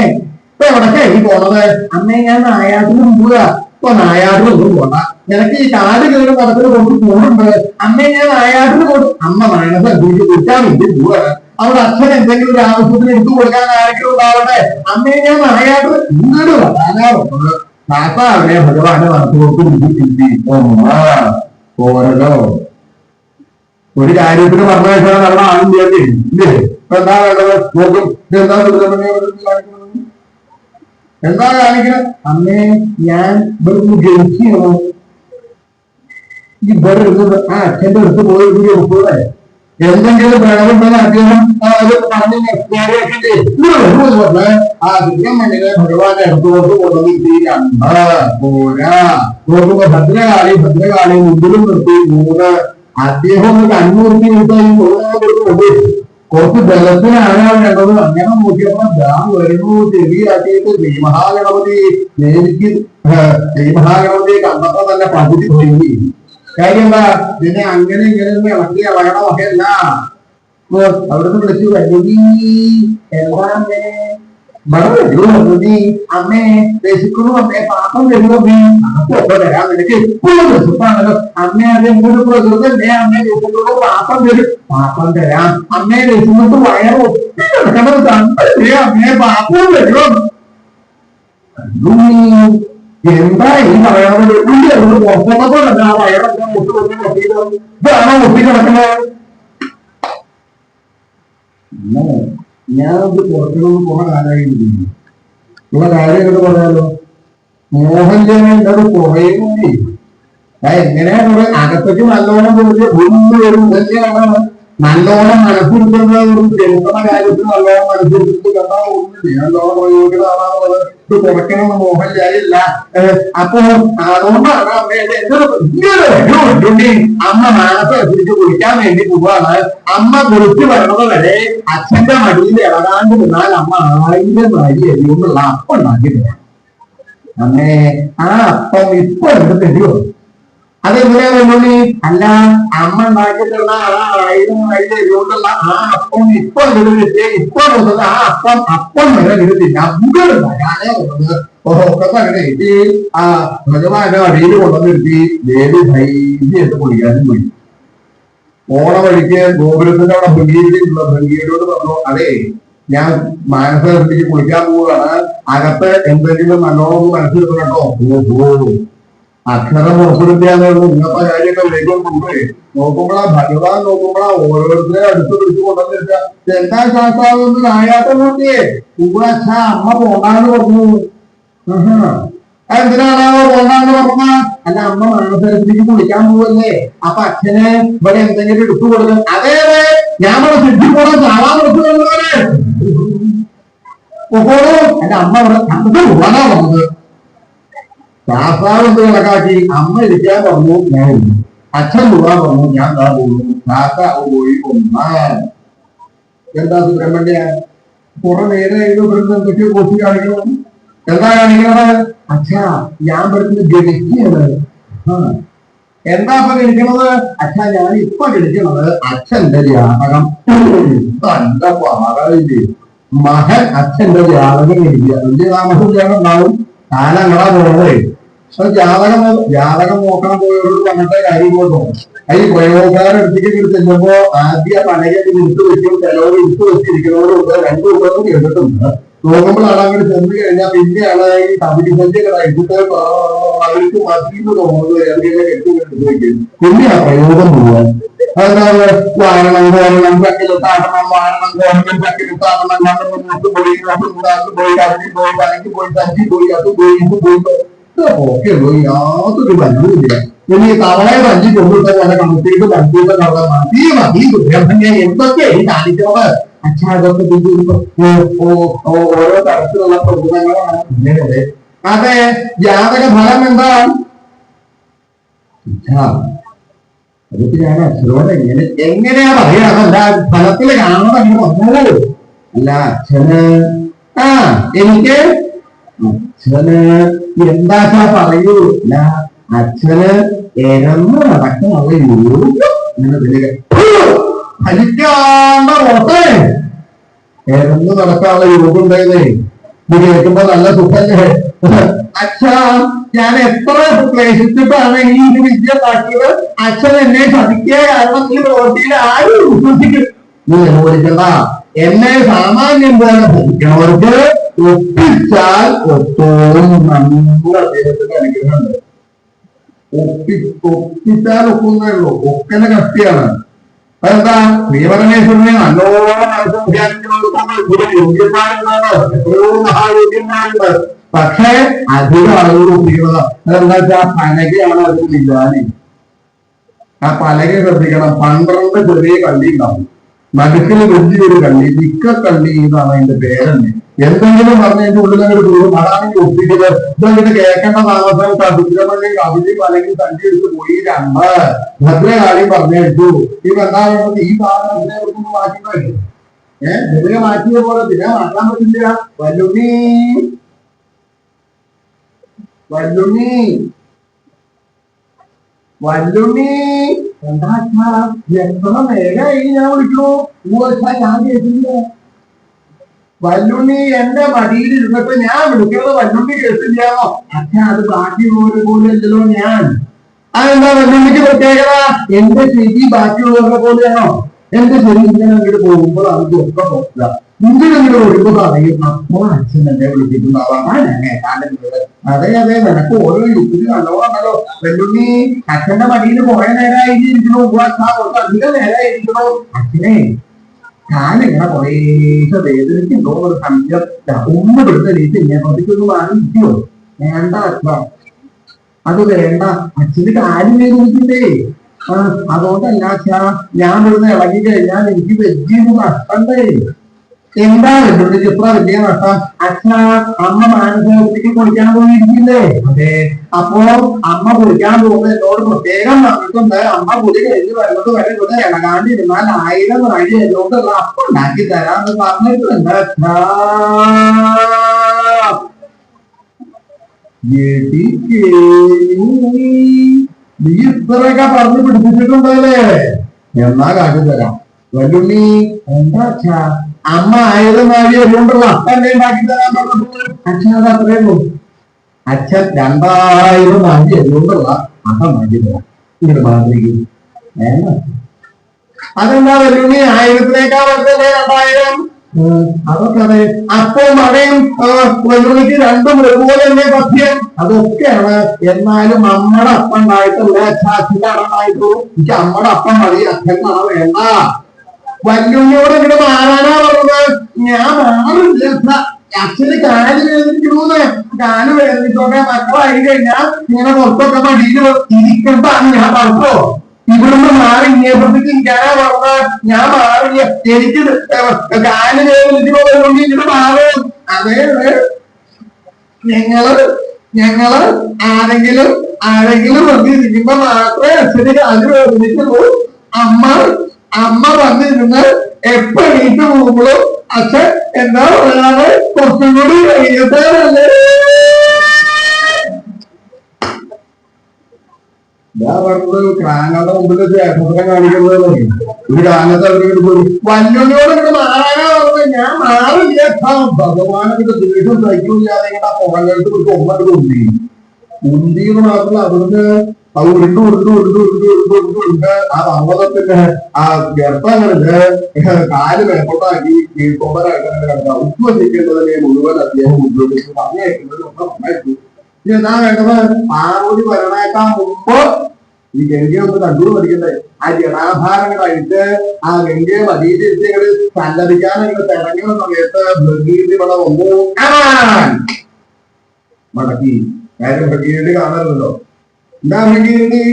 ഇപ്പൊ എവിടൊക്കെ ഈ പോണത്? അമ്മേ ഞാൻ നായാട്ടിന് പോവുക. ഇപ്പൊ നായാട്ടിനൊന്നും പോണ്ട, നിനക്ക് ഈ കാട് കയറി പടത്തിന് കൊണ്ട് പോകുന്നുണ്ട്. അമ്മേ ഞാൻ നായാട്ടിന് പോകും. അമ്മ മനസ്സ് അനുസരിച്ച് കുറ്റാൻ വേണ്ടി പോവുക. അവിടെ അച്ഛൻ എന്തെങ്കിലും ഒരു ആവശ്യത്തിന് എടുത്തു കൊടുക്കാൻ ആരെങ്കിലും ഉണ്ടാവട്ടെ. അമ്മേ ഞാൻ നായാട്ടിന് ഇങ്ങോട്ട് വരാനാ പറഞ്ഞത്. ശാസ്താവിനെ ഭഗവാന്റെ മനസ്സിലോട്ട് പോരല്ലോ. ഒരു കാര്യത്തിന് പറഞ്ഞു വെച്ചാൽ നമ്മൾ ആരും ചെയ്യാതെ ഇല്ലേ? ഇപ്പൊ എന്താ വേണ്ടത്? നോക്കും എന്താ കാണിക്കണം? അമ്മേ ഞാൻ ഇവിടെ ജനിക്കുകയാണ്. ഈ ഇവിടെ ഇരുന്ന് ആ അച്ഛന്റെ അടുത്ത് പോയി ഒപ്പൂടെ എന്തെങ്കിലും വേണമെന്ന് അദ്ദേഹം അത് പറഞ്ഞ് പറഞ്ഞ് ആ ദിവ്യമണ്ണിനെ ഭഗവാന്റെ അടുത്തോട്ട് കൊണ്ടുവന്നിട്ട് പോരാ നോക്കുമ്പോ ഭദ്രകാളി മുമ്പിലും നിർത്തി മൂന്ന് അദ്ദേഹം ഒരു കണ്ണൂർത്തി കിട്ടാൻ കുറച്ച് ജലത്തിനാണ് വേണ്ടത്. അങ്ങനെ നോക്കിയപ്പോ ഞാൻ വരുന്നു ചെവിയാക്കിയിട്ട് ശ്രീമഹാഗണപതിയെ കണ്ടപ്പോ തന്നെ പകുതി പോയി. കാര്യം എന്താ, ഇതിനെ അങ്ങനെ ഇങ്ങനെ ഇളക്കി ഇളകണ വകയല്ല. അവിടുന്ന് വിളിച്ചു വല്ലുതി എന്താ വല്ലുതി അമ്മേ രസിക്കുന്നു, അമ്മേ പാപ്പം തരുമോ, അമ്മ തരാം, നിനക്ക് എപ്പോഴും രസിപ്പാണല്ലോ അമ്മേ, അത് എന്തൊരു പ്രകൃതല്ലേ, അമ്മേ രസിക്കുന്നു പാപ്പം തരും, പാപ്പം തരാം, അമ്മേ രസിന്നിട്ട് വയറ് ഒത്തി കിടക്കണത് കണ്ടല്ലേ, അമ്മേ പാപ്പം തരുമോ. എന്താ ഈ പറയണത്, പുറത്തോട്ടല്ല ആ വയറൊക്കെ മുട്ട് കൊത്തി കൊത്തിയത്, ഇതാണോ മുട്ടി കിടക്കുന്നത്. ഞാനത് പുറത്തുനിന്ന് കുറെ കാലമായിരുന്നു. കുറെ കാര്യം എന്നൊക്കെ പറയാലോ, മോഹൻലാൽ എന്നോട് കുറേ കൂടി എങ്ങനെയാ കുറെ അകത്തേക്ക് നല്ലോണം വലിയ നല്ലോണം മനസ്സിരുത്തുന്നത് ചെറുപ്പ കാര്യത്തിൽ നല്ലോണം മനസ്സിരുത്തി കണ്ടാ ഒന്നില്ല, നല്ലോണം പ്രയോഗിക്കുന്നതാണുള്ളത്. ഇത് കുറയ്ക്കണമെന്ന് മോഹൻലാലില്ല. അപ്പൊ അതുകൊണ്ടാണ് അമ്മ മാനത്തെ എത്തിച്ച് കുളിക്കാൻ വേണ്ടി പോവാണ്. അമ്മ കുളിച്ച് വരണത് വരെ അച്ഛന്റെ മടിയിൽ ഇളകാണ്ട് നിന്നാൽ അമ്മ 1000 അരി എരിവുള്ള അപ്പം ഉണ്ടാക്കി തരാം. അമ്മേ ആ അപ്പം ഇപ്പൊ എന്ത് തരുമോ. അതെങ്ങനെയാ വെല്ലുള്ളി, അല്ല അമ്മ ഉണ്ടാക്കി തരുന്ന 1000 അരി എരിവുള്ള ആ അപ്പം ഇപ്പൊ ഇപ്പൊ മുതൽ ആ അപ്പം വരെ ഇരുത്തില്ല വരാനേ ഉള്ളത്. ഒക്കെ അങ്ങനെ എത്തി ആ ഭഗവാന്റെ അടിയിൽ കൊണ്ടുവന്നിരുത്തി ദേവി ധൈര്യമായിട്ട് കുളിക്കാനും പോയി. ഓണ വഴിക്ക് ഗോപുരത്തിന്റെ അവിടെ ഭംഗിയോട് പറഞ്ഞു, അതെ ഞാൻ മാനസത്തിലേക്ക് കുളിക്കാൻ പോവുകയാണ്, അകത്ത് എന്തെങ്കിലും നല്ലോണം മനസ്സിലെത്തണം കേട്ടോ. അക്ഷരം ഉറപ്പിടുത്തിയായിരുന്നു ഇങ്ങനത്തെ കാര്യമൊക്കെ വേഗം കൊണ്ട് നോക്കുമ്പോഴാ ഭഗവാൻ നോക്കുമ്പോഴാ ഓരോരുത്തരെ അടുത്ത് പിടിച്ചു കൊണ്ടുവന്നിരിക്ക. എന്താ ശാസ്ത്രാവൊന്നും ആയാട്ടം നോക്കിയേ ഉവ്വ അമ്മ പോണ്ടാന്ന് പറഞ്ഞു. എന്തിനാണാവോ പോണ്ടാന്ന് പറഞ്ഞ, അല്ല അമ്മ മാനസരത്തിലേക്ക് കുളിക്കാൻ പോവല്ലേ, അപ്പൊ അച്ഛന് ഇവിടെ എന്തെങ്കിലും എടുത്തു കൊടുക്കും. അതേ ഞാൻ ഇവിടെ സിദ്ധി പോകാൻ ചാവാൻ എടുത്തു കൊണ്ടുപോലെ എന്റെ അമ്മ ഇവിടെ കണ്ടത് പോകാനാ പറഞ്ഞത്. ശാസ്ത്രാവെന്ന് കണക്കാക്കി അമ്മ ഇരിക്കാൻ പറഞ്ഞു, ഞാൻ അച്ഛൻ പോകാൻ പറഞ്ഞു, ഞാൻ എന്താ പോകുന്നു. ശാസ്ത്രാവ് പോയി കൊന്നാൽ എന്താ സുബ്രഹ്മണ്യ കുറെ നേരം എന്തൊക്കെയോ കൊച്ചു കാണിക്കണം. എന്താ കാണിക്കണത്? അച്ഛാ ഞാൻ പഠിക്കുന്ന ഗണിക്കാണ്. എന്താ ഇപ്പൊ ഗണിക്കണത്? അച്ഛാ ഞാൻ ഇപ്പൊ ഗണിക്കണത് അച്ഛന്റെ ജാതകം. നല്ല പാടില്ലേ മകൻ അച്ഛന്റെ ജാതകം ഗണിക്കുക. വലിയ താമസം ചെയ്യാൻ ഉണ്ടാവും, കാലങ്ങളാ പോകുന്നത്. ജാതകം നോക്കാൻ പോയവരോട് പറഞ്ഞിട്ടേ കാര്യം പോട്ടോ. ഈ പ്രയോഗക്കാരെടുത്തേക്ക് ചെല്ലുമ്പോ ആദ്യ പണയൊക്കെ എടുത്തു വെക്കും, ചിലവർ എടുത്തു വെച്ചിരിക്കുന്നവരുണ്ട്, 2 ദിവസം കേട്ടിട്ടുണ്ട്. നോക്കുമ്പോഴാണ് അങ്ങോട്ട് ചെന്ന് കഴിഞ്ഞാൽ പിന്നെയാണ് ഈ കമ്പിസഞ്ചികൾ എടുത്തിട്ട് അവർക്ക് മതിന്ന് തോന്നുന്നത് ഏതെങ്കിലും കെട്ടിക്കെടുത്ത് വെക്കും. പിന്നെയാ പ്രയോഗം പോവാൻ. അതായത് വാരണം കോരണം ചക്കിലെത്താക്കണം, വാരണം കോരണം ചക്കിലെത്താക്കണം, കണ്ണു പോയി പോയി കറങ്ങി പോയി കറങ്ങി പോയി തഞ്ചി പോയി അത് പോയി ഇത് പോയി ഒക്കെ ഉള്ളൂ. യാതൊരു ബന്ധവുമില്ല. ഇനി തവളയെ തഞ്ചി കൊണ്ടിട്ട് പോലെ കമ്പിട്ട് കമ്പ്യൂട്ടർ മതി മതി സുബ്രഹ്മണ്യ എന്തൊക്കെയായി കാണിക്കുന്നത്. അച്ഛാ അതൊക്കെ ഓരോ തരത്തിലുള്ള പ്രഭുതങ്ങളാണ് ഇങ്ങനെ. അതെ ജാതക ഫലം എന്താണ്? അതൊക്കെ ഞാൻ അച്ഛനോട് എങ്ങനെയാ പറയണതല്ല, ഫലത്തില് കാണുന്നത് അങ്ങനെ വന്നാലോ. അല്ല അച്ഛന് എനിക്ക് അച്ഛന് എന്താച്ചാ പറയൂ. അല്ല അച്ഛന് എരന്ന് നടക്കാനുള്ള ഫലിക്കാണ്ട പുറത്തെ എരന്ന് നടക്കാനുള്ള യോഗം ഉണ്ടായതേ. ഇത് കേൾക്കുമ്പോ നല്ല സുഖല്ലേ. അച്ഛാ ഞാൻ എത്ര ക്ലേശിച്ചിട്ടാണ് ഈ വിദ്യ ഉണ്ടാക്കിയത്. അച്ഛൻ എന്നെ ചതിക്കുക കാരണം ഈ പ്രവൃത്തിയിൽ ആരും വിശ്വസിക്കും. നീ അനുഭവിക്കണ്ട. എന്നെ സാമാന്യം പോലെ ഭരിക്കണവർക്ക് ഒപ്പിച്ചാൽ ഒത്തോളം നമ്മുടെ അദ്ദേഹത്തിന്റെ അനുഗ്രഹമുണ്ട്. ഒപ്പിച്ചാൽ ഒക്കുന്നേ ഉള്ളൂ. ഒക്കനെ കട്ടിയാണ്. അതെന്താ ശ്രീപരമേശ്വരനെ നല്ലോണം മനസ്സിലാക്കിയവർക്കൊന്നും യോഗ്യന്മാരെന്നാണ്, എത്രയോ മഹായോഗ്യന്മാരുണ്ട്. പക്ഷേ അധികം ആളുകൾ ഒപ്പിക്കുന്നത് അതെന്താ വെച്ചാൽ പനകയാണ് അതിന് ഇല്ലാതെ. ആ പലക ശ്രദ്ധിക്കണം. 12 ചെറിയ കള്ളി ഉണ്ടാവും, നടുക്കിൽ വലിയൊരു കള്ളി, മിക്ക കള്ളി എന്നാണ് അതിന്റെ പേരെന്നെ. എന്തെങ്കിലും പറഞ്ഞതിന്റെ ഉള്ളിൽ അങ്ങോട്ട് പോകും. അതാണെങ്കിൽ ഒപ്പിക്കുന്നത് ഇതങ്ങനെ കേൾക്കേണ്ട താമസം സുബ്രഹ്മണ്യം കവിതി അല്ലെങ്കിൽ തണ്ടി എടുത്ത് പോയി 2 ഭദ്രകാളി പറഞ്ഞെടുത്തു. ഇപ്പൊ എന്താ വേണ്ടത്? ഈ ഭാഗം ഇതിനെ മാറ്റി കഴിയും. ഇതിനെ മാറ്റിയ പോലെ ഇതിനെ മാറ്റാൻ പറ്റില്ല. വല്ലുണ്ണി വല്ലുണ്ണി വല്ലുണ്ണി എന്താ എത്ര നേരമായി ഞാൻ വിളിക്കണു? ഞാൻ കേട്ടില്ല. വല്ലുണ്ണി എന്റെ മടിയിൽ ഇരുന്നിട്ട് ഞാൻ വിളിക്കുന്നത് വല്ലുണ്ണി കേട്ടില്ലാന്നോ? അച്ഛാ അത് ബാക്കിയുള്ളവരെ പോലെ അല്ലല്ലോ ഞാൻ. അതെന്താ വല്ലുണ്ണിക്ക് പ്രത്യേകത? എന്റെ ചെവി ബാക്കിയുള്ളവരുടെ പോലെയാണോ? എന്റെ ചെവി ഇങ്ങനെ അങ്ങോട്ട് പോകുമ്പോൾ അത് ഒക്കെ പോകില്ല. ഇങ്ങനെ വരുമ്പോൾ അറിയും അപ്പോൾ അച്ഛൻ എന്നെ വിളിച്ചിട്ടുണ്ടാവാം. അതെ അതെ, നിനക്ക് ഓരോ യുദ്ധത്തിൽ നല്ലതാണല്ലോ. വെല്ലുണ്ണി അച്ഛന്റെ മടിയിൽ കുറെ നേരമായിരിക്കണോ? കുറച്ച് അധികം നേരമായിരിക്കണോ? അച്ഛനെ കാലിങ്ങനെ കുറേശ്ശെ വേദനയ്ക്കുണ്ടോ ഒരു സംശയം. ഒന്ന് പെടുത്തലിട്ട് എന്നെ പതിക്കൊന്ന് വാങ്ങി കിട്ടിയോ? വേണ്ട അച്ഛ, അത് വേണ്ട. അച്ഛന് കാല് വേദനിക്കണ്ടേ? അതുകൊണ്ടല്ല അച്ഛാ, ഞാൻ ഇവിടുന്ന് ഇളകി കഴിഞ്ഞാൽ എനിക്ക് വെജിന്ന് നഷ്ടണ്ടേ. എന്താ വെല്ലുണ്ടി എത്ര വലിയ നഷ്ടം? അച്ഛാ, അമ്മ മാനസിക കുളിക്കാൻ പോയിരിക്കില്ലേ? അതെ. അപ്പോ അമ്മ കുളിക്കാൻ പോകുന്നത് എന്നോട് പ്രത്യേകം പറഞ്ഞിട്ടുണ്ട്. അമ്മ കുളി കഴിഞ്ഞ് വരുന്നത് വരെ ഇവിടെ ഇളകാണ്ടിരുന്നാൽ 1000 നാഴി എന്നോടുള്ള അപ്പം ഉണ്ടാക്കി തരാന്ന് പറഞ്ഞിട്ടുണ്ട് അച്ഛാ. നീ ഇത്രയൊക്കെ പറഞ്ഞു പിടിപ്പിച്ചിട്ടുണ്ടല്ലേ? എന്നാ കാട്ടി തരാം. വല്ലുണ്ണി എന്താ അച്ഛാ? അമ്മ 1000 നാഴി അതുകൊണ്ടുള്ള അപ്പം ഉണ്ടാക്കി തരാൻ പറഞ്ഞിട്ടുണ്ട്. അച്ഛൻ അത് അത്രയുള്ളൂ. അച്ഛൻ 2000 നാഴി അതുകൊണ്ടുള്ള അപ്പം ഉണ്ടാക്കി തരാം. ഇങ്ങനെ മാതൃക അതെന്താ വല്ലുണ്ണി? 1000-നേക്കാൾ വലുതല്ലേ 2000? അതൊക്കെ അതെ. അപ്പോ മഴയും വല്ലുണ്ണിക്ക് രണ്ടും ഒരുപോലെ തന്നെ പഥ്യം. അതൊക്കെയാണ്. എന്നാലും അമ്മയുടെ അപ്പം ഉണ്ടായിട്ടല്ല അച്ഛൻ്റെ അട ഉണ്ടായിട്ടു. എനിക്ക് അമ്മയുടെ അപ്പം മതി, അച്ഛൻ മഴ വേണ്ട. വല്ലുണ്ണിയോട് ഇങ്ങനെ മാറാനാ പറഞ്ഞത്. ഞാൻ മാറില്ല. അച്ഛന് കാല് വേദനിക്കണൂന്ന്. കാല് വേദനിച്ചോട്ടെ, മക്കളായി കഴിഞ്ഞാൽ ഇങ്ങനെ പുറത്തൊക്കെ മടിയിൽ ഇരിക്കണ്ടാണ് ഞാൻ പറഞ്ഞോ. ഇവിടുന്ന് മാറി ഇങ്ങേപ്പത്തേക്ക് ഇരിക്കാനാ പറഞ്ഞ. ഞാൻ മാറില്ല, എനിക്ക് കാല് വേദനിച്ചുകൊണ്ട് ഇങ്ങനെ മാറും. അതെ ഞങ്ങള് ആരെങ്കിലും വന്നിരിക്കുമ്പോ മാത്രമേ അച്ഛന് കാല് വേദനിക്കുള്ളൂ. അമ്മ വന്നിരുന്ന് എപ്പോ എണീറ്റ് പോകുമ്പോഴും അച്ഛൻ എന്താ പറയാതെ കുറച്ചും കൂടി കഴിയത്തല്ലേ. ഞാൻ പറഞ്ഞത് ക്രാങ്ങളുടെ മുമ്പിൽ ചേട്ടത്തിനെ കാണിക്കുന്നത്. ഒരു കാലത്ത് അവരോട് പോയി വല്ലുണ്ണിയോട് ഇങ്ങനെ മാറാനാ പറഞ്ഞത്. ഞാൻ മാറില്ല. ഭഗവാനൊക്കെ ദേഷ്യം സഹിക്കില്ലാതെ ഇങ്ങനെ പുറകെടുത്ത് ഒരു കൊമ്പട്ട് ഉന്തിന്ന് മാത്രമല്ല അവിടുന്ന് അത് ഉരുണ്ട് ആ പർവ്വതത്തിന്റെ ആ ഗർഭങ്ങളില് കാല് മേപ്പോട്ടാക്കി കീഴ്ക്കൊമ്പനായിട്ട് അങ്ങനെ കിടക്കാം. ഉദ്വസിക്കേണ്ടതിനെ മുഴുവൻ അദ്ദേഹം ഉദ്യോഗിച്ച് പറഞ്ഞേക്കുന്നത് ഒക്കെ നന്നായിട്ടു. ഇനി എന്താ വേണ്ടത്? പാർവതി വരണേക്കാൾ മുമ്പ് ഈ ഗംഗയെ ഒന്ന് കണ്ടു പഠിക്കണ്ടേ? ആ ജടാഭാരങ്ങളായിട്ട് ആ ഗംഗയെ മതീതിരിച്ച് സല്ലപിക്കാനൊക്കെ തിരഞ്ഞുന്ന സമയത്ത് ഭഗീതി ഇവിടെ വന്നു മടക്കി. കാര്യം ഭഗീരഥി കാണരുതല്ലോ. എന്താ ഭഗീരഥി?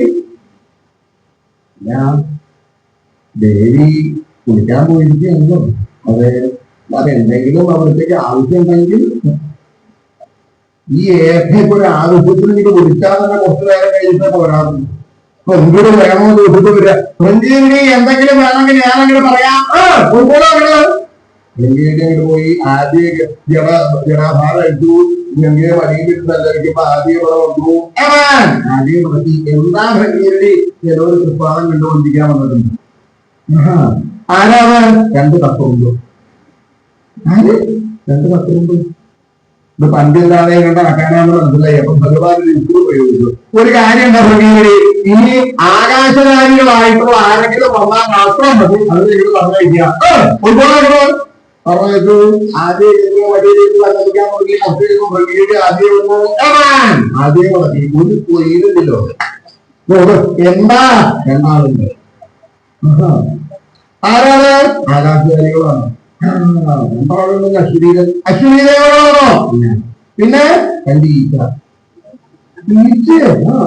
ഞാൻ ദേവി കുളിക്കാൻ പോയിരിക്കുന്നു. അതെന്തെങ്കിലും അവിടത്തേക്ക് ആവശ്യമുണ്ടെങ്കിൽ ഈ ഏതൊരു ആവശ്യത്തിന് എനിക്ക് വിളിച്ചാൽ തന്നെ കുറച്ചു നേരം കഴിഞ്ഞിട്ട് പോരാറുണ്ട്. അപ്പൊ എന്തൊരു വേണോ ചോദിച്ചിട്ട് വരിക. ഭഗീരഥി എന്തെങ്കിലും വേണമെങ്കിൽ ഞാനങ്ങനെ പറയാം. ഗംഗയുടെ അങ്ങോട്ട് പോയി ആദ്യ ജടാഭാരം എടുത്തു. ഗംഗയെ വടിയിലിരുന്നല്ലായിരിക്കുമ്പോ ആദ്യം ഇവിടെ വന്നു. ആദ്യം പ്രതി എന്താ ഭഗീരഥി? ചിലവർ തൃപ്പാദം കണ്ടുകൊണ്ടിരിക്കാൻ വന്നിട്ടുണ്ട്. ആരാണ്? 2 കപ്പുണ്ട്. ആര്? 2 കപ്പുണ്ട്. ഇത് പണ്ടില്ലാതെ കണക്കാനാണെന്ന് മനസ്സിലായി. അപ്പൊ ഭഗവാൻ എനിക്ക് പ്രയോഗിച്ചു. ഒരു കാര്യം എന്താ ഭഗീരഥി? ഇനി ആകാശകാരികളായിട്ടുള്ള ആരെങ്കിലും വന്നാൽ മാത്രം മതി. അത് നിങ്ങൾ പറഞ്ഞിരിക്കുക. പറഞ്ഞു ആദ്യം വടിയിലേക്ക് സഞ്ചരിക്കാൻ തുടങ്ങി. ഭഗീരഥി ആദ്യം വന്നു. ആദ്യം മതി. ഒരു പോയിരുന്നില്ലോ. എന്താ? 2 ആരാണ്? ആകാശകാരികളാണ്. 2 അശ്വരീദേവനാണോ? പിന്നെ 2 ഈച്ച.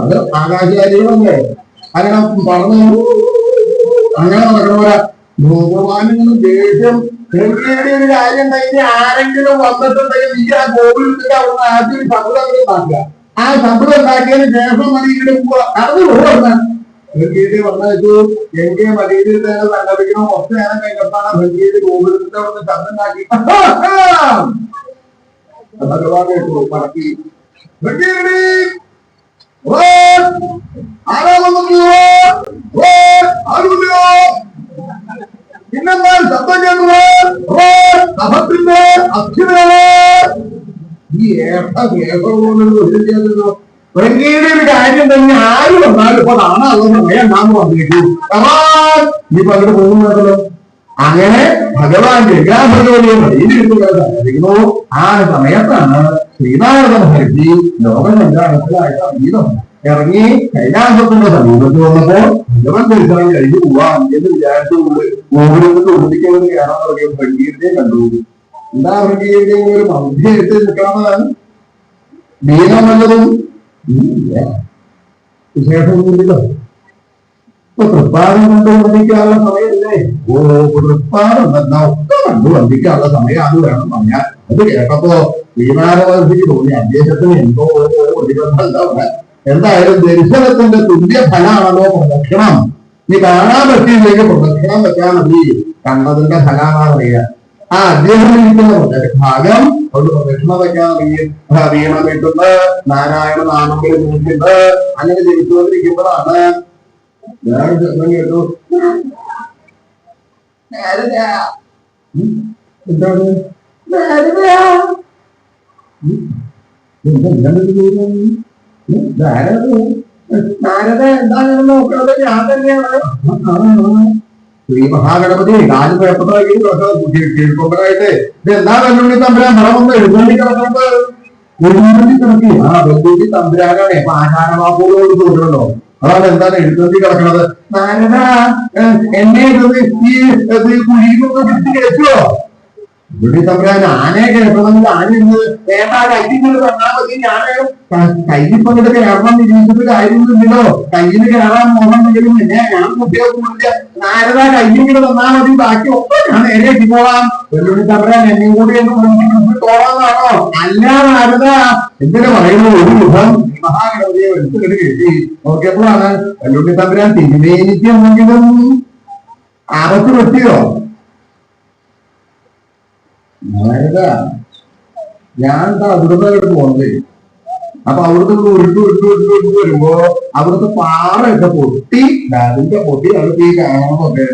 അത് ആകാശകാരികളല്ലേ? അങ്ങനെ പറഞ്ഞു അങ്ങനെ നടക്കണവരാ. ഭഗവാനും ദേഷ്യം ഹൃദയയുടെ ഒരു കാര്യം ഉണ്ടെങ്കിൽ ആരെങ്കിലും വന്നിട്ടുണ്ടെങ്കിൽ നീ ആ ഗോകുലത്തിന്റെ അവിടെ ആദ്യം ശബ്ദം ഉണ്ടാക്കുക. ആ ശബ്ദം ഉണ്ടാക്കിയതിന് ശേഷം മതി ഇങ്ങനെ നടന്നു പോകുന്ന ഭംഗീതി വന്നു എങ്കിൽ മലീതി സംഘടിക്കണം. കുറച്ചു നേരം കഴിഞ്ഞപ്പോഴാണ് ഭംഗീതി ഗോകുലത്തിന്റെ അവിടെ ശബ്ദം ഉണ്ടാക്കി ഭഗവാൻ കേട്ടു മടക്കി ഭംഗീതി പിന്നെന്താ ശബ്ദം കേൾക്കുന്നത് അഭത്തിന്റെ അച്ഛനാണ് ഈ ഭംഗിയുടെ ഒരു കാര്യം തന്നെ ആര് വന്നാലും ഇപ്പൊ നാളെ സമയം എന്നാന്ന് പറഞ്ഞേക്കു ഇനിയിപ്പൊ അങ്ങോട്ട് പോകുന്നതല്ലോ. അങ്ങനെ ഭഗവാൻ ഗംഗാഭഗവതിയെ വഴിയിലിരുത്തുന്നു. ആ സമയത്താണ് ശ്രീനാരായണ മഹർഷി ലോകസഞ്ചാരത്തിലായിട്ട് അമീതം ഇറങ്ങി കൈലാസത്തിന്റെ സമീപത്ത് വന്നപ്പോ ഭഗവൻ ദർശനം കഴിഞ്ഞു പോവാം എന്ന് വിചാരിച്ചുകൊണ്ട് ഗോകുലത്തിന്റെ ഉള്ളിലേക്ക് കയറാൻ തുടങ്ങിയ ഭംഗീരത്തെ കണ്ടു. എന്താ ഭംഗീരത്തെ ഒരു മധ്യയിട്ട് നിൽക്കണമെന്നാണ് ദീനം വല്ലതും വിശേഷമൊന്നുമില്ലല്ലോ. ഇപ്പൊ തൃപ്പാദം കണ്ടു വന്ദിക്കാനുള്ള സമയമല്ലേ? ഓ തൃപ്പാദം തന്നെ ഒക്കെ കണ്ടു വന്ദിക്കാനുള്ള സമയമാണ് വേണം പറഞ്ഞാൽ. അത് കേട്ടപ്പോ ശ്രീനാരായണക്ക് തോന്നി അദ്ദേഹത്തിന് എന്തോ പ്രതിബന്ധം. എന്തായാലും ദർശനത്തിന്റെ തുല്യ ഫലമാണല്ലോ പ്രദക്ഷിണം. നീ കാണാൻ പറ്റിയില്ലെങ്കിൽ പ്രദക്ഷിണം വെക്കാൻ മതി. കണ്ടതിന്റെ ഫലമാണെന്ന് അറിയുക. ആ അദ്ദേഹം ഇരിക്കുന്ന ഭാഗം ഒരു പ്രദക്ഷിണം വെക്കാൻ വീണ വീട്ടുന്നത് നാരായണ നാമങ്ങളിൽ നോക്കിയിട്ട് അങ്ങനെ ജനിച്ചുകൊണ്ടിരിക്കുമ്പോഴാണ് വേറെ ശബ്ദം കേട്ടു. എന്താണ് നാരദ എന്താണ് നോക്കുന്നത്? ഞാൻ തന്നെയാണ്. ശ്രീ മഹാഗണപതി കാല് പേപ്പറായിട്ട് കേൾക്കുമ്പോഴായിട്ട് ഇത് എന്താ വെല്ലുവിളി തമ്പുരാൻ മറവൊന്ന് എഴുന്നള്ളി കിടക്കുന്നത്? എഴുന്നള്ളി കിടക്കി. ആ വെല്ലുവിളി തമ്പുരാനാണ്. അപ്പൊ ആചാരവാക്കുകളോട് തോന്നുന്നുണ്ടോ? അതാണ് എന്താണ് എഴുന്നള്ളി കിടക്കണത്? നാരദ എന്നെ ഈ കുഴിയിലൊന്ന് പിടിച്ച് കേട്ടോ? ഇവിടെ തമ്പുരാൻ ആനയെ കേൾക്കണമെങ്കിൽ ആനയിരുന്ന് ഏട്ടാ കയ്യിൽ തന്നാൽ മതി. ഞാൻ കയ്യിപ്പോ ഇങ്ങോട്ട് കയറണം നിരീക്ഷിച്ചിട്ട് കാര്യമൊന്നുമില്ലല്ലോ. കയ്യിൽ കയറാൻ മോഹമുണ്ടെങ്കിലും എന്നെ ഞാൻ ഉപയോഗമില്ല. നാരദ കയ്യിൽ തന്നാൽ മതി, ബാക്കി ഒക്കെ ഞാൻ നേരെ എത്തിക്കോളാം. വെല്ലുവിളി തമ്പുരാൻ എന്നെയും കൂടി തോളാന്നാണോ? അല്ല നാരദ എന്തിനു പറയുന്നു? ഒരു മുഖം മഹാഗണപതിയെ എടുത്തുകൊണ്ട് കെട്ടി നോക്കിയപ്പോഴാണ് വെല്ലുവിളി തമ്പുരാൻ തിരുമേനിക്ക് എന്തെങ്കിലും ആപത്ത് പറ്റിയോ? നാരദ ഞാൻ അവിടുന്ന് പോകുന്നത്. അപ്പൊ അവിടുന്ന് ഉരുട്ടു വരുമ്പോ അവിടുത്തെ പാറയൊക്കെ പൊട്ടി അതിന്റെ പൊട്ടി അവിടുത്തെ ഈ കാണണമെന്നൊക്കെ.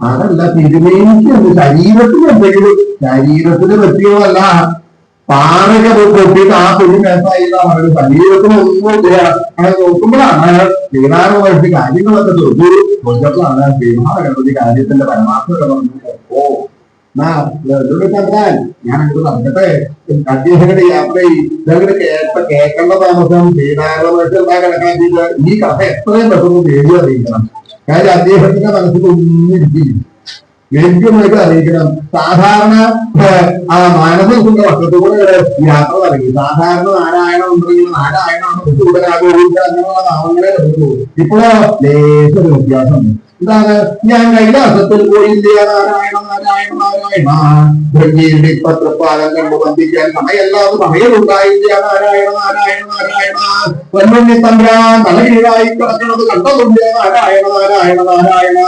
അതല്ല തിരുമേനിക്ക് ശരീരത്തിന് എന്തെങ്കിലും ശരീരത്തിന് പറ്റിയതല്ല. പാറയൊക്കെ പൊട്ടിയിട്ട് ആ പൊടി മേസായിട്ടാ പറയുന്നത്. ശരീരത്തിന് ഒന്നുമില്ല. അങ്ങനെ നോക്കുമ്പോഴാണ് ശ്രീനാരായണ മഹർഷി കാര്യങ്ങളൊക്കെ ചോദിച്ചപ്പോഴാണ് ശ്രീമഹാഗണപതി കാര്യത്തിന്റെ പരമാർത്ഥത പറഞ്ഞു. ഓ തമ്പുരാൻ ഞാൻ അങ്ങോട്ട് പറഞ്ഞിട്ടെ അദ്ദേഹങ്ങളുടെ യാത്രയിൽ കേൾക്കേണ്ട താമസം ശ്രീനാരായണമായിട്ട് എന്താ കണക്കാക്കിയിട്ട് ഈ കഥ എത്രയും പെട്ടെന്ന് പേടി അറിയിക്കണം. കാര്യം അദ്ദേഹത്തിന്റെ മനസ്സിൽ ഒന്നിരിക്കും വ്യക്തമായിട്ട് അറിയിക്കണം. സാധാരണ ആ മാനസത്തിന്റെ വട്ടത്തുകൂടെ യാത്ര തുടങ്ങി. സാധാരണ നാരായണ ഉണ്ടെങ്കിൽ നാരായണമാണ് അങ്ങനെയുള്ള നാമങ്ങളെ എടുത്തു. ഇപ്പോഴോ ലേശ വ്യത്യാസം. എന്താണ്? ഞാൻ കൈലാസത്തിൽ പോയില്ല. നാരായണ നാരായണ നാരായണ ഭംഗിയുടെ ഇപ്പൊ തൃപ്പാദം കണ്ടു വന്ദിക്കാൻ സമയല്ലാതെ സമയമുണ്ടായില്ല. നാരായണ നാരായണ നാരായണ വല്ലുണ്ണി തമ്പുരാൻ തലകീഴായി കിടക്കുന്നത് കണ്ടതുണ്ട്. നാരായണ നാരായണ നാരായണ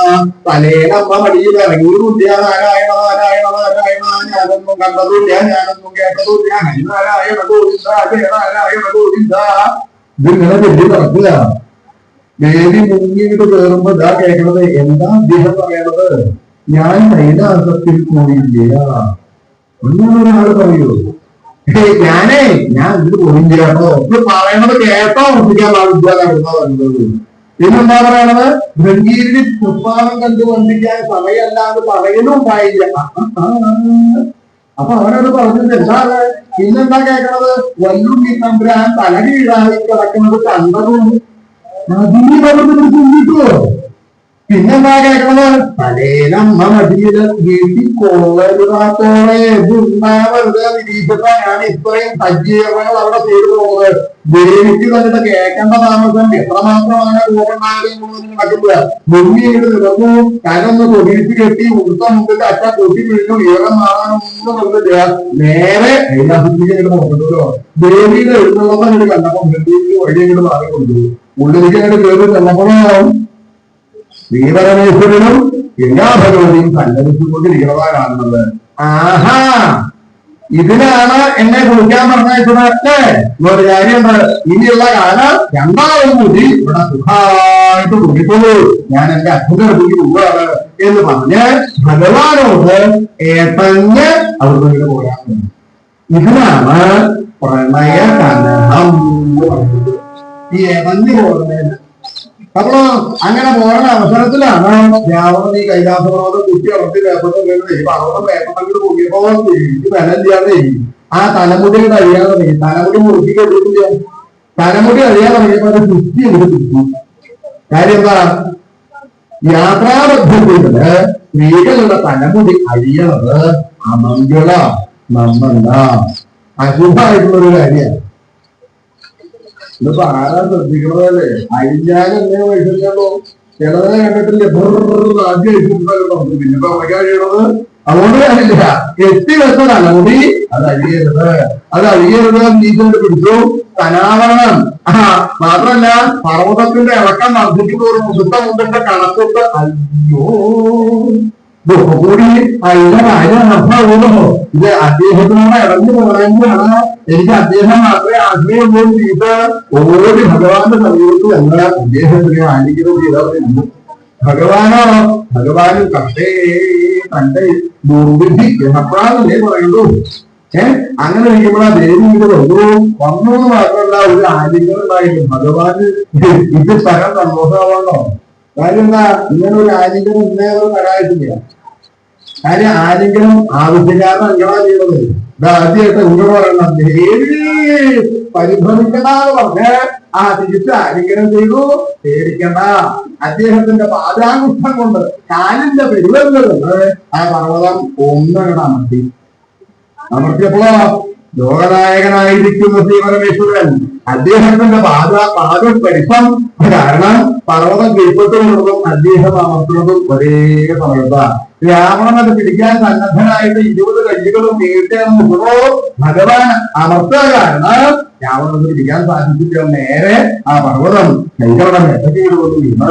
തലേനമ്മ മടിയിൽ ഇറങ്ങിയിട്ടില്ല. നാരായണ നാരായണ നാരായണ ഞാനൊന്നും കണ്ടതില്ല, ഞാനൊന്നും കേട്ടതില്ല. നാരായണ ഗോവിന്ദ ജയ നാരായണ ഗോവിന്ദ. ഇതിങ്ങനെ വലിയ നടക്കുക. ദേവി മുങ്ങിയിട്ട് കയറുമ്പോ ഇതാ കേൾക്കണത്. എന്താ അദ്ദേഹം പറയണത്? ഞാൻ കൈലാസത്തിൽ പോയില്ല. ഒന്നും ഒരാള് പറയൂ ഞാൻ ഇതിൽ പോയില്ല കേട്ടോ. ഇത് പറയണത് കേട്ടോ ഉറപ്പിക്കാൻ പാടില്ല. പിന്നെന്താ പറയണത്? ഭംഗീരിൽ തൃപ്പാദം കണ്ടു വന്ദിക്കാൻ സമയമല്ലാന്ന് പറയലുണ്ടായില്ല. അപ്പൊ അവനോട് പറഞ്ഞത് എന്താണ്? പിന്നെന്താ കേൾക്കണത്? വല്ലുണ്ണി തമ്പുരാൻ തലകീഴായി കിടക്കുന്നത് കണ്ടതും അതിനെ പറഞ്ഞ് ചിന്തിക്കോ? പിന്നെന്താ കേൾക്കണത്? തലേനമ്മ മടിയില് വീട്ടിൽ കൊള്ളരുതാത്തോടെ വെറുതെ നിരീക്ഷത ഞാൻ ഇത്രയും സജ്ജീകരണങ്ങൾ അവിടെ ചെയ്തു പോകുന്നത്. ദേവിക്ക് തന്നെ കേൾക്കേണ്ട താമസം എത്രമാത്രമാണ് നടക്കുന്നത്. മുന്നിട്ട് നിറന്നു കരൊന്ന് തൊടിയിട്ട് കെട്ടി ഉടുത്ത മുമ്പിൽ അച്ഛ കൊട്ടി പിഴിഞ്ഞു ഈറം മാറാനൊന്നും നിർത്തില്ല. നേരെ കൈലാസത്തിലേക്ക് നോക്കണ്ടല്ലോ. ദേവിയുടെ എഴുന്നള്ളപ്പം കണ്ടപ്പോ വഴിയെങ്കിലും മാറിക്കൊണ്ടു ഉള്ളിലേക്ക് അങ്ങോട്ട് കയറി ചെന്നപ്പോഴാവും ശ്രീപരമേശ്വരനും എല്ലാ ഭഗവതിയും സഞ്ചരിച്ചുകൊണ്ടിരിക്കുന്നതാ കാണുന്നത്. ആഹാ, ഇതിനാണ് എന്നെ കുളിക്കാൻ പറഞ്ഞയച്ചത് അല്ലേ എന്നൊരു കാര്യമുണ്ട്. ഇനിയുള്ള കാലം രണ്ടാളും കൂടി ഇവിടെ സുഖമായിട്ട് കുടിക്കുള്ളൂ, ഞാൻ എന്റെ അച്ഛന്റെ അടുത്തേക്ക് പോവുകയാണ് എന്ന് പറഞ്ഞ് ഭഗവാനോട് ഏട്ടഞ്ഞ് അവിടുന്ന് പോരാൻ. ഇതിനാണ് പ്രണയ കലഹം എന്ന് പറയുന്നത്. ഈ ഏട്ടഞ്ഞ് പോകുന്നതിന് അപ്പൊ അങ്ങനെ പോകുന്ന അവസരത്തിലാണ് രാവണൻ ഈ കൈലാസപർവ്വതം കുറ്റി അവർത്തി പേപ്പറിൽ പർവ്വതം പേപ്പറിൽ പൊങ്ങിയപ്പോ ബലം ചെയ്യാതെ ആ തലമുടി കഴിയാൻ തുടങ്ങി. തലമുടി മുറുക്കി കൊടുക്കില്ല. തലമുടി കഴിയാൻ തുടങ്ങിയപ്പോ അത് ചുറ്റി എനിക്ക് ചുറ്റി. കാര്യം എന്താ? യാത്രാപദ്ധതിയില് സ്ത്രീകളുടെ തലമുടി അഴിയണത് അമംഗള നമ്മണ്ട അശുഭമായിട്ടുള്ളൊരു കാര്യമാണ്. ഇതിപ്പോ ആരാ ശ്രദ്ധിക്കണതല്ലേ? അഴിഞ്ഞാലും എന്നെ വൈകില്ലോ ചിലതിനെ കണ്ടിട്ടില്ലേ ആദ്യം അഴിച്ചിട്ടുണ്ടോ. പിന്നെ പുറകെ അഴിയണത് അതുകൊണ്ട് കാര്യമില്ല. എത്തി വെച്ച തലമുടി അത് അഴിയരുത്. അത് അഴിയരുത് നീച്ചോണ്ട് പിടിച്ചു. തനാവരണം മാത്രല്ല പർവ്വതത്തിന്റെ ഇളക്കം വർദ്ധിക്കുന്ന ഒരു മുഖത്തമുണ്ടിന്റെ കണക്കൊട്ട് അയ്യോ കൂടി അതിന്റെ കാര്യം അർത്ഥമാകുമല്ലോ. ഇത് അദ്ദേഹത്തിനോട് ഇറങ്ങി പോകണമെങ്കിലാണ് എനിക്ക് അദ്ദേഹം മാത്രമേ ആഗ്രഹമുള്ളൂ. ഇത് ഓടി ഭഗവാന്റെ സമീപത്ത് വന്ന അദ്ദേഹത്തിന് ആലിംഗനം ചെയ്തവരുന്നു. ഭഗവാനോ ഭഗവാനും കഷ്ടേ തന്റെ ദുർവിധി എപ്പോഴാന്നല്ലേ പറയുള്ളൂ. അങ്ങനെ ഇരിക്കുമ്പോഴാ ദേവി ഇത് വന്നു എന്ന് മാത്രമല്ല ഒരു ആലിംഗനം ഉണ്ടായിരുന്നു. ഭഗവാന് ഇത് സ്ഥലം സന്തോഷമാവണ്ടോ? കാര്യം എന്താ? ഇങ്ങനെ ഒരു ആലിംഗനം ഇന്നേവർ തരായിട്ടില്ല. കാര്യം ആലിംഗനം ആവശ്യക്കാരൻ അങ്ങളാ ചെയ്യണത്. ഇത് ആദ്യമായിട്ട് ഇങ്ങനെ പറയണം, ദേവി പരിഭ്രമിക്കണ്ടെന്ന് പറഞ്ഞ് തിരിച്ച് ആലിംഗനം ചെയ്തു. പേടിക്കണ്ട. അദ്ദേഹത്തിന്റെ പാദാങ്കുഷ്ഠം കൊണ്ട് കാലിന്റെ പെരുവരുകൾ കൊണ്ട് ആ പർവ്വതം ഒന്നങ്ങട് അമർത്തിയപ്പോ ലോകനായകനായിരിക്കുന്ന ശ്രീപരമേശ്വരൻ അദ്ദേഹത്തിന്റെ പാദസ്പരിശം കാരണം പർവ്വതം കീഴ്പ്പെട്ടുകൊണ്ടതും അദ്ദേഹം അമർത്തുന്നതും ഒരേ സമയത്താണ്. രാവണൻ അത് പിടിക്കാൻ സന്നദ്ധനായിട്ട് 20 കൈകളും നീട്ടാൻ നോക്കുമ്പോ ഭഗവാൻ അമർത്തുക കാരണം രാവണന് പിടിക്കാൻ സാധിച്ചില്ല. നേരെ ആ പർവ്വതം കൈകളുടെ മെറ്റക്കീടുകൊണ്ട് വീണ്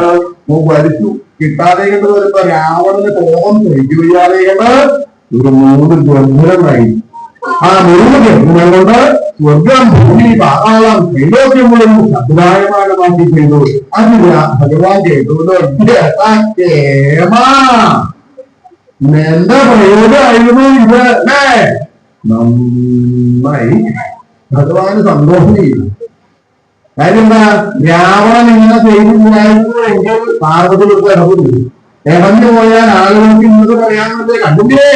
വലിച്ചു കിട്ടാതെ കണ്ട് വരുമ്പോ രാവണന് കോപം സഹിക്കുകയാതെ കണ്ട് ഒരു 3 ദ്വന്ദ്വമായി. ആ 3 ദ്വന്ദ്വം കൊണ്ട് സ്വർഗം ഭൂമി പാതാളം ത്രൈലോക്യങ്ങളും അഭിപ്രായമാനമാക്കി ചെയ്തു. അതില്ല ഭഗവാൻ കേട്ടുകൊണ്ട് എന്റെ പ്രയോജനമായിരുന്നു ഇത് അല്ലേ? നന്നായി ഭഗവാന് സന്തോഷം ചെയ്തു. കാര്യം എന്താ? രാവണൻ ഇങ്ങനെ ചെയ്തില്ലായിരുന്നു എങ്കിൽ പാർവതി ഇടപെടുന്നു. ഇടഞ്ഞു പോയാൽ ആളുകൾക്ക് ഇന്നത് പറയാമെന്നേ കണ്ടില്ലേ?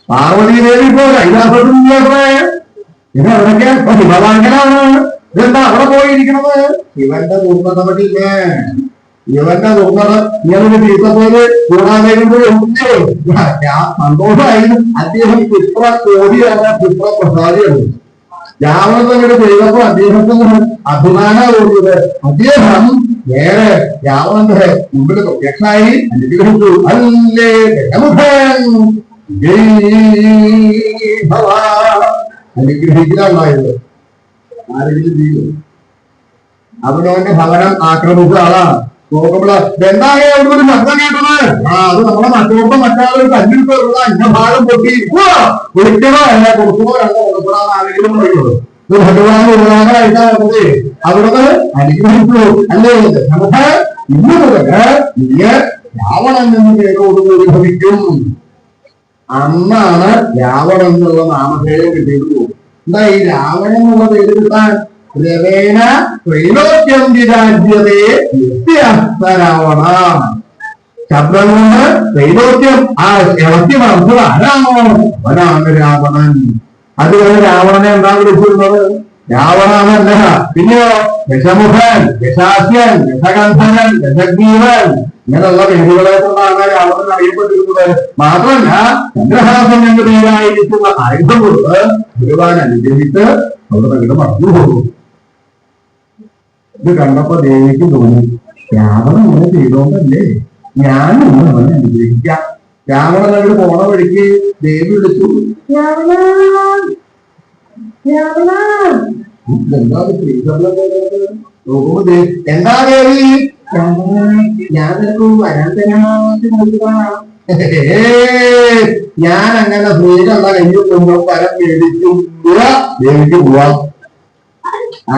പാർവതി ദേവി ഇപ്പോ കൈലാസത്തിലേ ഇത് എവിടൊക്കെ ഇപ്പൊ ശിവവാങ്കനാണ്. ഇതെന്താ അവിടെ പോയിരിക്കണത്? ശിവന്റെ ദുർമ്മത പറ്റില്ലേ? ഇവന്റെ ദുർമ്മത ഇങ്ങനൊരു തീർച്ചപോലെ കൂടാതെ സന്തോഷമായിരുന്നു. അദ്ദേഹം ചിത്ര കോടിയാണ്, ചിത്ര പ്രസാദിയാണ്. രാവണനോട് ചെയ്തപ്പോ അദ്ദേഹത്തിന് അഭിമാനം തോന്നിയത്. അദ്ദേഹം നേരെ രാവണന്റെ മുമ്പിൽ പ്രത്യക്ഷനായി അനുഗ്രഹിച്ചു. അല്ലേ അനുഗ്രഹിക്കാനുണ്ടായത് ആരെങ്കിലും ചെയ്യും. അവനവന്റെ ഭവനം ആക്രമിച്ച ആളാണ്. നോക്കുമ്പോൾ എന്താകെ അവിടുന്ന് ഒരു ശബ്ദം കേട്ടത്? അത് നമ്മളെ മറ്റോപ്പം മറ്റാളൊരു കല്ലിൽ പേരുള്ള അന്യഭാഗം പൊട്ടി ഒരിക്കലോ അല്ല കൊടുക്കുമോ രണ്ടോ കൊടുക്കണമെന്ന് ആരെങ്കിലും പറയുന്നത്. ഇത് ഭഗവാൻ ഒരുപാടായിട്ടാ വന്നത്. അവിടുന്ന് അനുഗ്രഹിച്ചു. അല്ലേ നമുക്ക് ഇന്ന് മുതല് നീ രാവണൻ എന്ന് പേരോടുകൂടി ഭവിക്കും. അന്നാണ് രാവണൻ എന്നുള്ള നാമധേയം കിട്ടിയത്. എന്താ ഈ രാവണൻ എന്നുള്ള പേര് കിട്ടാൻ? രവേന ത്രൈലോക്യം വിരാജ്യതേ രാവണ ശബ്ദം കൊണ്ട് ത്രൈലോക്യം ആ ഇളക്കി മറന്നത് ആരാണോ അവനാണ് രാവണൻ. അതുപോലെ രാവണനെ എന്താ വിളിച്ചിരുന്നത്? രാവണനല്ല. പിന്നെയോ ദശമുഖൻ, ദശാസ്യൻ, ദശകന്ധനൻ, ദശഗ്രീവൻ, ഇങ്ങനെയുള്ള പേരുകളെ കൊണ്ടാണ് രാവണൻ അറിയപ്പെട്ടിരുന്നത്. മാത്രമല്ല ചന്ദ്രഹാസൻ എന്ന പേരായിരിക്കുന്ന ആയുധം കൊണ്ട് ഭഗവാൻ അനുഗ്രഹിച്ച് അവിടെ തങ്ങളുടെ മറന്നു പോകും. ഇത് കണ്ടപ്പോ ദേവിക്ക് തോന്നി, രാവണൻ ഇങ്ങനെ ചെയ്തോണ്ടല്ലേ ഞാനും അവനെ അനുഗ്രഹിക്കാം. രാവണൻ അവിടെ പോണ വഴിക്ക് ദേവി വിളിച്ചു, എന്താ ദേവി? ഞാനൊരു വരാൻ ഞാൻ അങ്ങനെ സ്ത്രീകളുടെ കയ്യിൽ നിന്നും പരം മേടിച്ചു ദേവിക്ക് പോവാം.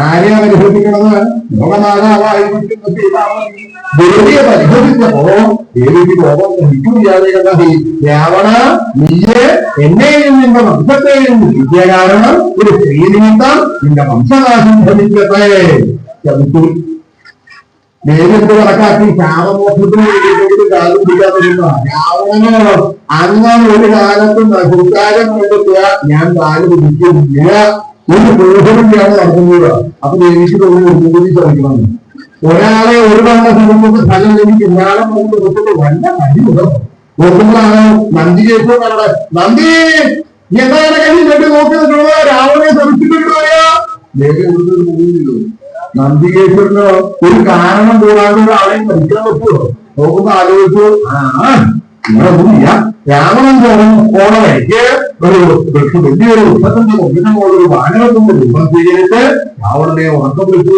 ആരെയും അനുഭവിക്കണമെന്ന് ലോകനാഥാവായിരിക്കുന്ന ദേവിയെ പരിഹരിച്ചപ്പോ ദേവിക്ക് കോപം ഗ്രഹിക്കുകയാതെ കണ്ടത്, രാവണ നീയെ എന്നെയും നിന്റെ വംശത്തെയും വിദ്യ കാരണം ഒരു സ്ത്രീ നിമിത്തം നിന്റെ വംശനാശം ഭവിക്കട്ടെ. ചതിച്ചു. ദേവി എന്ത് കണക്കാക്കി ശാപമോക്ഷത്തിന് വേണ്ടിയിട്ട് കാലം പിടിക്കാതിരുന്ന രാവണനോ അങ്ങനെ ഒരു കാലത്തും നശിക്കാരം കണ്ടെത്തുക ഞാൻ കാല് പിടിക്കുന്നില്ല. ഒരു പ്രയോജനമാണ് നടത്തുന്നത്. അപ്പൊ ദേവിക്ക് തോന്നി ഒന്നുകൂടി ശ്രമിക്കണം. ഒരാളെ ഒരു തവണ ശ്രമിക്കുന്ന ഫലം എനിക്ക് നാളെ കൊടുത്തിട്ട് വല്ല കഴിവുണ്ടോ നോക്കുമ്പോഴാണ് നന്ദി കേട്ടോ നമ്മുടെ നന്ദി എന്താണ് കഴിഞ്ഞ് വേണ്ടി നോക്കി നിൽക്കുന്നത്? രാവണനെ ശ്രമിച്ചിട്ടുണ്ടോ? ദേവി കൊടുത്തൊരു പോകുന്നില്ലോ. നന്ദികേശ്വരന് ഒരു കാരണം കൂടാണ്ട് ഒരാളെയും പഠിക്കാൻ പറ്റുമോ? നോക്കുമ്പോ ആലോചിച്ചു, ഇങ്ങനൊന്നുമില്ല. രാവണൻ പോണ വഴിക്ക് വലിയൊരു വൃക്ഷത്തിന്റെ കൊമ്പിനെ പോലൊരു വാനരത്തിന്റെ രൂപം സ്വീകരിച്ച് രാവണനെ ഉറക്കം വിളിച്ചു.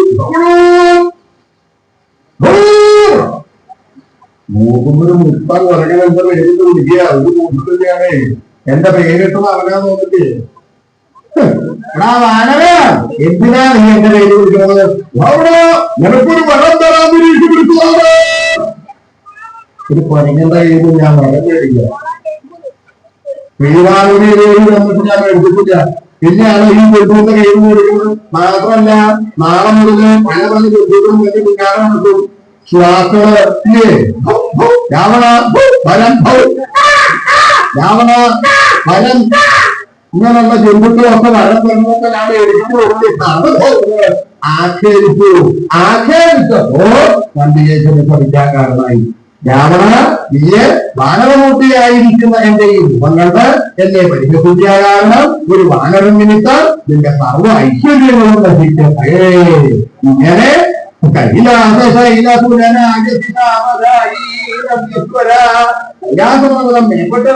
നോക്കുമ്പോഴും മുത്താൻ ഉറങ്ങി എന്താ പേരിട്ട് വിളിക്കുക? ഒരു കൂട്ടത്തിലാണ് എന്റെ പേരിട്ടത് അവനാ നോക്കിട്ട്. എടാ വാനര, എന്തിനാ നീ എന്റെ പേര് വിളിക്കുന്നത്? നിനക്കൊരു വരം തരാൻ വിളിച്ചതാണ്. ഒരു പനിഞ്ഞെന്താ ചെയ്തു? ഞാൻ വരം പേടില്ല. പെരുവാളുടെ പേര് വന്നിട്ട് ഞാൻ എടുത്തിട്ടില്ല. പിന്നെയാണ് ഈ പെരുന്ന കയ്യിൽ കൊടുക്കുന്നത്. മാത്രമല്ല നാളെ മുതൽ പല പല പെരുകളും എന്റെ പിന്നാലെ നടത്തും. ശ്വാസങ്ങള് ഇല്ലേ? രാവണ ഫലം, രാവണ ഫലം, ഇങ്ങനെയുള്ള ജന്തുക്കളൊക്കെ വരപ്പെടുന്നൊക്കെ ഞാൻ എടുക്കുന്നത് ആക്ഷേപിച്ചു. ആക്ഷേപിച്ചപ്പോ നന്ദികേശ്വരനെ പഠിക്കാൻ കാരണമായി. രാവണ നീയെ വാനരമൂർത്തിയായിരിക്കുന്ന എന്റെ ഈ രൂപം കണ്ട് എന്നെ പരിഹസിക്കാൻ കാരണം ഒരു വാനരം നിമിത്തം നിന്റെ സർവ്വ ഐശ്വര്യങ്ങളും നശിക്കട്ടെ. ഇങ്ങനെ കൈലാസപർവ്വതം മേൽപ്പെട്ട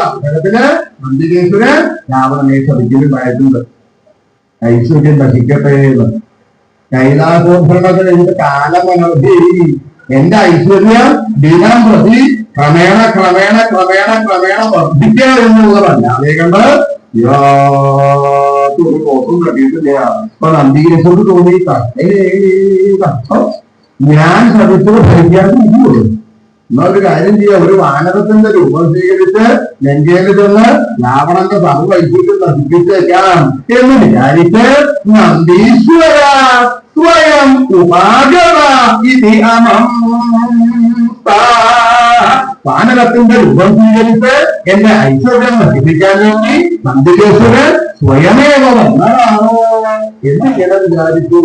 അവസരത്തിന് നന്ദികേശ്വരൻ രാവണനെ ശപിച്ചിട്ടുണ്ടായിട്ടുണ്ട്. ഐശ്വര്യം നശിക്കട്ടെ എന്ന്. കൈലാസോഭരണത്തിൽ എനിക്ക് കാലം അനവധി. എന്റെ ഐശ്വര്യം ദിനം പ്രതി ക്രമേണ ക്രമേണ ക്രമേണ ക്രമേണ വർദ്ധിക്കുക എന്നുള്ളതല്ലാതെ കണ്ട് യാതൊരു കോപ്പം കണ്ടിട്ടില്ല. അപ്പൊ നന്ദികേശ്വരന് തോന്നി, ഞാൻ ശ്രമിച്ചത് ഭരിക്കാതെ ഇരിക്കുള്ളൂ. എന്നൊരു കാര്യം ചെയ്യാം, ഒരു വാനരത്തിന്റെ രൂപം സ്വീകരിച്ച് ലങ്കയിൽ ചെന്ന് രാവണന്റെ സർവ്വ ഐശ്വര്യം നശിപ്പിച്ചേക്കാം എന്ന് വിചാരിച്ച് നന്ദീശ്വര സ്വയം ഉപാഗത ഇതി അമം വാനരത്തിന്റെ രൂപം സ്വീകരിച്ച് എന്റെ ഐശ്വര്യം നശിപ്പിക്കാൻ വേണ്ടി നന്ദികേശ്വരൻ സ്വയമേവ വന്നതാണോ എന്ന് ചില വിചാരിച്ചു.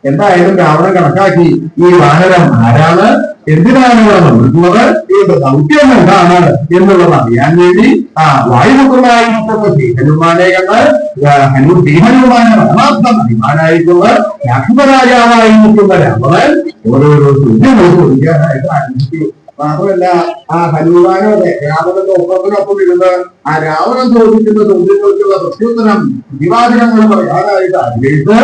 എന്തായാലും രാവണൻ കണക്കാക്കി, ഈ വാനരം ആരാണ്, എന്തിനാണ് ഇവിടെ വന്നിട്ടുള്ളത്, ഇതിന്റെ ദൗത്യം എന്താണ് എന്നുള്ളത് അറിയാൻ വേണ്ടി വായുപുത്രനായിരിക്കുന്ന ശ്രീഹനുമാനെ കണ്ട് ശ്രീഹനുമാനെ പരമാത്മ അഭിമാനായിട്ടുള്ള രാക്ഷസരാജാവായിരിക്കുന്ന രാവണൻ ഓരോരോ ചോദ്യങ്ങൾ ചോദിക്കാനായിട്ട് ആരംഭിച്ചു. മാത്രമല്ല ഹനുമാനോടെ രാവണന്റെ ഒപ്പത്തിനൊപ്പം ഇരുന്ന് രാവണൻ ചോദിക്കുന്ന ചോദ്യങ്ങൾക്കുള്ള പ്രത്യുത്തരം പ്രതിവാചകങ്ങൾ പറയാനായിട്ട് ആഗ്രഹിച്ച്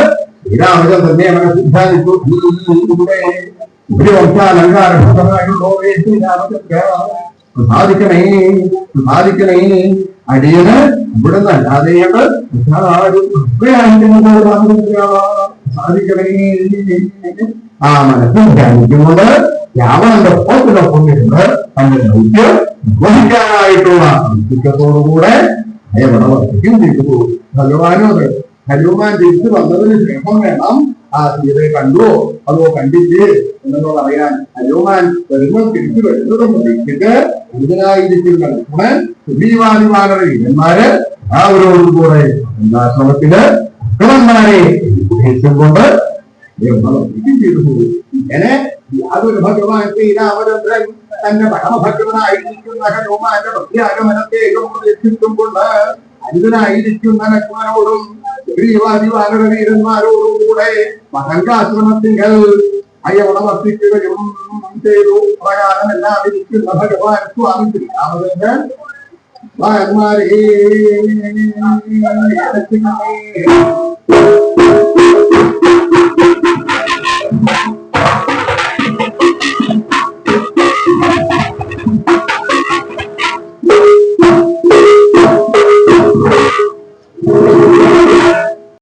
ശ്രീരാമചന്ദ്രൻ തന്നെ അവനെ സിദ്ധാനിച്ചു. സാധിക്കണേ സാധിക്കണേ അടിയന് ഇവിടെ നല്ലാതെയാണ് സാധിക്കണേ. മനസ്സിൽ ധ്യാനിക്കുന്നുണ്ട് രാവണന്റെ ഒപ്പത്തിനൊപ്പം ഇരുന്ന് തന്റെ ദൗത്യം നിർവഹിക്കാനായിട്ടുള്ള ഔത്സുക്യത്തോടുകൂടെ എവിടെ വർദ്ധിക്കും ചെയ്തു. ഭഗവാനോട് ഹനുമാൻ തിരിച്ചു വന്നതിന് ശേഷം വേണം സീതയെ കണ്ടുവോ അതോ കണ്ടില്ലേ എന്നുള്ളത് അറിയാൻ. ഹനുമാൻ വരുമ്പോൾ തിരിച്ചു വരുന്നത് പ്രതീക്ഷിച്ചിട്ട് ഇതിനായിരിക്കുന്ന ലക്ഷ്മണൻ സുഗ്രീവാദിവാനര വീരന്മാര് അവരോടുകൂടെ ലക്ഷ്മണന്മാരെ ഉപദേശം കൊണ്ട് ചെയ്തു. ഇങ്ങനെ യാതൊരു ഭഗവാൻ ശ്രീരാമചന്ദ്രൻ തന്റെ പരമഭക്തനായിരിക്കുന്ന ഹനുമാന്റെ പ്രത്യാഗമനത്തെയും പ്രതീക്ഷിച്ചും കൊണ്ട് അരുതനായിരിക്കുന്ന ലക്ഷ്മണനോടും സുഗ്രീവാദിവാനര വീരന്മാരോടും കൂടെ മഹങ്കാശ്രമത്തിങ്കൽ അയ്യവണമർപ്പിക്കുകയും ചെയ്തു. പ്രകാരം എല്ലാം ഇരിക്കുന്ന ഭഗവാൻ സ്വാമി ശ്രീരാമചന്ദ്രൻ ഭഗവാന്മാരെ